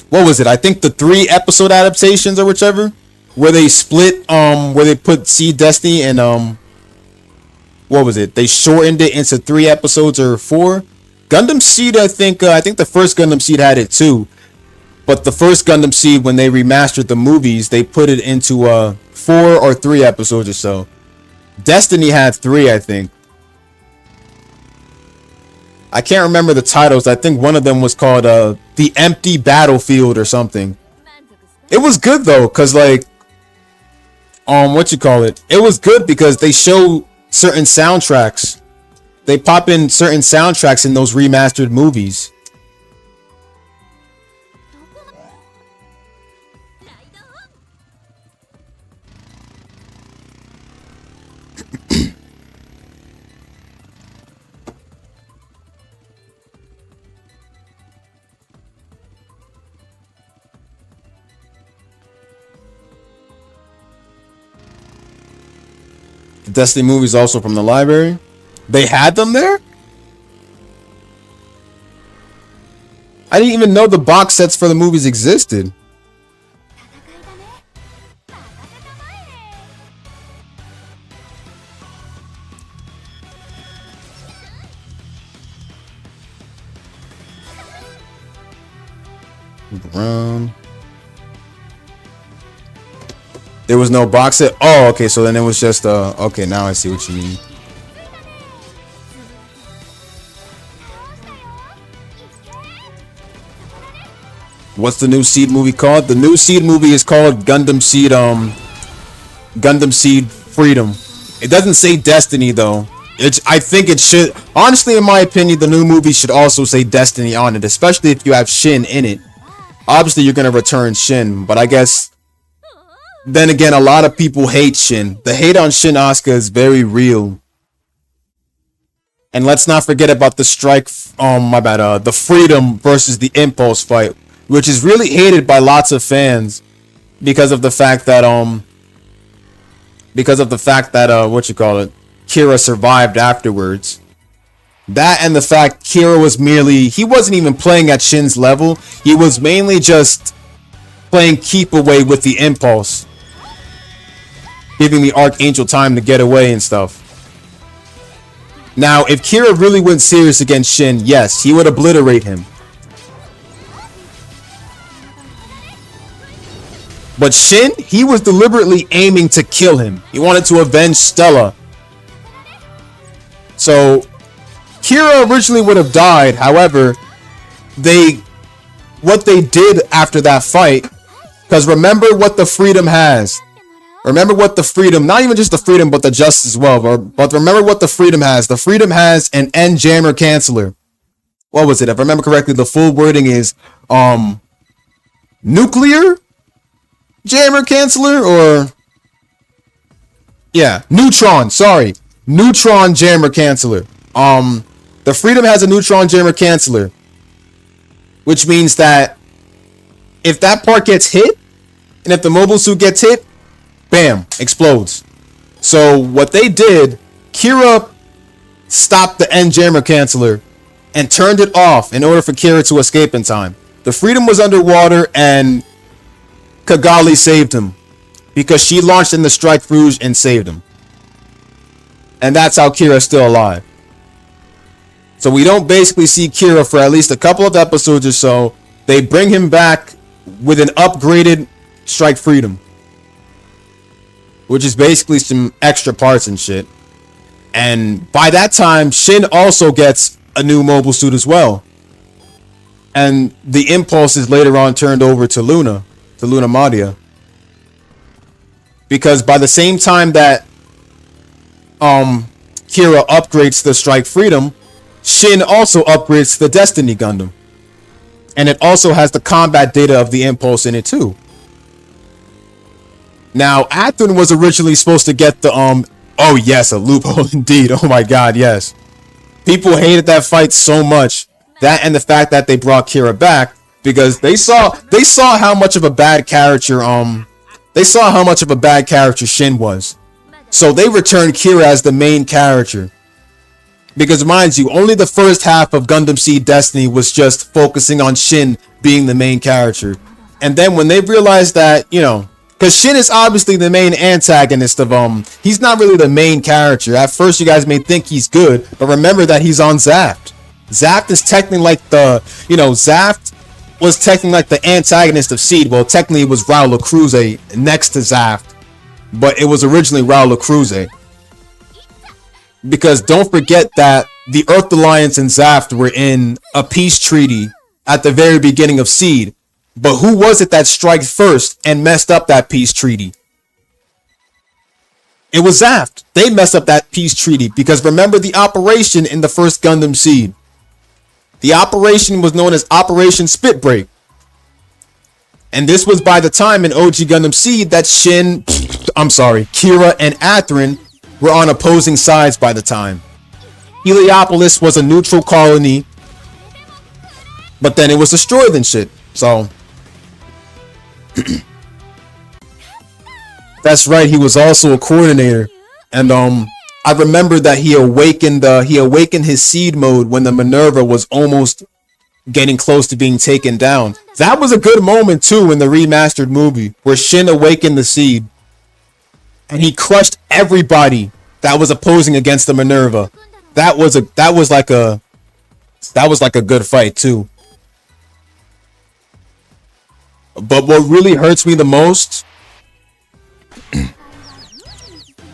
what was it? I think the 3 episode adaptations or whichever, where they split, where they put Seed Destiny and what was it? They shortened it into 3 episodes or 4. Gundam Seed, I think the first Gundam Seed had it too. But the first Gundam Seed, when they remastered the movies, they put it into 4 or 3 episodes or so. Destiny had 3, I think. I can't remember the titles. I think one of them was called The Empty Battlefield or something. It was good though, cause like what you call it? It was good because they show certain soundtracks. They pop in certain soundtracks in those remastered movies. The Destiny movies also from the library. They had them there? I didn't even know the box sets for the movies existed. Brown. There was no box set. Oh, okay. So then it was just okay. Now I see what you mean. What's the new Seed movie called? The new Seed movie is called Gundam Seed. Gundam Seed Freedom. It doesn't say Destiny though. I think it should. Honestly, in my opinion, the new movie should also say Destiny on it, especially if you have Shin in it. Obviously, you're gonna return Shin, but I guess. Then again, a lot of people hate Shin. The hate on Shin Asuka is very real. And let's not forget about the Strike, the Freedom versus the Impulse fight, which is really hated by lots of fans because of the fact that what you call it, Kira survived afterwards. That and the fact Kira was he wasn't even playing at Shin's level. He was mainly just playing keep away with the Impulse, giving the Archangel time to get away and stuff. Now, if Kira really went serious against Shin, yes, he would obliterate him. But Shin, he was deliberately aiming to kill him. He wanted to avenge Stella. So, Kira originally would have died. However, what they did after that fight, because remember what the Freedom has. Remember what the Freedom, not even just the Freedom, but the Justice as well. But remember what the Freedom has. The Freedom has an End Jammer Canceller. What was it? If I remember correctly, the full wording is Nuclear Jammer Canceller, or yeah, Neutron. Sorry, Neutron Jammer Canceller. The Freedom has a Neutron Jammer Canceller, which means that if that part gets hit, and if the mobile suit gets hit, bam, explodes. So what they did, Kira stopped the End Jammer Canceller and turned it off in order for Kira to escape in time. The Freedom was underwater and Kigali saved him. because she launched in the Strike Rouge and saved him. And that's how Kira's still alive. So we don't basically see Kira for at least a couple of episodes or so. They bring him back with an upgraded Strike Freedom, which is basically some extra parts and shit. And by that time, Shin also gets a new mobile suit as well. And the Impulse is later on turned over to Luna Madia. Because by the same time that Kira upgrades the Strike Freedom, Shin also upgrades the Destiny Gundam. And it also has the combat data of the Impulse in it too. Now, Athen was originally supposed to get the oh yes, a loophole indeed. Oh my god, yes. People hated that fight so much. That and the fact that they brought Kira back because they saw how much of a bad character Shin was. So they returned Kira as the main character. Because mind you, only the first half of Gundam Seed Destiny was just focusing on Shin being the main character. And then when they realized that, you know, because Shin is obviously the main antagonist of he's not really the main character. At first you guys may think he's good, but remember that he's on Zaft. Zaft is technically like the, you know, Zaft was technically like the antagonist of Seed. Well, technically it was Raul Cruz next to Zaft, but it was originally Raul Cruz. Because don't forget that the Earth Alliance and Zaft were in a peace treaty at the very beginning of Seed. But who was it that struck first and messed up that peace treaty? It was Zaft. They messed up that peace treaty because remember the operation in the first Gundam Seed. The operation was known as Operation Spitbreak. And this was by the time in OG Gundam Seed that Kira and Athrun were on opposing sides by the time. Heliopolis was a neutral colony, but then it was destroyed and shit. So that's right, he was also a coordinator. And I remember that he awakened his seed mode when the Minerva was almost getting close to being taken down. That was a good moment too in the remastered movie where Shin awakened the seed. And he crushed everybody that was opposing against the Minerva. That was like a good fight too. But what really hurts me the most,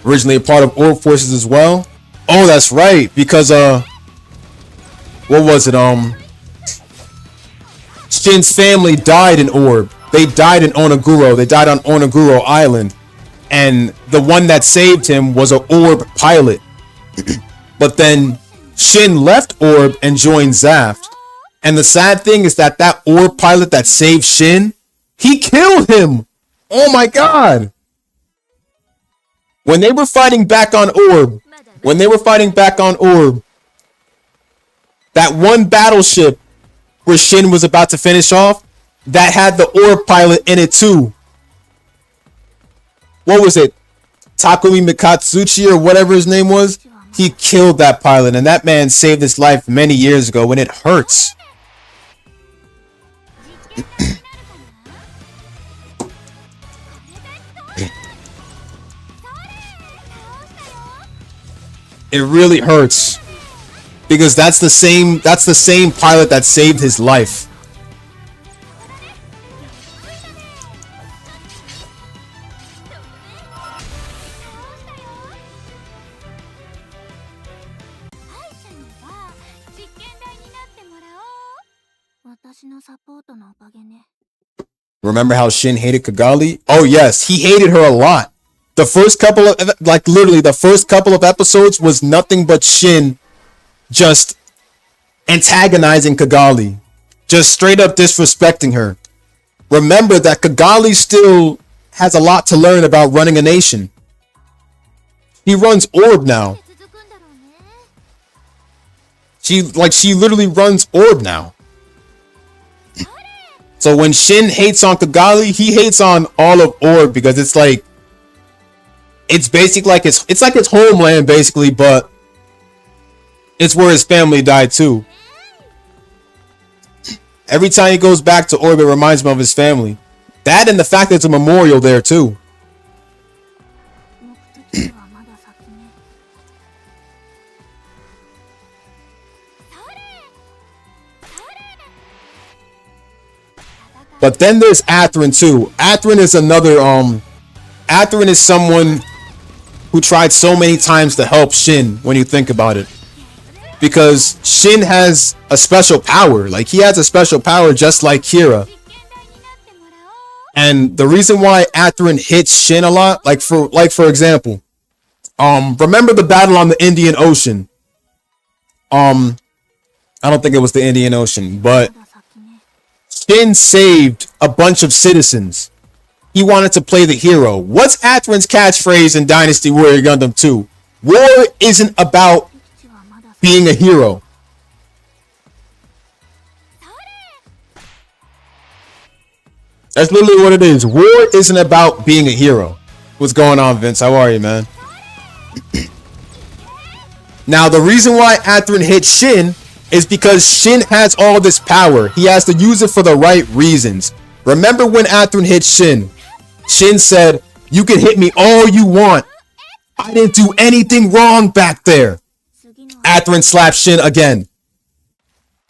originally a part of Orb Forces as well. Oh, that's right, because what was it? Shin's family died in Orb. They died in Onaguro. They died on Onaguro Island. And the one that saved him was an Orb pilot. But then Shin left Orb and joined Zaft. And the sad thing is that Orb pilot that saved Shin, he killed him. Oh my god. When they were fighting back on Orb, that one battleship where Shin was about to finish off, that had the Orb pilot in it too. What was it? Takumi Mikatsuchi or whatever his name was? He killed that pilot, and that man saved his life many years ago, and it hurts. It really hurts. Because that's the same pilot that saved his life. Remember how Shin hated Kigali? Oh yes, he hated her a lot. The first couple of, literally the first couple of episodes was nothing but Shin just antagonizing Kigali. Just straight up disrespecting her. Remember that Kigali still has a lot to learn about running a nation. He runs Orb now. She literally runs Orb now. So when Shin hates on Kigali, he hates on all of Orb because it's like, it's basically like it's like his homeland basically, but it's where his family died too. Every time he goes back to Orb, it reminds him of his family. That and the fact that there's a memorial there too. But then there's Athrun too. Athrun is another Athrun is someone who tried so many times to help Shin when you think about it. Because Shin has a special power. Like, he has a special power just like Kira. And the reason why Athrun hits Shin a lot, like for example, remember the battle on the Indian Ocean? I don't think it was the Indian Ocean, but Shin saved a bunch of citizens. He wanted to play the hero. What's Athrun's catchphrase in Dynasty Warrior Gundam 2? War isn't about being a hero. That's literally what it is. War isn't about being a hero. What's going on, Vince? How are you, man? Now, the reason why Athrun hit Shin is because Shin has all this power. He has to use it for the right reasons. Remember when Athrun hit Shin? Shin said, "You can hit me all you want. I didn't do anything wrong back there." Athrun slaps Shin again.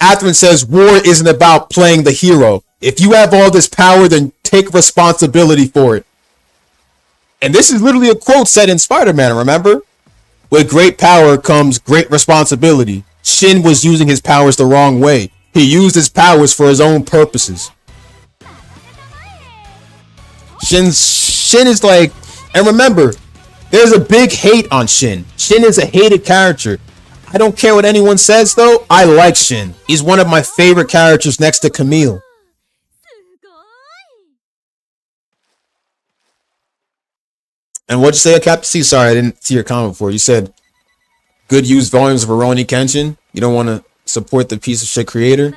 Athrun says, "War isn't about playing the hero. If you have all this power, then take responsibility for it." And this is literally a quote said in Spider-Man, remember? With great power comes great responsibility. Shin was using his powers the wrong way. He used his powers for his own purposes. Shin is like, and remember, there's a big hate on Shin. Shin is a hated character. I don't care what anyone says though, I like Shin. He's one of my favorite characters next to Camille. And what'd you say, Captain C? Sorry, I didn't see your comment before. You said good used volumes of Rurouni Kenshin. You don't want to support the piece of shit creator?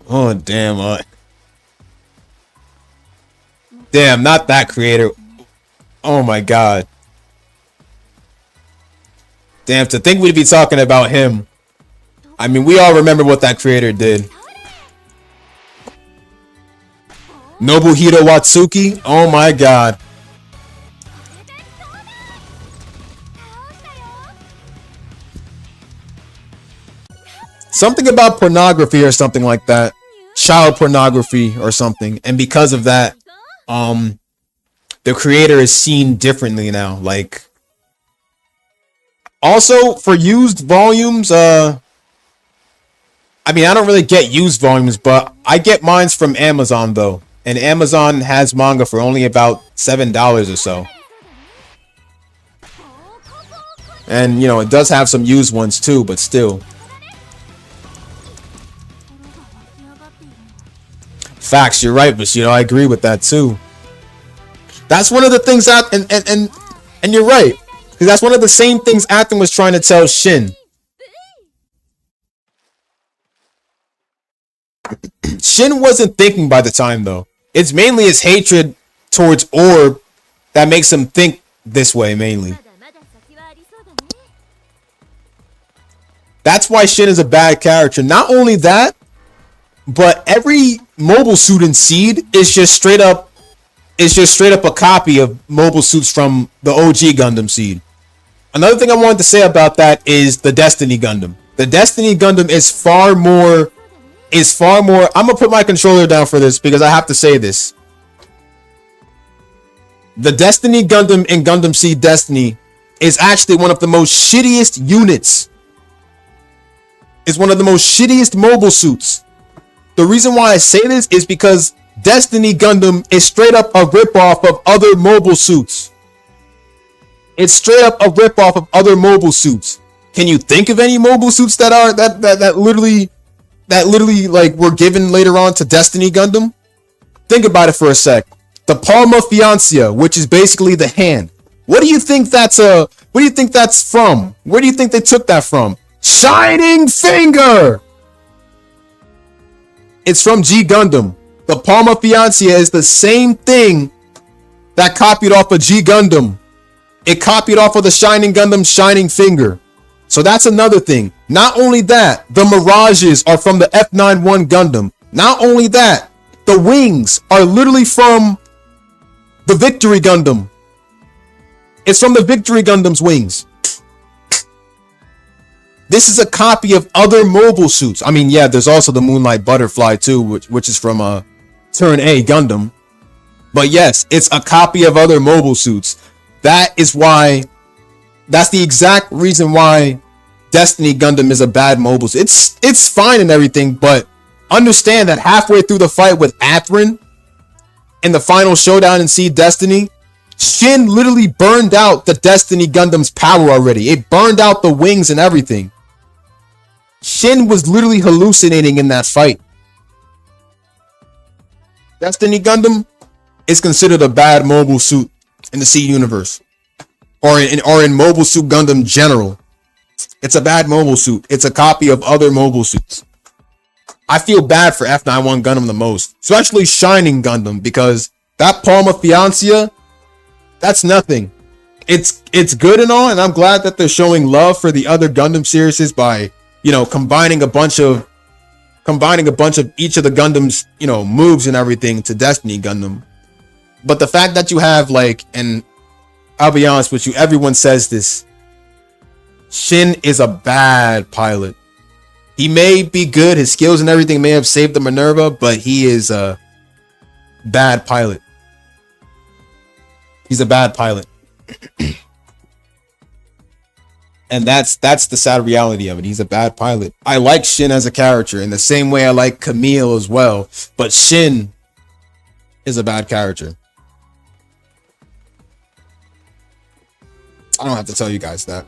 Oh, damn. Damn, not that creator. Oh my god. Damn, to think we'd be talking about him. I mean, we all remember what that creator did. Nobuhiro Watsuki? Oh my god. Something about pornography or something like that. Child pornography or something. And because of that, the creator is seen differently now. Like, also for used volumes, I mean, I don't really get used volumes, but I get mines from Amazon though. And Amazon has manga for only about $7 or so. And, you know, it does have some used ones too, but still. Facts, you're right, but you know, I agree with that too. That's one of the things that, and you're right. Because that's one of the same things Athrun was trying to tell Shin. Shin wasn't thinking by the time though. It's mainly his hatred towards Orb that makes him think this way, mainly. That's why Shin is a bad character. Not only that, but every mobile suit in Seed is just straight up a copy of mobile suits from the OG Gundam Seed. Another thing I wanted to say about that is the Destiny Gundam. The Destiny Gundam is far more. I'm gonna put my controller down for this because I have to say this. The Destiny Gundam in Gundam Seed Destiny is actually one of the most shittiest units. It's one of the most shittiest mobile suits. The reason why I say this is because Destiny Gundam is straight up a ripoff of other mobile suits. It's straight up a ripoff of other mobile suits. Can you think of any mobile suits that are that literally like were given later on to Destiny Gundam? Think about it for a sec. The Palma Fiancia, which is basically the hand. What do you think that's from? Where do you think they took that from? Shining Finger! It's from G Gundam. The Palma Fiancia is the same thing that copied off of G Gundam. It copied off of the Shining Gundam Shining Finger. So that's another thing. Not only that, the Mirages are from the F91 Gundam. Not only that, the wings are literally from the Victory Gundam. It's from the Victory Gundam's wings. This is a copy of other mobile suits. I mean, yeah, there's also the Moonlight Butterfly too, which is from Turn A Gundam. But yes, it's a copy of other mobile suits. That's the exact reason why Destiny Gundam is a bad mobile suit. It's fine and everything, but understand that halfway through the fight with Athrun in the final showdown in Seed Destiny, Shin literally burned out the Destiny Gundam's power already. It burned out the wings and everything. Shin was literally hallucinating in that fight. Destiny Gundam is considered a bad mobile suit in the C universe, or in Mobile Suit Gundam general. It's a bad mobile suit. It's a copy of other mobile suits. I feel bad for F91 Gundam the most, especially Shining Gundam, because that Palma Fiancia, that's nothing. It's good and all, and I'm glad that they're showing love for the other Gundam series by, you know, combining a bunch of each of the Gundam's, you know, moves and everything to Destiny Gundam. But the fact that you have, like, and I'll be honest with you, everyone says this, Shin is a bad pilot. He may be good, his skills and everything may have saved the Minerva, but he is a bad pilot. He's a bad pilot. And that's the sad reality of it. He's a bad pilot. I like Shin as a character in the same way I like Camille as well, but Shin is a bad character. I don't have to tell you guys that.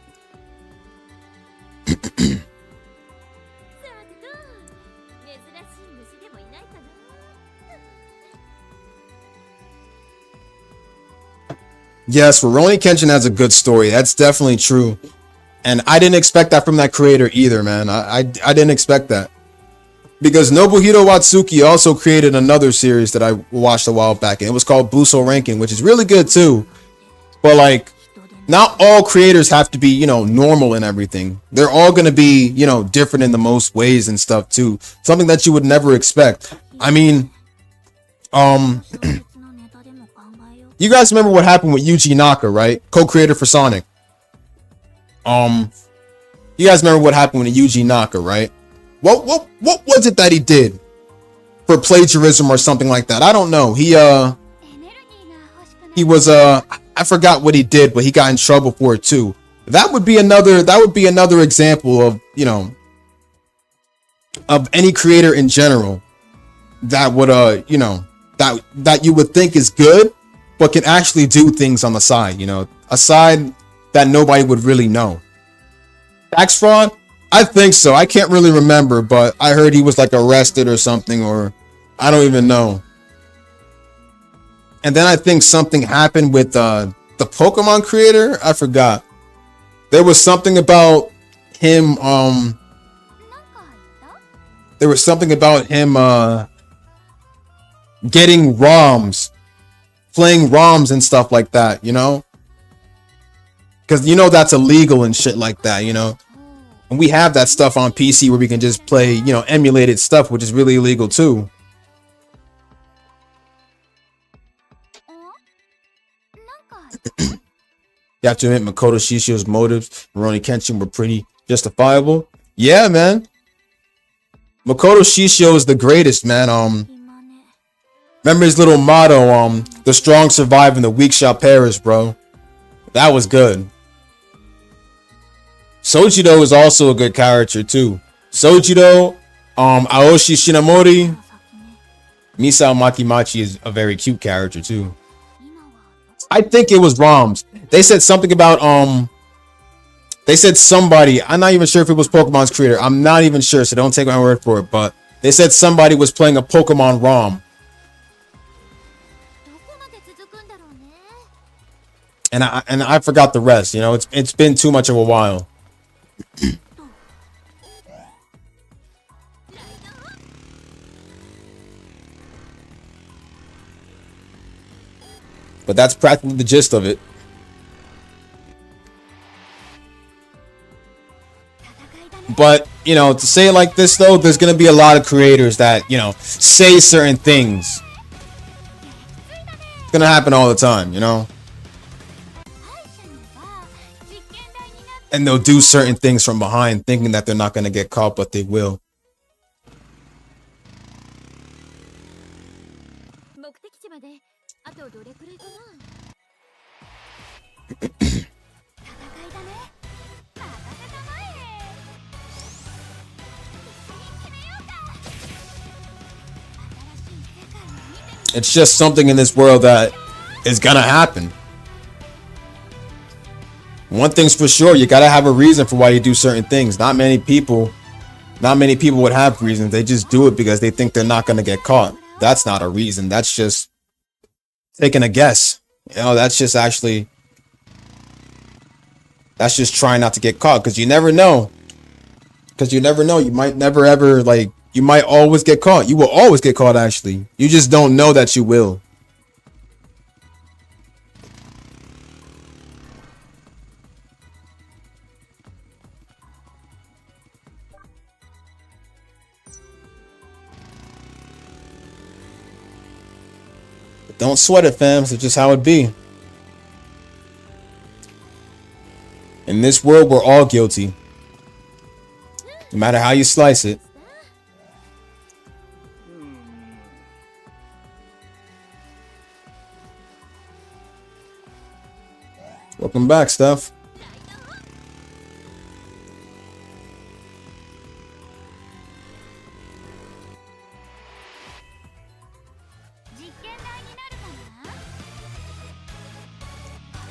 Yes, Rurouni Kenshin has a good story. That's definitely true. And I didn't expect that from that creator either, man. I didn't expect that. Because Nobuhiro Watsuki also created another series that I watched a while back, and it was called Buso Ranking, which is really good too. But like, not all creators have to be, you know, normal and everything. They're all going to be, you know, different in the most ways and stuff too. Something that you would never expect. I mean, you guys remember what happened with Yuji Naka, right? Co-creator for Sonic. You guys remember what happened with Yuji Naka, right? What was it that he did for plagiarism or something like that? I don't know. He was I forgot what he did, but he got in trouble for it too. That would be another example of, you know, of any creator in general that would you know, that you would think is good, but can actually do things on the side, you know, a side that nobody would really know. Tax fraud? I think so. I can't really remember, but I heard he was like arrested or something, or I don't even know. And then I think something happened with the Pokemon creator. I forgot. There was something about him. There was something about him getting ROMs, playing ROMs and stuff like that. You know, because you know that's illegal and shit like that. You know, and we have that stuff on PC where we can just play, you know, emulated stuff, which is really illegal too. You have to admit, Makoto Shishio's motives, Rurouni Kenshin, were pretty justifiable. Yeah, man. Makoto Shishio is the greatest, man. Remember his little motto, the strong survive and the weak shall perish, bro. That was good. Sojiro is also a good character too. Sojiro, Aoshi Shinamori, Misao Makimachi is a very cute character too. I think it was ROMs. They said something about they said somebody, I'm not even sure if it was Pokemon's creator. I'm not even sure, so don't take my word for it, but they said somebody was playing a Pokemon ROM. And I forgot the rest, you know. It's been too much of a while. But that's practically the gist of it. But, you know, to say it like this, though, there's going to be a lot of creators that, you know, say certain things. It's going to happen all the time, you know? And they'll do certain things from behind thinking that they're not going to get caught, but they will. 目的地まであとどれくらいかな。戦いだね。任せたまえ。一緒に決めようか。新しい世界を見てみ。 It's just something in this world that is gonna happen. One thing's for sure, you gotta have a reason for why you do certain things. Not many people would have reasons. They just do it because they think they're not gonna get caught. That's not a reason. That's just taking a guess. You know, that's just trying not to get caught, because you never know. You might never ever, like, you might always get caught. You will always get caught, actually. You just don't know that you will. But don't sweat it, fam. It's just how it be. In this world, we're all guilty. No matter how you slice it. Welcome back, Steph. 実験台になるかな。こ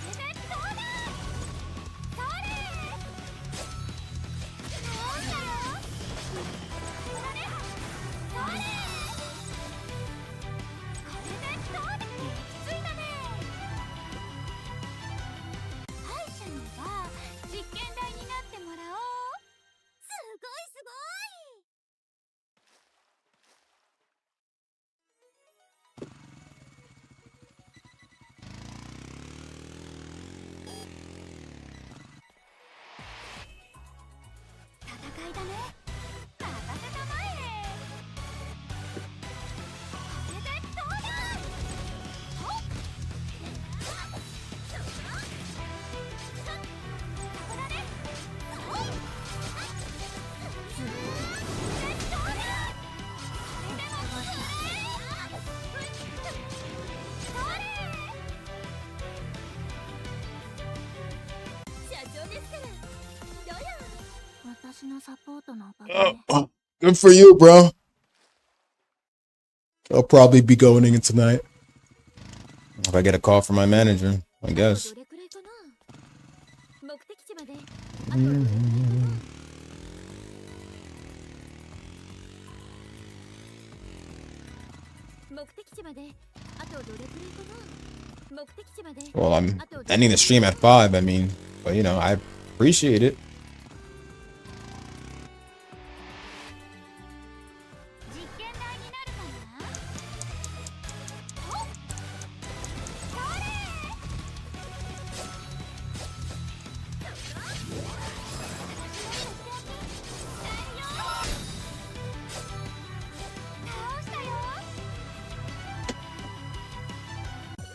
れでどうだ。それ。なんだよ。それ。それ。これでどうだ。きついだね。敗者には実験台になってもらおう。すごいすごい。 戦いだね。任せたまえ。これでどうだ。ほっ。そこだね。ほっ。これでどうだ。これでもそれ。社長ですから。どうよ。 私のサポートのおかげで。 Oh, good for you, bro. I'll probably be going in tonight. If I get a call from my manager, I guess. どれくらいかな。目的地まであとどれくらいかな。目的地まであとどれくらいかな。目的地まで。 Well, I'm ending the stream at 5. I mean, but you know, I appreciate it. 実験台になるかな。ほっ。それ。倒したよ。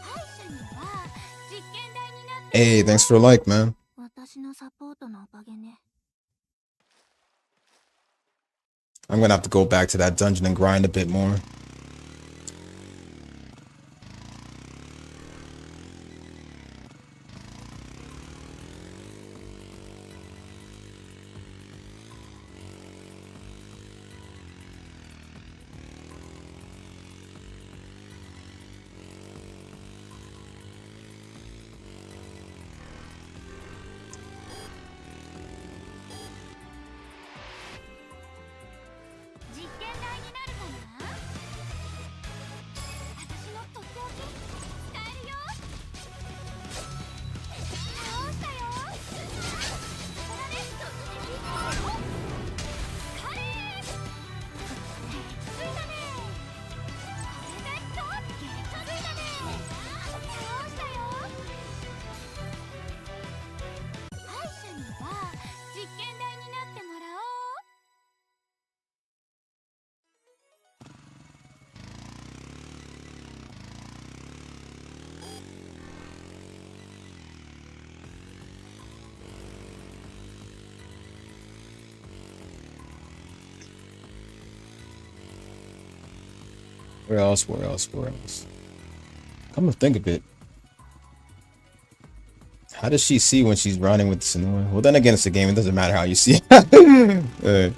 敗者には実験台になって。 Hey, thanks for the like, man. 私のサポートのおかげね。 I'm gonna have to go back to that dungeon and grind a bit more. Where else? Where else? Where else? Come to think of it. How does she see when she's running with Senua? Well, then again, it's a game. It doesn't matter how you see. Uh,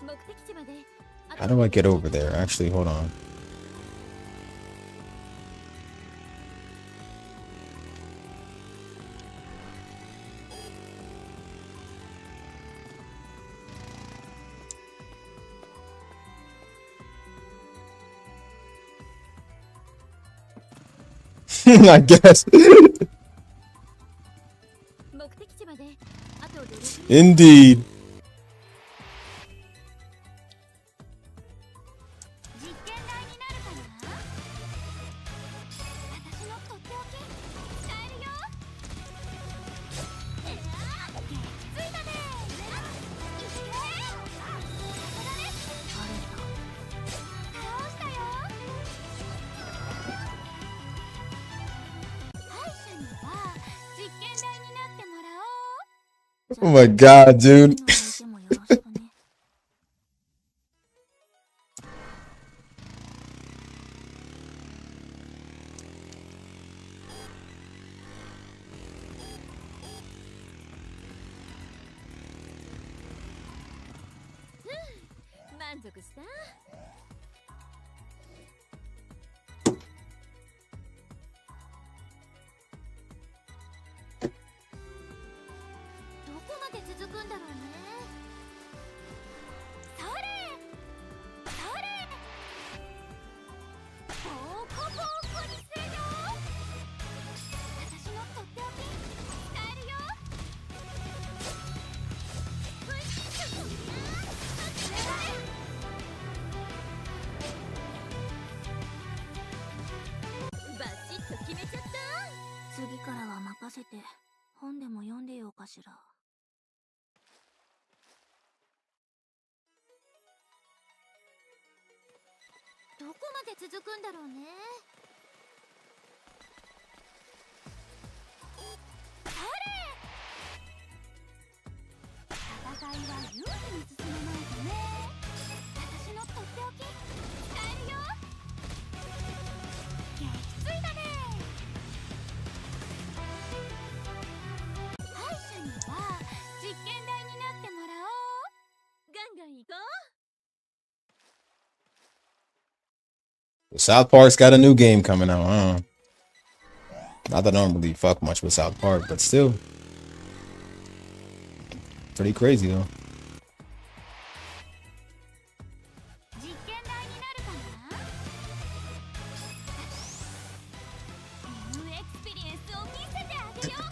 目的地まであ how と do I get over there? Actually, hold on. I guess. 目的地まであとどれくらい Indeed. 実験台になるかな。私のとっておき使えるよ。ついたね。いけ。ここだね。倒したよ。敗者には実験台になってもらおう。 Oh my god, dude. でもよろしくね。満足した？どこまで続くんだろうね。それそれ。ボコボコにするよ。私のとっておき使えるよ。ふいっとこれだね。バシッと決めちゃった。次からは任せて本でも読んでようかしら。どこまで続くんだろうね。それ。戦いは有利に進めないとね。私のとっておき使えるよ。撃墜だね。敗者には実験台になってもらおう。ガンガン行こう。 South Park's got a new game coming out, huh? Not that I don't really fuck much with South Park, but still. Pretty crazy, though. 実験台になるかな。ニューエクスペリエンスを見せてあげよう。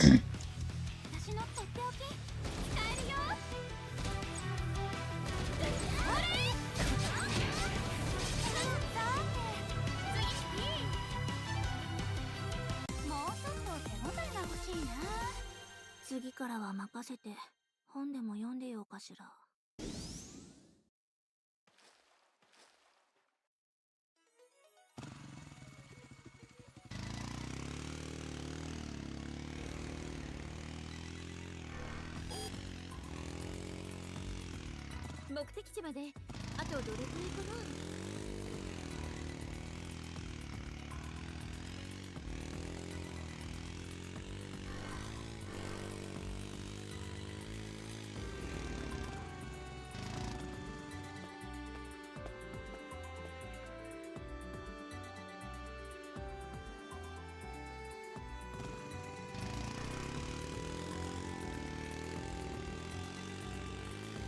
私のとっておき使えるよ。それ。さて次。もうちょっと手応えが欲しいな。次からは任せて本でも読んでようかしら。目的地まであとどれくらいかな。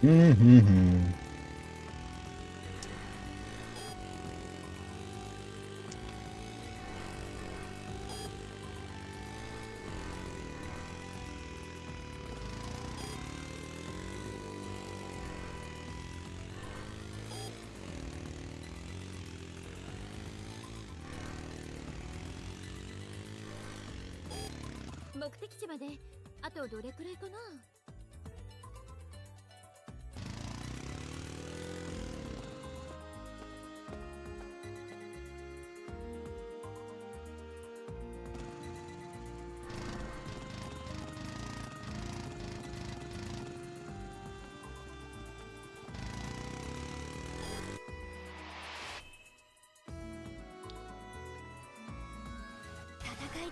Mm-hmm. 目的地まであとどれくらいかな。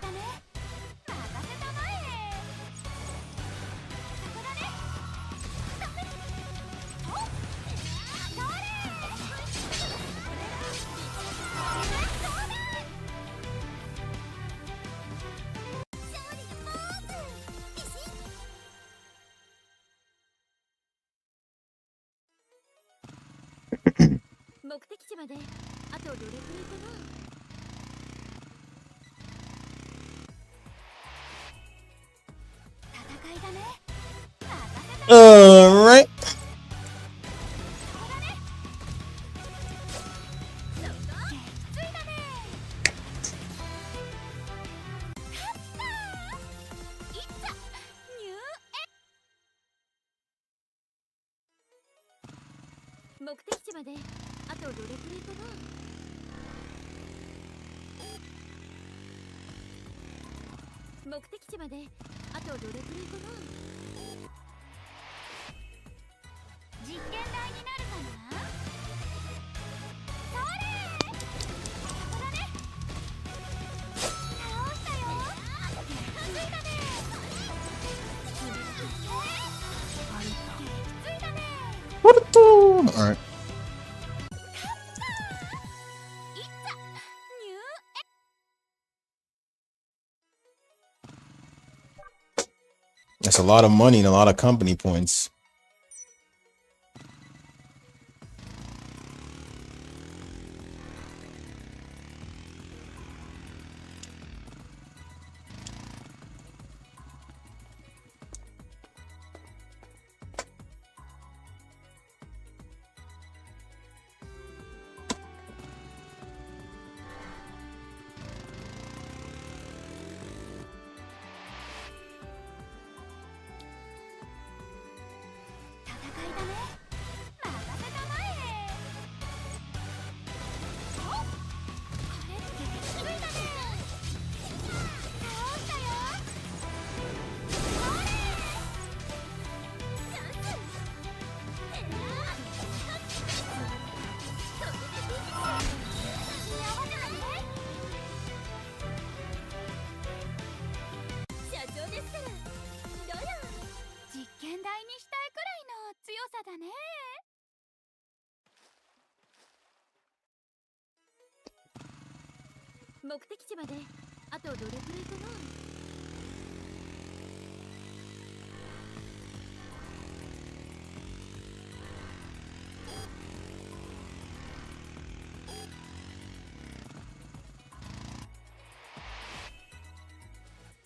だね。任せたまえ。そこだね。おっ、それ。勝利のポーズ。ビシッ。目的地まであとどれくらいかな。戦いだね。任せた。Alright. そこだね。そこ。ついだね。勝った。いった。ニューエ。目的地まであとどれくらいかな。目的地まであとどれくらいかな。実験台になるかな。それ。そこだね。倒したよ。ついだね。ついだね。 What the? Alright. いったニュー。 That's a lot of money and a lot of company points.目的地まであとどれくらいかな。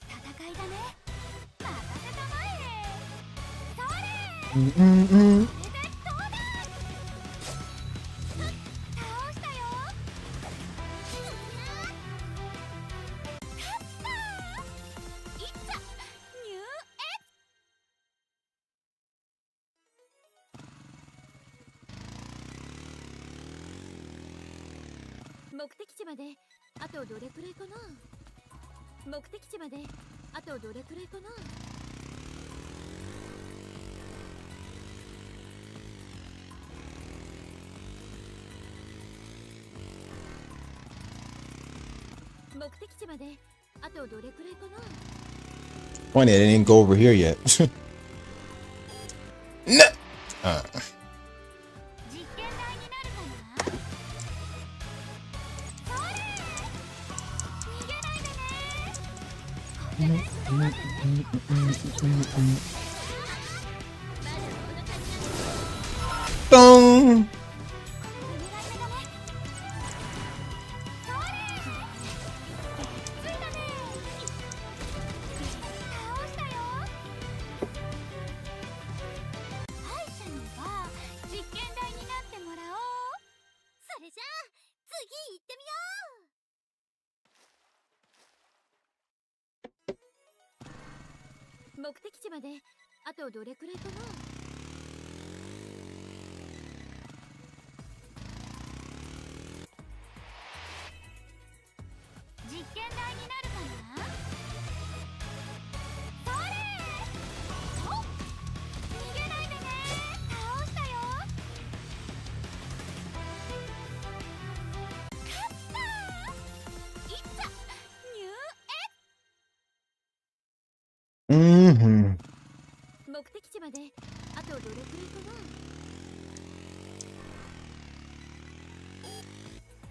戦いだね。任せたまえ。それ。これでどうだ。倒したよ。勝った。いったニューエ。目的地まであとどれくらいかな。目的地まであとどれくらいかな。目的地まであとどれくらいかな。 Funny, I didn't go over here yet. No. 実験台になるかな。それ。逃げないでね。これでどうだ。まだ物足りない。 Dong. 目的地まであとどれくらいかな。実験台になるかな。それ。おっ、逃げないでね。倒したよ。勝った。いったニューエ。Mm-hmm. 目的地まであとどれくらいかな。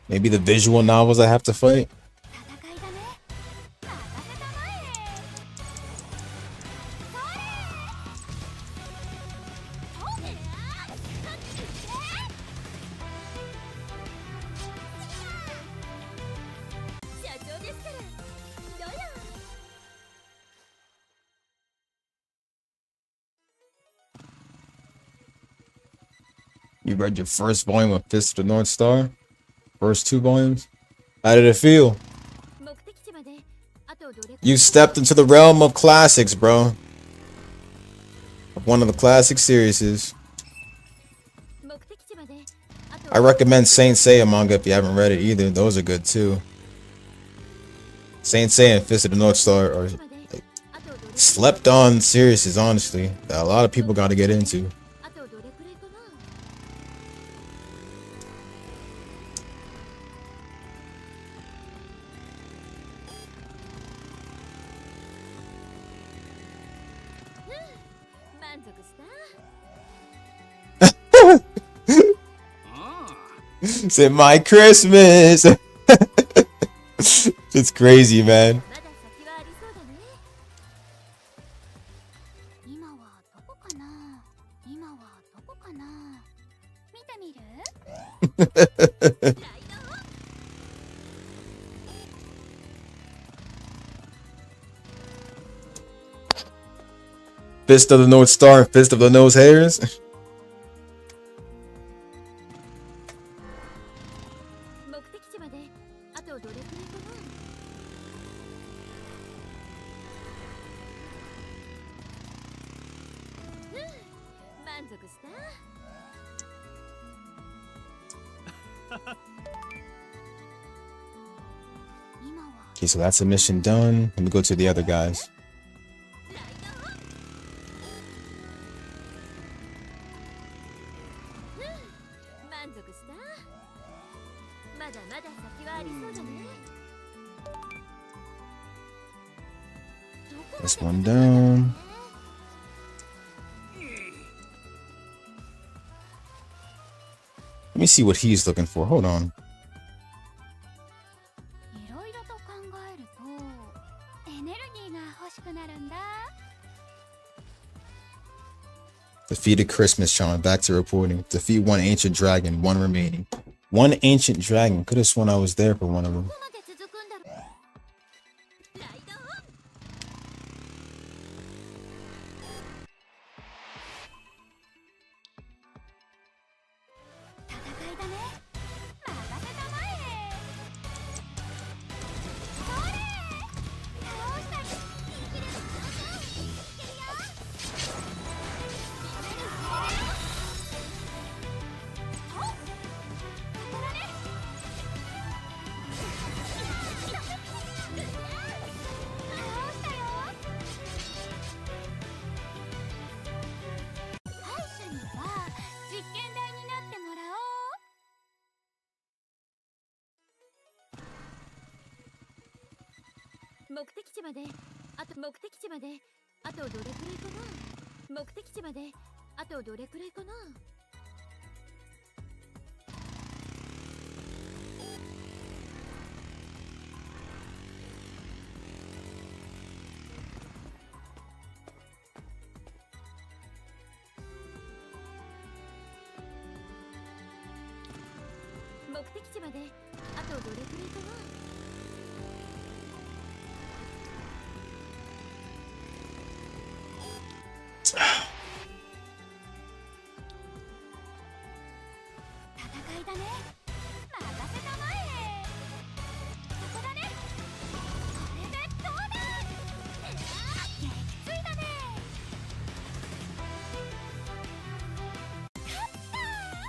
Maybe the visual novels I have to fight. 戦いだね。任せたまえ。それ。社長ですから。どうよ。 You read your first volume of Fist of the North Star? First 2 volumes? How did it feel? 目的地まであとどれくらい。 You stepped into the realm of classics, bro. One of the classic series. 目的地まであと I recommend Saint Seiya manga if you haven't read it either. Those are good too. Saint Seiya and Fist of the North Star are like, slept on series, honestly, that a lot of people got to get into. あとどれくらいかな。 満足した。 Said my Christmas. It's crazy, man. まだ先はありそうだね。今はどこかな。今はどこかな。見てみる。 Fist of the North Star and Fist of the Nose Hairs. 目的地まであとどれくらいかな。 満足した。 Okay, so that's a mission done. Let me go to the other guys. 満足した。まだまだ先はありそうだね。 This one down. Let me see what he's looking for. Hold on. いろいろと考えるとエネルギーが欲しくなるんだ。 Defeated Christmas Sean. Back to reporting. Defeat one ancient dragon. One remaining. One ancient dragon. Could have sworn I was there for one of them. ここまで続くんだろ。ライドオン。 戦いだね。任せたまえ。それ。倒したり。生きるの簡単。いけるよ。ほっ。当たらね。倒したよ。敗者には実験台になってもらおう。 目的地まであとどれくらいかな。目的地まであとどれくらいかな。 目的地まであとどれくらいかな。 戦いだね。任せたまえ。そこだね。これでどうだ。撃墜だね。勝ったー。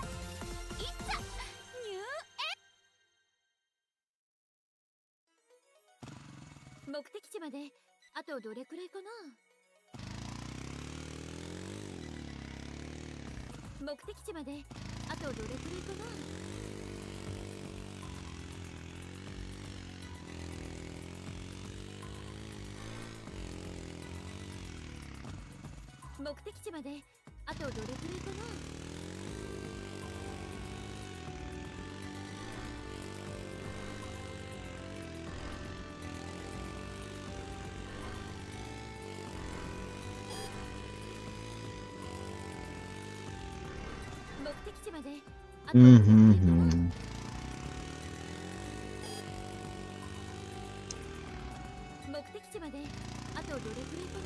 いざ入園。目的地まであとどれくらいかな。 目的地まであとどれくらいかな。 目目的地まであとどれくらいかな。目的地まであとどれくらいかな。目的地まであとどれくらいかな。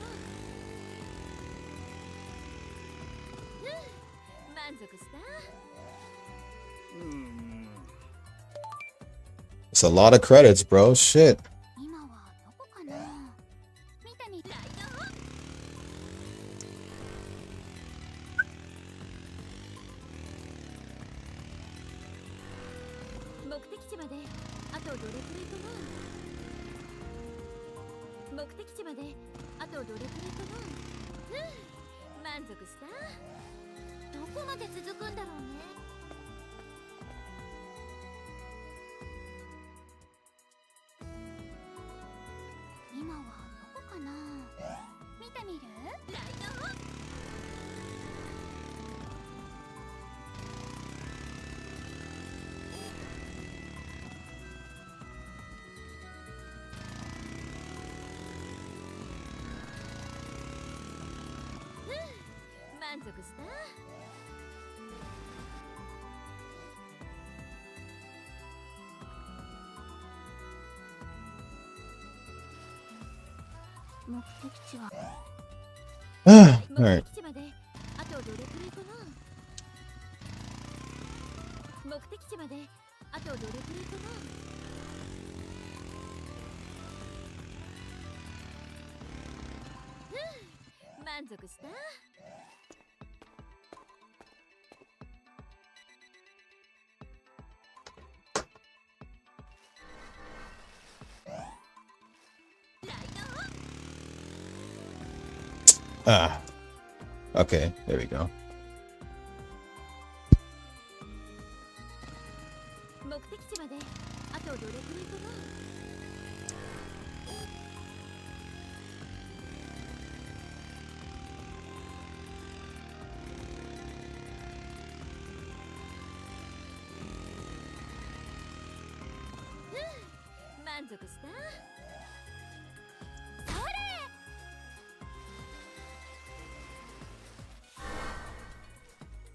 満足した。It's a lot of credits, bro. Shit. 今はどこかな。見てみたいな。目的地まであとどれくらいかな。目的地まであとどれくらいかな。満足した。どこまで続くんだろうね。今はどこかな。見てみる。ライト。満足した。目的地は目 Alright. 的地まであとどれくらいかな。目的地まであとどれくらいかな。満足した。Ah. Okay, there we go. 目的地まであとどれくらいかな。満足した。それ。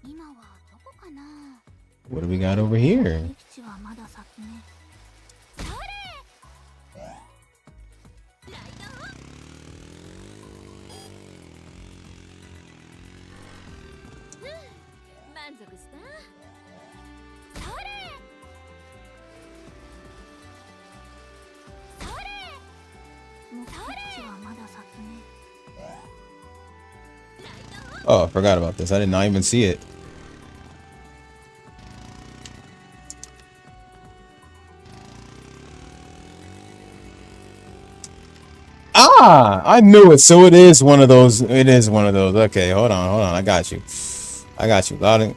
今はどこかな。 What do we got over here? 目的地はまだ先ね。それ。ライト。満足した。それ。それ。目的地はまだ先ね。 Oh, I forgot about this. I did not even see it. Ah, I knew it. So it is one of those. It is one of those. Okay, hold on. I got you. Got it.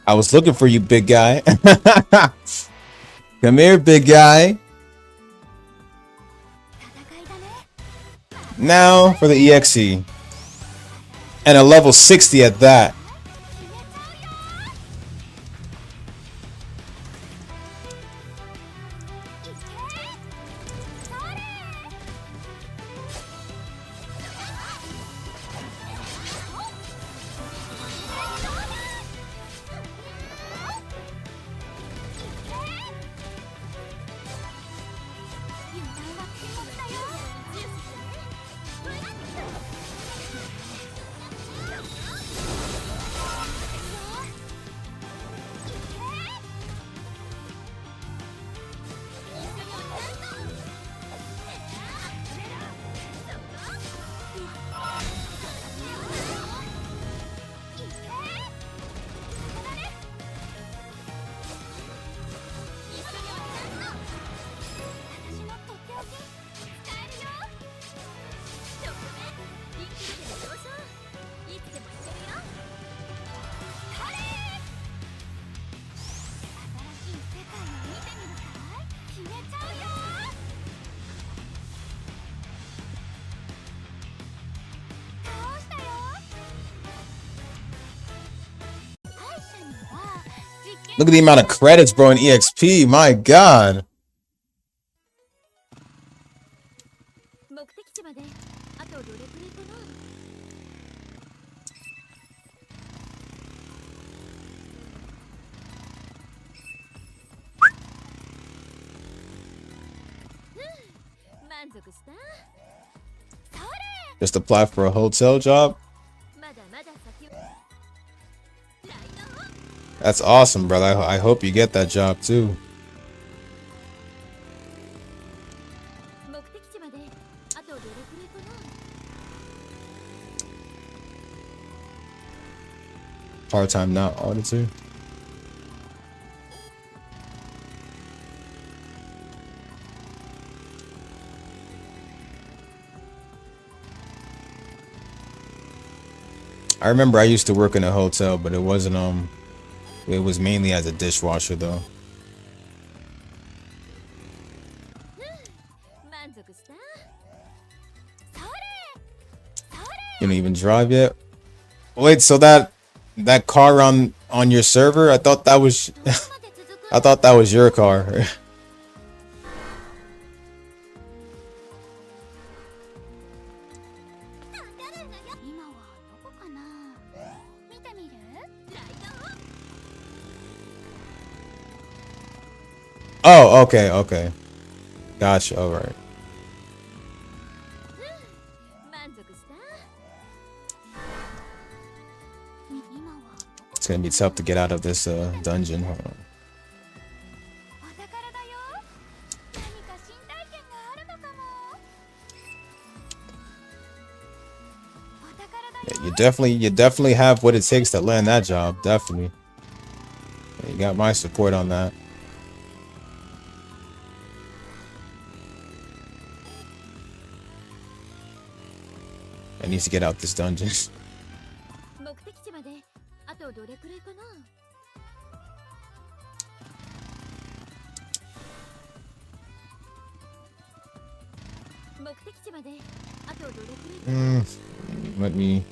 I was looking for you, big guy. Come here, big guy. Now for the EXE. And a level 60 at that. Look at the amount of credits, bro, in EXP. My God. 目的地まであとどれくらいかな。満足した？ Just apply for a hotel job? まだまだ先を。 That's awesome, brother. I hope you get that job too. 目的地まであとどれくらいかな。 Part-time not auditor. I remember I used to work in a hotel, but it wasn't it was mainly as a dishwasher though. 満足した？ You don't even drive yet? Wait, so that car on your server? I thought that was I thought that was your car. 今はどこかな。見てみる？ライト。 Oh, okay, okay. Gotcha. All right. 満足した？ 今は It's gonna be tough to get out of this dungeon. Hold on. お宝だよ。何か新体験があるのかも。お宝だよ。 You definitely have what it takes to land that job. Definitely. You got my support on that. I need to get out this dungeon. 目的地まであとどれくらいかな。目的地まであとどれくらいかな。 Let me.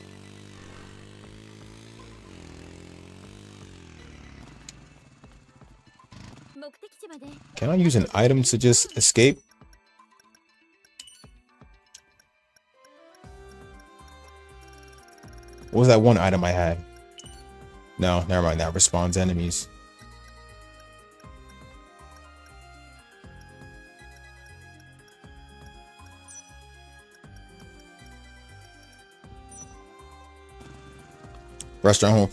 目的地まで。 Can I use an item to just escape? What was that one item I had? No, never mind. That respawns enemies. Restaurant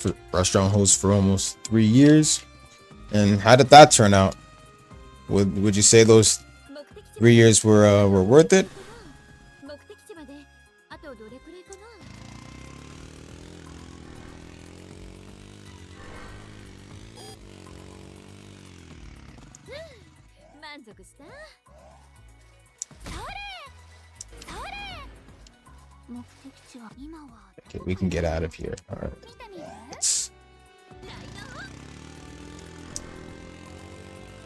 host for almost 3 years. And how did that turn out? Would you say those 目的地 3 years were worth it? 目的地まであとどれくらいかな。満足した？それ！それ！目的地は今は Okay, we can get out of here. All right. 見てみる？ Let's- ライト。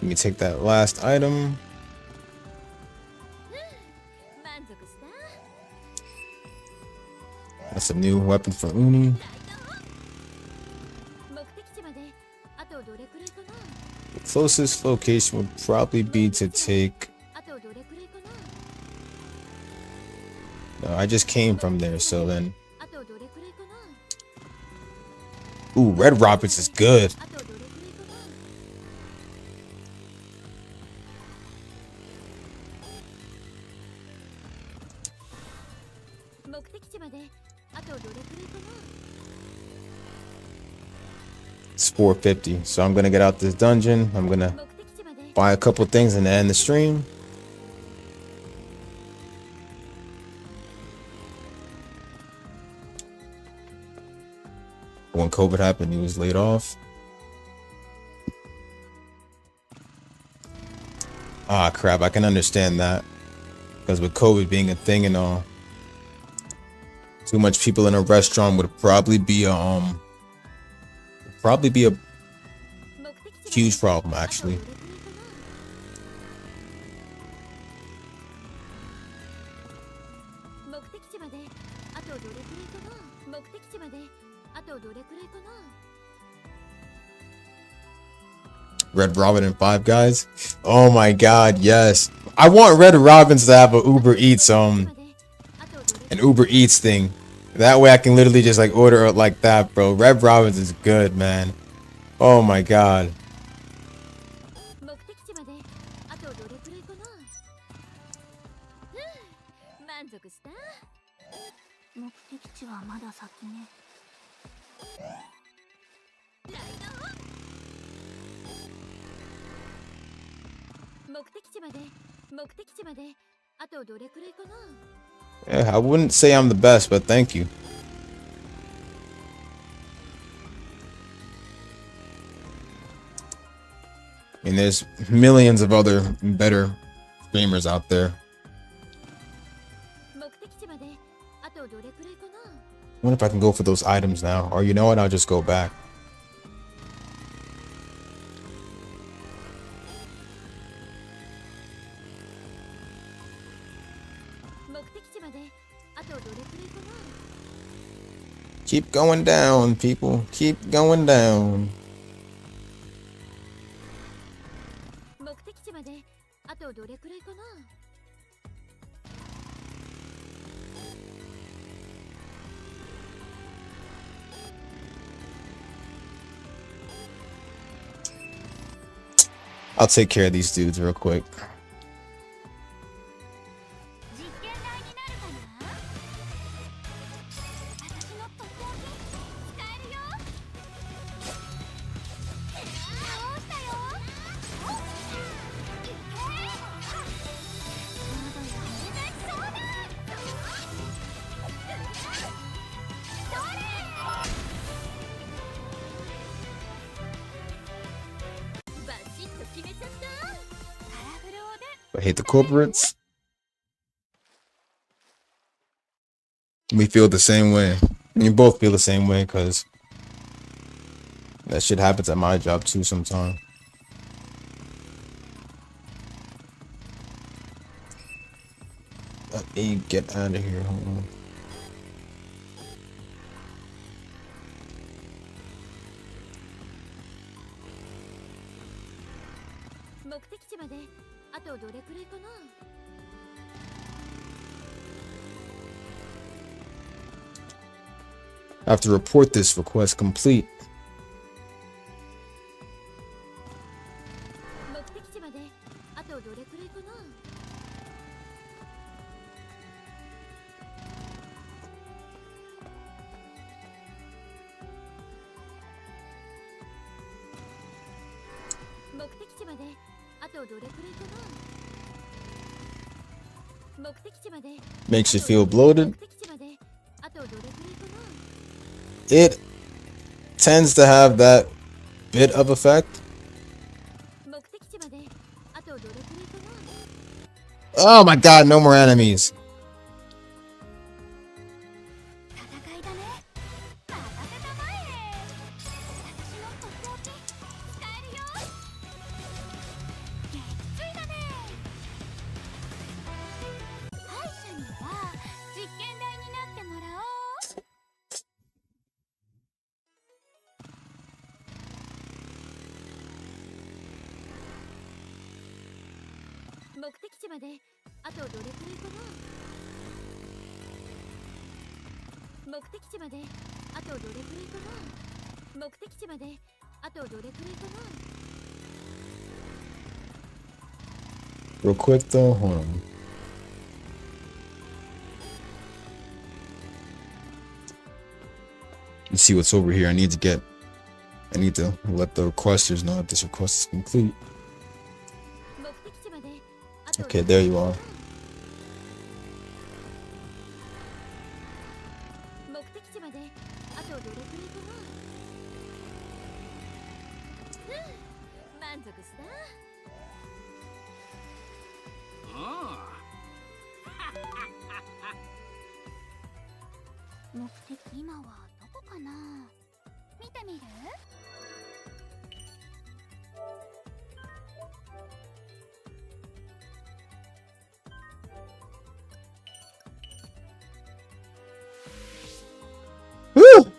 Let me take that last item. 満足した？ That's a new weapon for Uni. 目的地まであとどれくらいかな。 The closest location would probably be to take. あとどれくらいかな。 No, I just came from there, so then. あとどれくらいかな。 Ooh, Red Roberts is good. あとどれくらいかな。目的地まであとどれくらいかな。 It's 450, so I'm gonna get out this dungeon. I'm gonna 目的地まで buy a couple things and end the stream. When COVID happened, he was laid off. Ah, crap. I can understand that. Because with COVID being a thing and all, too much people in a restaurant would probably be a, 目的地まで huge problem, あとど actually. れくらいかな。目的地まであとどれくらいかな。目的地まであとどれくらいかな。Red Robin and Five Guys. Oh my god, yes. I want Red Robins to have a Uber Eats an Uber Eats thing. That way I can literally just like order it like that, bro. Red Robins is good, man. Oh my god. 目的地まであとどれくらいかな。満足した？目的地はまだ先ね。ライドオン。目的地まであとどれくらいかな。Yeah, I wouldn't say I'm the best, but thank you. I mean, there's millions of other better streamers out there. I wonder if I can go for those items now, or you know what? I'll just go back. Keep going down, people. Keep going down. I'll take care of these dudes real quick. I hate the corporates. We feel the same way. We both feel the same way because that shit happens at my job too sometimes. Let me get out of here. Hold on. I have to report this request complete. Makes you feel bloated. It tends to have that bit of effect. Oh my god, no more enemies. Real quick though, hold on. Let's see what's over here. I need to let the requesters know that this request is complete. Okay, there you are. Woo!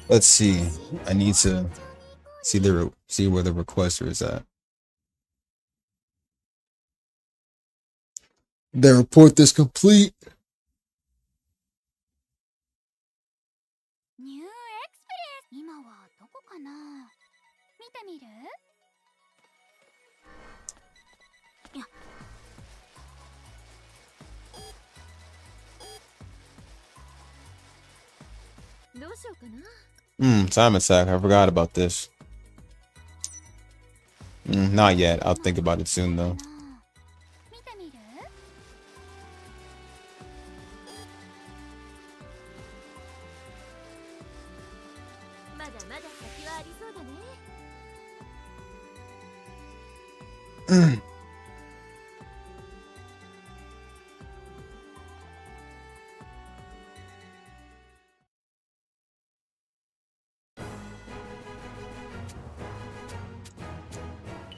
Let's see. I need to see where the requester is at. The report is complete. ニューエクスプレス。今はどこかな。見てみる。いや。どうしようかな。Time attack. I forgot about this. Not yet. I'll think about it soon though. 見てみる。まだまだ先はありそうだね。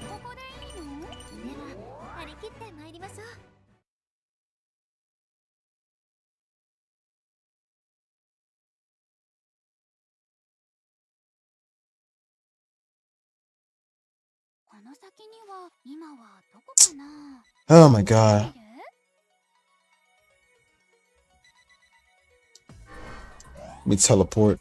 ここでいいの？では張り切って参りましょう。この先には今はどこかな。 Oh my god. Let me teleport.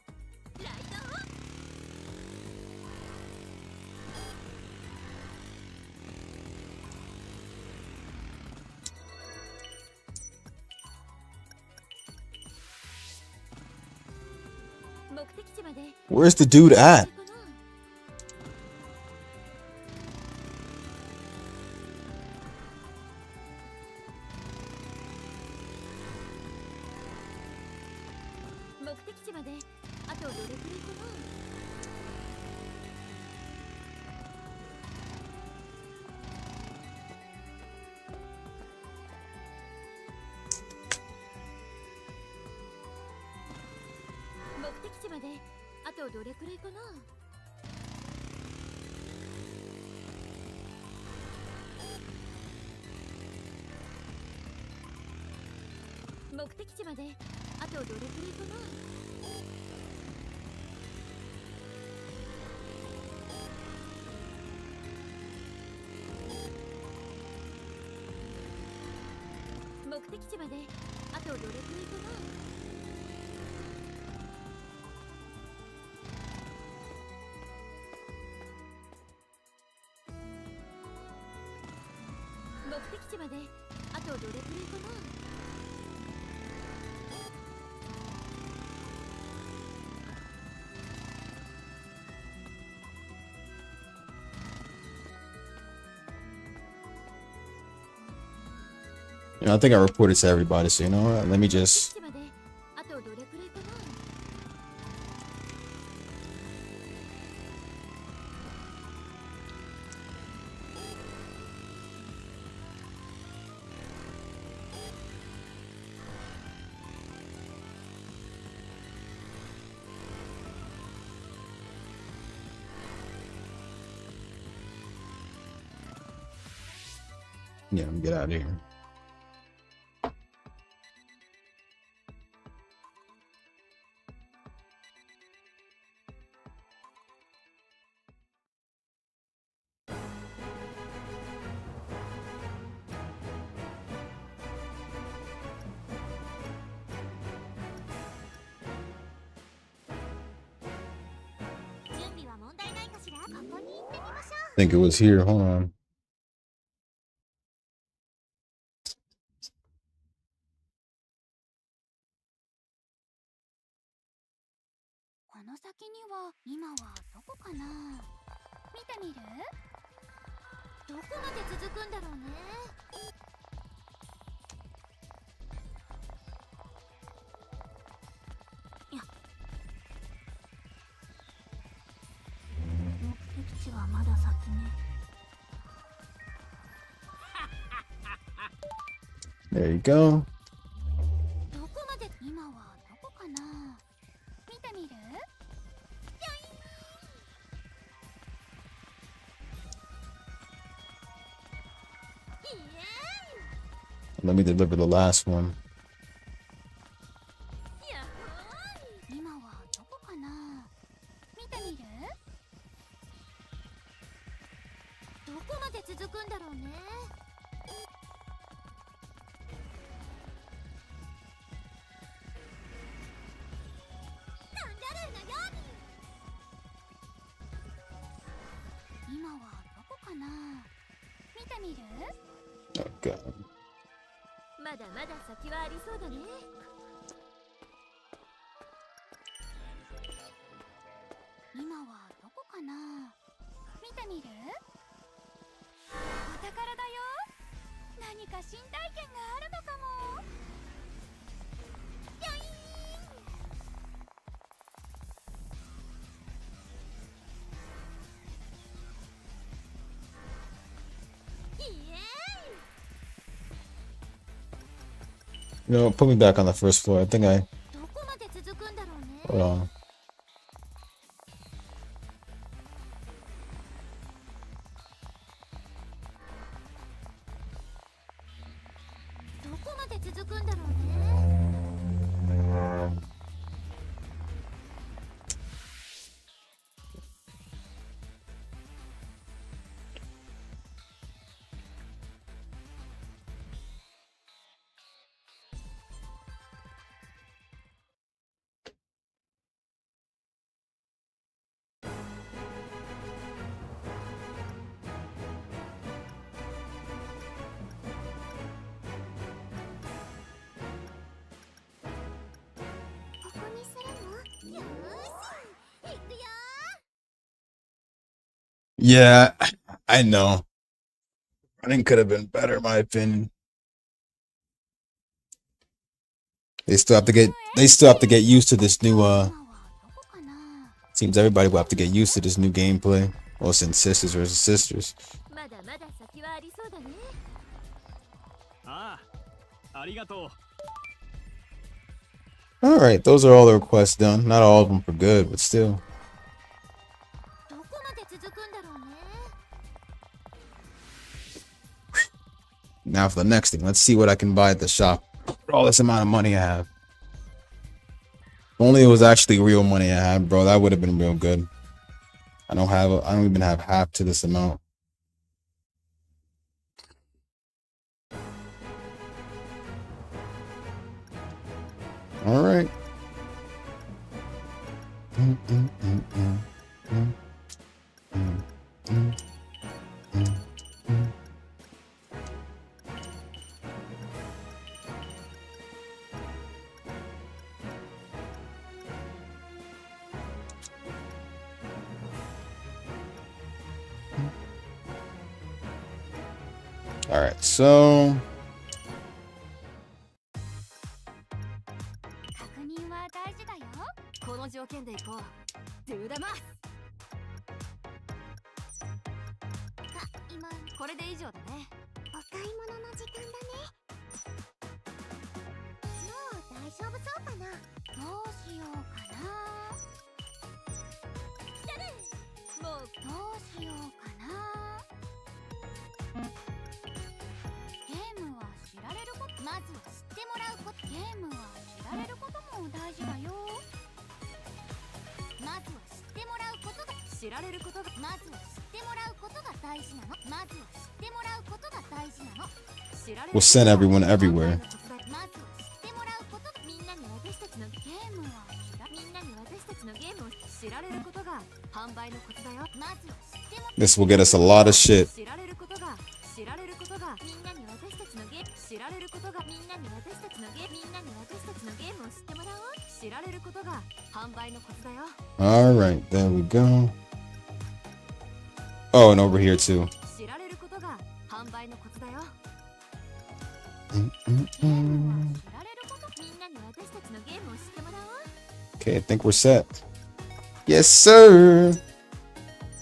Where's the dude at? I think I reported to everybody, so you know what? Let me just... Yeah, let me get out of here. I think it was here. Hold on. There you go. Let me deliver the last one. Okay. まだまだ先はありそうだね。今はどこかな。見てみる？お宝だよ。何か新体験があるのかも。よいーん。イエーイ。 You know, put me back on the first floor. I think I. どこまで続くんだろうね。 Hold on. どこまで続くんだろうね。 ここにするの？よーし、行くよ Yeah, I know. Running could have been better, in my opinion. They still have to get used to this new ー。今はどこかな。 seems everybody will have to get used to this new gameplay. Well, since sisters versus sisters. まだまだ先はありそうだね。 ああ、ありがとう。 Alright, those are all the requests done. Not all of them for good, but still. どこまで続くんだろうね。 Now for the next thing. Let's see what I can buy at the shop. For all this amount of money I have. If only it was actually real money I had, bro. That would have been real good. I don't even have half to this amount. All right. All right, so 確認は大事だよ。この条件で行こう。ドゥーダマス。今これで以上だね。お買い物の時間だね。もう大丈夫そうかな。どうしようかな。もうどうしようかな。ゲームは知られること、まずは知ってもらうこと。ゲームは知られることも大事だよ。まずは知ってもらうことが、知られることが、まずは知ってもらうことが大事なの。まずは知ってもらうことが大事なの。知られる we'll send everyone everywhere. まずは知ってもらうことが、みんなに私たちのゲームはみんなに私たちのゲームを知られることが販売のコツだよ。まずは知っても This will get us a lot of shit. 知られることがみんなに私たちのゲーム、知られることがみんなに私たちのゲーム、みんなに私たちのゲームを知ってもらおう。知られることが販売のコツだよ。 All right, there we go. Oh, and over here too. 知られることが販売のコツだよ。 Mm, ゲ mm, ームは mm. 知られること、みんなに私たちのゲームを知ってもらおう。 Okay, I think we're set. Yes, sir.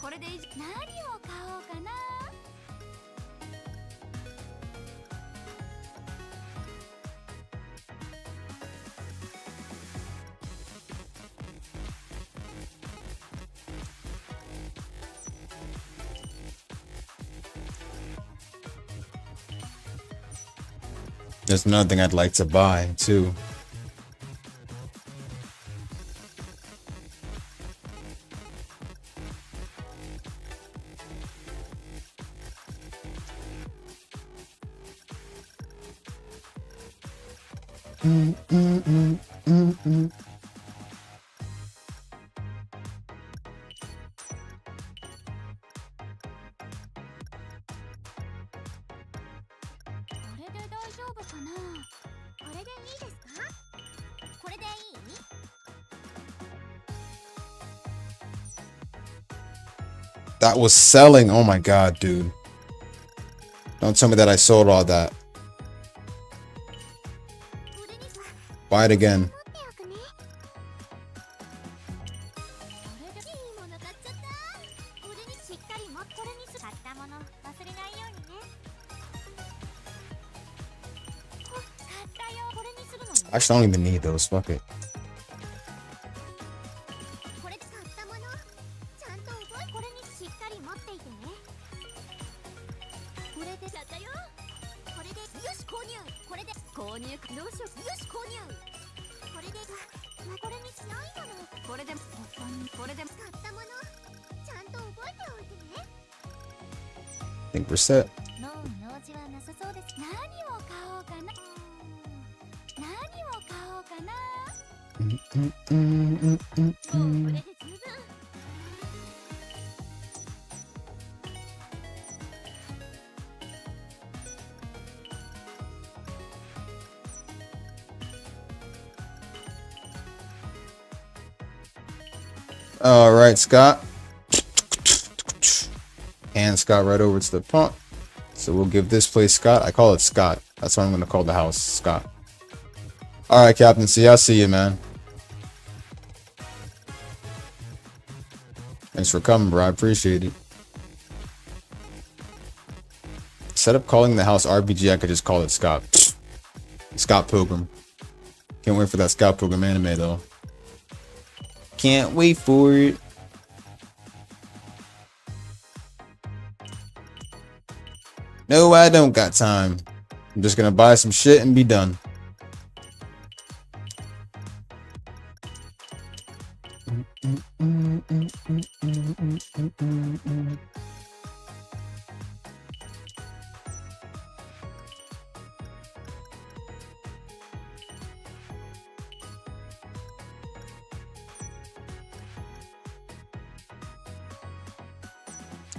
これで以上、何を買おうかな。 There's another thing I'd like to buy too. That was selling. Oh my god, dude. Don't tell me that I sold all that. Buy it again. Actually, I don't even need those. Fuck it. I think we're set. All right, Scott. Hand Scott right over to the pump. So we'll give this place Scott. I call it Scott. That's what I'm going to call the house, Scott. All right, Captain C. I'll see you, man. Thanks for coming, bro. I appreciate it. Instead of calling the house RPG, I could just call it Scott. Scott Pilgrim. Can't wait for that Scott Pilgrim anime, though. Can't wait for it. No, I don't got time. I'm just gonna buy some shit and be done.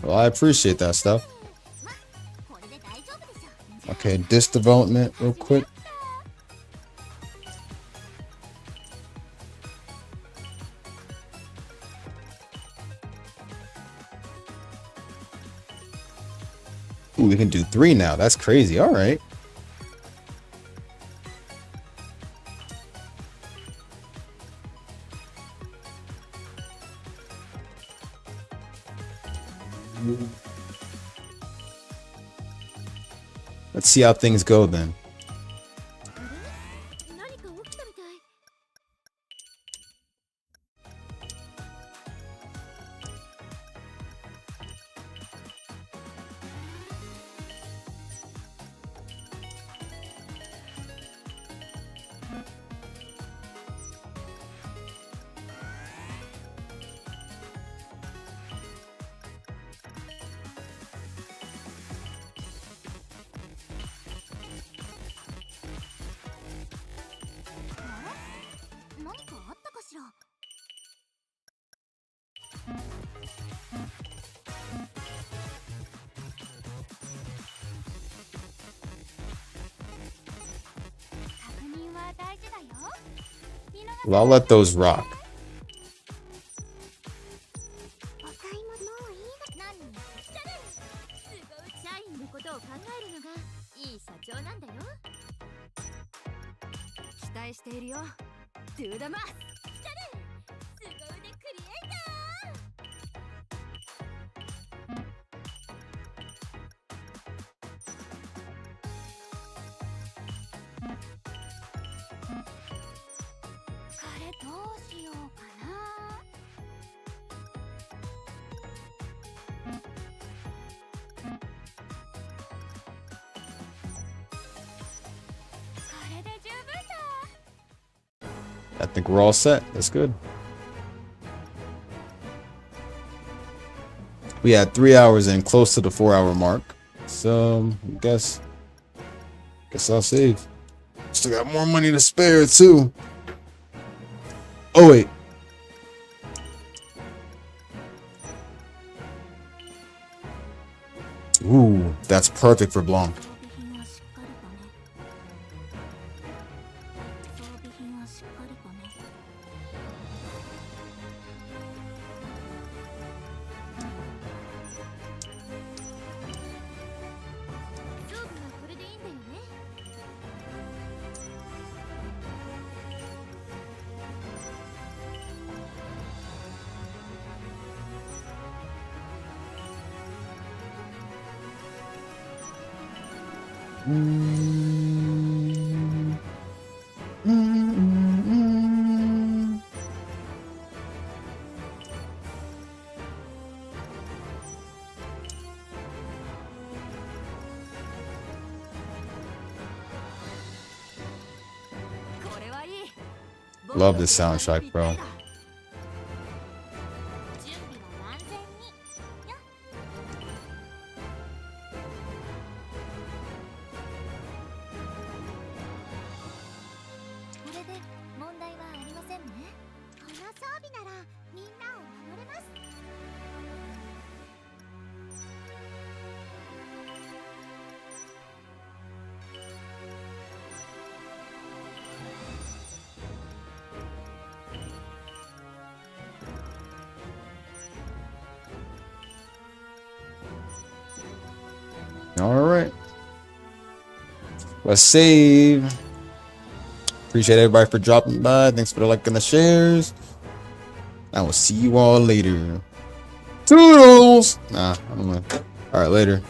Well, I appreciate that stuff. Okay, disc development real quick. Ooh, we can do 3 now. That's crazy. All right. Let's see how things go then. Well, I'll let those rock. I think we're all set. That's good. We had 3 hours in, close to the 4-hour mark. So I guess I'll save. Still got more money to spare too. Oh wait. Ooh, that's perfect for Blanc. Love this soundtrack, bro. 準備は万全によ。これで問題はありませんね。この装備ならみんなを守れます。 All right. Let's save. Appreciate everybody for dropping by. Thanks for the like and the shares. I will see you all later. Toodles. Nah, I don't know. All right, later.